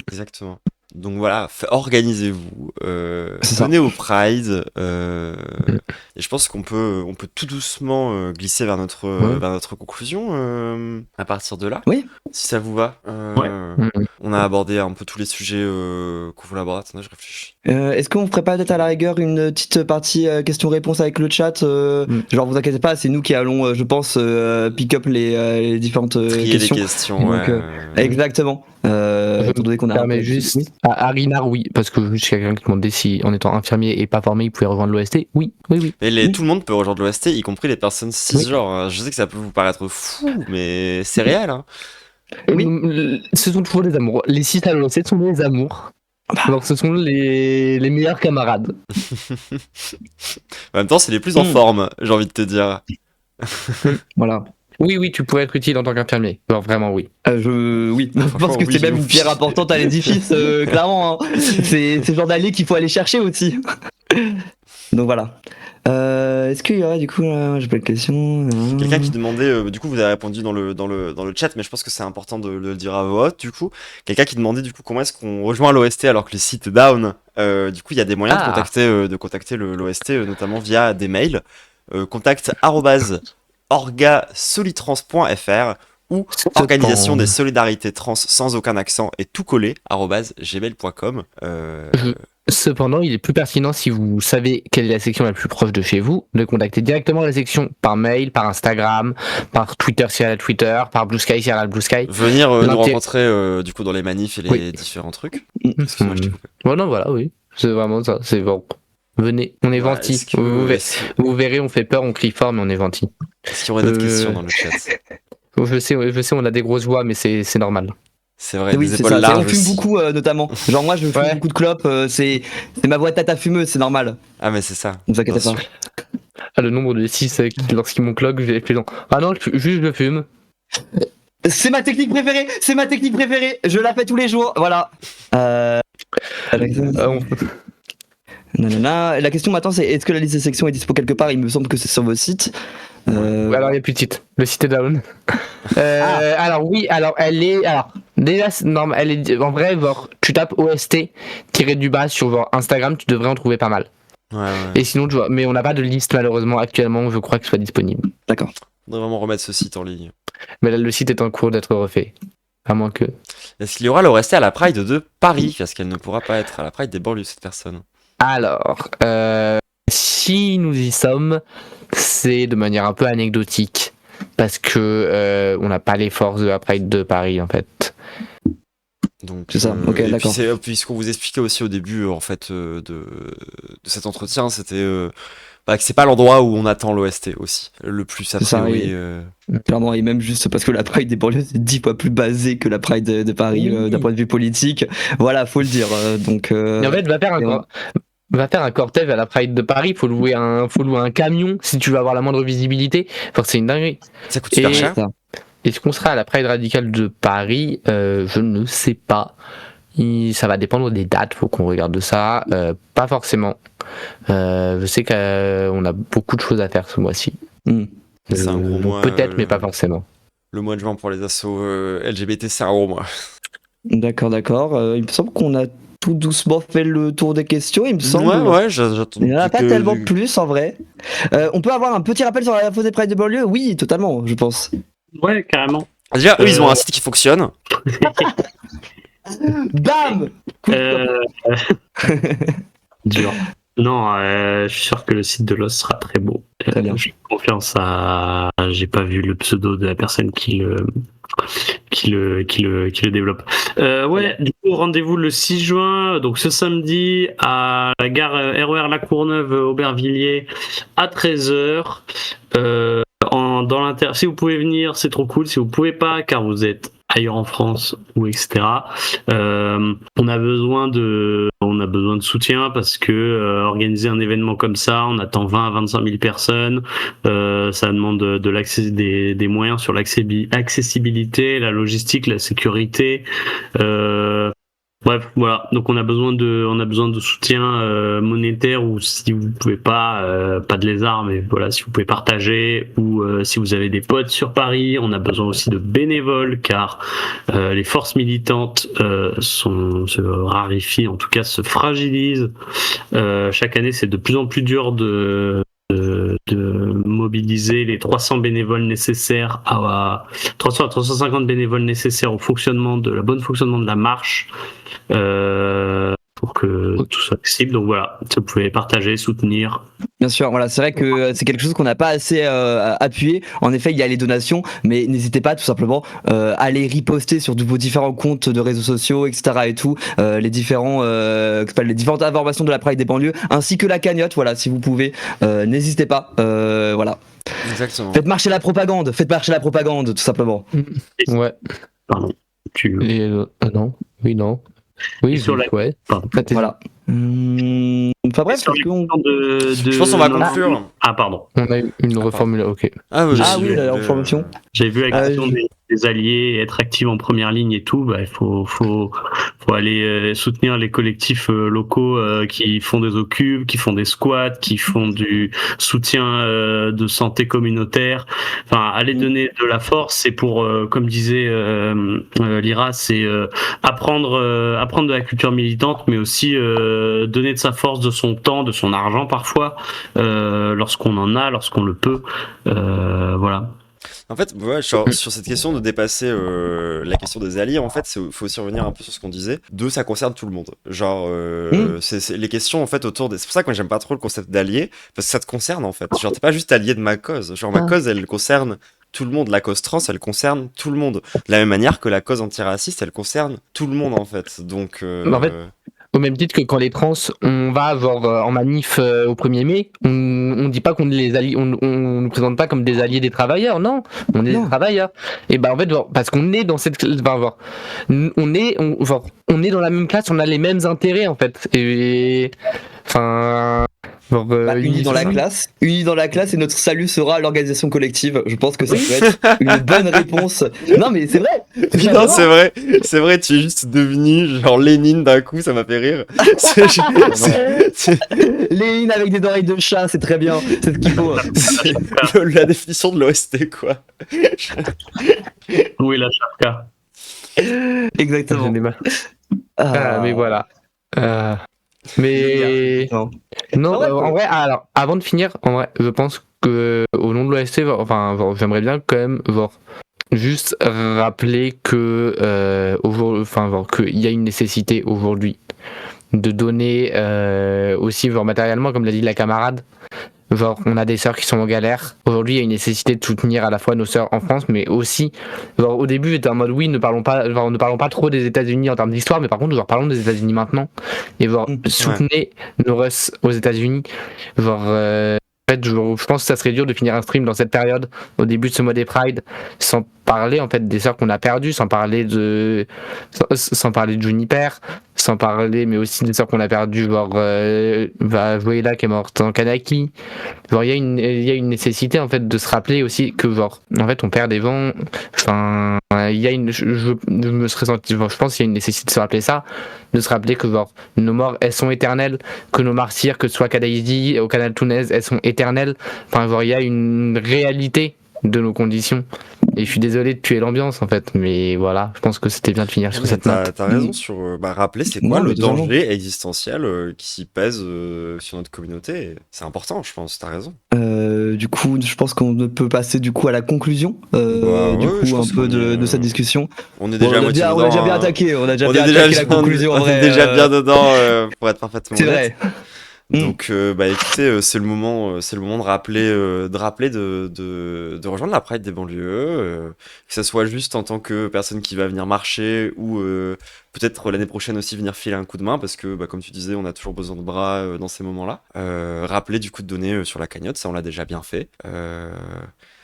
Exactement. Donc voilà, organisez-vous, venez au Pride, et je pense qu'on peut tout doucement glisser vers notre conclusion à partir de là. Oui. Si ça vous va. On a abordé un peu tous les sujets qu'on voulait aborder. Attendez, je réfléchis. Est-ce qu'on ferait pas peut-être à la rigueur une petite partie questions-réponses avec le chat, vous inquiétez pas, c'est nous qui allons, je pense, pick up les différentes questions. Les questions, donc, exactement. Étant donné qu'on a permet juste à Rinard, oui, parce que juste quelqu'un qui demandait si en étant infirmier et pas formé il pouvait rejoindre l'OST. Oui. Mais tout le monde peut rejoindre l'OST, y compris les personnes cisgenres. Je sais que ça peut vous paraître fou, mais c'est réel. Hein. Oui. Ce sont toujours des amours. Les cis à l'OST sont des amours. Donc ce sont les meilleurs camarades. En même temps, c'est les plus en forme, j'ai envie de te dire. Voilà. Oui, tu pourrais être utile en tant qu'infirmier. Vraiment, oui. Je pense que c'est même une pierre importante à l'édifice, clairement. Hein. C'est ce genre d'allié qu'il faut aller chercher aussi. Donc voilà. Est-ce qu'il y aurait du coup, j'ai pas de question. Quelqu'un qui demandait, du coup vous avez répondu dans le chat, mais je pense que c'est important de le dire à voix haute, du coup. Quelqu'un qui demandait du coup comment est-ce qu'on rejoint l'OST alors que le site est down. Du coup il y a des moyens de contacter l'OST, notamment via des mails. Contact @orgasolitrans.fr ou organisation des solidarités trans sans aucun accent et tout collé @gmail.com. Cependant, il est plus pertinent si vous savez quelle est la section la plus proche de chez vous, de contacter directement la section par mail, par Instagram, par Twitter si elle a Twitter, par Blue Sky si elle a Blue Sky. Venir nous rencontrer du coup dans les manifs et les différents trucs. Excuse-moi, je t'ai coupé. Bon, non, voilà, oui. C'est vraiment ça. C'est bon. Venez, on est ventis. Vous verrez, on fait peur, on crie fort, mais on est ventis. Est-ce qu'il y aurait d'autres questions dans le chat? Je sais, on a des grosses voix, mais c'est normal. C'est vrai, oui, des c'est épaules ça. larges. On fume aussi. beaucoup, notamment. Genre, moi, je fume beaucoup de clopes. C'est ma voix de tata fumeuse, c'est normal. Ah, mais c'est ça. Ne vous inquiétez pas. Ah, le nombre de 6 lorsqu'ils m'ont cloque, j'ai fait non. Ah non, juste je fume. C'est ma technique préférée. C'est ma technique préférée. Je la fais tous les jours. Voilà. Nanana. La question maintenant, c'est est-ce que la liste des sections est dispo quelque part? Il me semble que c'est sur vos sites. Alors il n'y a plus de site. Le site est down. Alors oui, alors elle est. Alors déjà, non, elle est en vrai. Genre, tu tapes OST-du-bas sur genre, Instagram, tu devrais en trouver pas mal. Ouais. Et sinon, mais on n'a pas de liste malheureusement actuellement. Je crois que ce soit disponible. D'accord. On devrait vraiment remettre ce site en ligne. Mais là, le site est en cours d'être refait. À moins que. Est-ce qu'il y aura l'OST à la Pride de Paris? Parce qu'elle ne pourra pas être à la Pride des banlieues, cette personne. Alors, si nous y sommes, c'est de manière un peu anecdotique, parce que on n'a pas les forces de la Pride de Paris en fait. Donc, c'est ça, ok, d'accord. Puis ce qu'on vous expliquait aussi au début en fait de cet entretien, c'était que c'est pas l'endroit où on attend l'OST aussi, le plus a priori. Clairement, et même juste parce que la Pride des banlieues c'est 10 fois plus basée que la Pride de Paris d'un point de vue politique. Voilà, faut le dire. Donc, Et en fait, va faire un cortège à la Pride de Paris, faut louer un camion si tu veux avoir la moindre visibilité. Enfin, c'est une dinguerie. Ça coûte super cher. Est-ce qu'on sera à la Pride radicale de Paris? Je ne sais pas. Ça va dépendre des dates, faut qu'on regarde ça. Pas forcément. Je sais qu'on a beaucoup de choses à faire ce mois-ci. C'est un gros mois. Peut-être, mais pas forcément. Le mois de juin pour les assos LGBT, c'est un gros mois. D'accord. Il me semble qu'on a tout doucement fait le tour des questions, il me semble. Ouais, j'attends. Il n'y en a pas tellement plus en vrai. On peut avoir un petit rappel sur la faute des Pride de banlieue? Oui, totalement, je pense. Ouais, carrément. Déjà, eux, ils ont un site qui fonctionne. Bam. Dur. Non, je suis sûr que le site de l'os sera très beau. Très bien. J'ai confiance à. J'ai pas vu le pseudo de la personne qui le développe. Ouais, du coup, rendez-vous le 6 juin, donc ce samedi, à la gare RER La Courneuve, Aubervilliers, à 13h. Si vous pouvez venir, c'est trop cool. Si vous pouvez pas, car vous êtes ailleurs en France ou etc. On a besoin de soutien parce que organiser un événement comme ça, on attend 20 à 25 000 personnes. Ça demande des moyens sur l'accessibilité, la logistique, la sécurité. Bref, voilà. Donc on a besoin de soutien monétaire, ou si vous pouvez pas de lézard, mais voilà, si vous pouvez partager, ou si vous avez des potes sur Paris. On a besoin aussi de bénévoles, car les forces militantes se raréfient, en tout cas se fragilisent. Chaque année, c'est de plus en plus dur de mobiliser les 300 bénévoles nécessaires 300 à 350 bénévoles nécessaires au fonctionnement de la marche, pour que tout soit accessible. Donc voilà, si vous pouvez partager, soutenir. Bien sûr, voilà, c'est vrai que c'est quelque chose qu'on n'a pas assez appuyé. En effet, il y a les donations, mais n'hésitez pas tout simplement à les riposter sur vos différents comptes de réseaux sociaux, etc. et tout, les différentes informations de la Pride des banlieues, ainsi que la cagnotte. Voilà, si vous pouvez, n'hésitez pas. Voilà. Exactement. Faites marcher la propagande, tout simplement. Ouais. Pardon. Non. Oui, non. Oui, sur la. Ouais. Voilà. Enfin bref, je pense qu'on va conclure. Ah pardon. On a une reformulation. Ok. Ah oui, la reformulation. J'ai vu la question des alliés, être actifs en première ligne et tout. Il faut aller soutenir les collectifs locaux qui font des occupes, qui font des squats, qui font du soutien de santé communautaire. Enfin, aller donner de la force, c'est pour, comme disait Lyra, c'est apprendre de la culture militante, mais aussi donner de sa force, de son temps, de son argent parfois, lorsqu'on en a, lorsqu'on le peut. Voilà. En fait, ouais, sur cette question de dépasser la question des alliés, en fait, faut aussi revenir un peu sur ce qu'on disait. Ça concerne tout le monde. Genre, c'est les questions en fait autour des. C'est pour ça que moi j'aime pas trop le concept d'allié, parce que ça te concerne en fait. Genre, t'es pas juste allié de ma cause. Genre, ma cause, elle concerne tout le monde. La cause trans, elle concerne tout le monde. De la même manière que la cause antiraciste, elle concerne tout le monde en fait. Donc. En fait, au même titre que quand les trans, on va genre en manif au 1er mai, on dit pas qu'on est les alliés, on nous présente pas comme des alliés des travailleurs, non, on est des travailleurs. Et ben en fait, genre, parce qu'on est dans cette, genre, on est dans la même classe, on a les mêmes intérêts en fait. Et enfin. Unis dans la classe et notre salut sera l'organisation collective. Je pense que ça peut être une bonne réponse. Non mais c'est vrai. Non, c'est vrai, tu es juste devenu genre Lénine d'un coup, ça m'a fait rire. Lénine avec des oreilles de chat, c'est très bien, c'est ce qu'il faut. C'est la définition de l'OST quoi. Oui, la chapka. Exactement. Mais voilà. Mais non, en vrai, alors avant de finir, en vrai, je pense que au nom de l'OST, enfin, j'aimerais bien quand même juste rappeler que qu'il y a une nécessité aujourd'hui de donner aussi matériellement, comme l'a dit la camarade. Genre, on a des sœurs qui sont en galère. Aujourd'hui, il y a une nécessité de soutenir à la fois nos sœurs en France, mais aussi, genre, au début, j'étais en mode oui, ne parlons pas trop des États-Unis en termes d'histoire, mais par contre, genre, parlons des États-Unis maintenant. Et genre, soutenez nos Russes aux États-Unis. Genre, en fait, je pense que ça serait dur de finir un stream dans cette période, au début de ce mois des Pride, sans parler en fait des sœurs qu'on a perdues, sans parler de Juniper, sans parler mais aussi des sœurs qu'on a perdues, genre Voyela qui est morte en Kanaki. Genre il y a une nécessité en fait de se rappeler aussi que genre en fait on perd des vents. Enfin il y a je me serais senti, je pense qu'il y a une nécessité de se rappeler ça, de se rappeler que genre nos morts elles sont éternelles, que nos martyrs, que ce soit Kadaïdi au canal Tounes, elles sont éternelles. Enfin genre il y a une réalité de nos conditions. Et je suis désolé de tuer l'ambiance en fait, mais voilà, je pense que c'était bien de finir sur cette note. T'as raison sur rappeler c'est quoi le danger existentiel qui pèse sur notre communauté. C'est important, je pense. T'as raison. Du coup, je pense qu'on peut passer du coup à la conclusion un peu de cette discussion. On est déjà on a déjà bien attaqué. On a déjà bien attaqué la conclusion. On est déjà bien dedans pour être parfaitement honnête. C'est vrai. Donc écoutez, c'est le moment de rappeler de rejoindre la Pride des banlieues, que ça soit juste en tant que personne qui va venir marcher ou peut-être l'année prochaine aussi venir filer un coup de main parce que comme tu disais, on a toujours besoin de bras dans ces moments-là. Rappeler du coup de donner sur la cagnotte, ça on l'a déjà bien fait.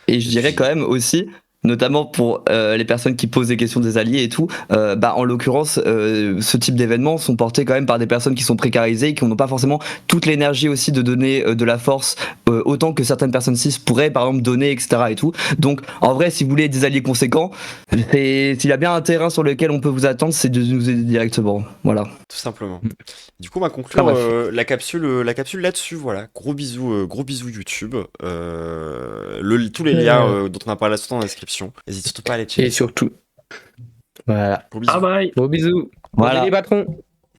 Et je dirais quand même aussi, notamment pour les personnes qui posent des questions des alliés et tout, en l'occurrence, ce type d'événements sont portés quand même par des personnes qui sont précarisées et qui n'ont pas forcément toute l'énergie aussi de donner de la force autant que certaines personnes cis pourraient par exemple donner, etc. et tout. Donc en vrai, si vous voulez des alliés conséquents, s'il y a bien un terrain sur lequel on peut vous attendre, c'est de nous aider directement. Voilà. Tout simplement. Du coup, on va conclure la capsule là-dessus. Voilà. Gros bisous YouTube. Tous les liens dont on a parlé là dans la description. N'hésite surtout pas à les checker. Et surtout, voilà. Gros bisous. Bye bye. Gros bisous. Voilà. Les patrons.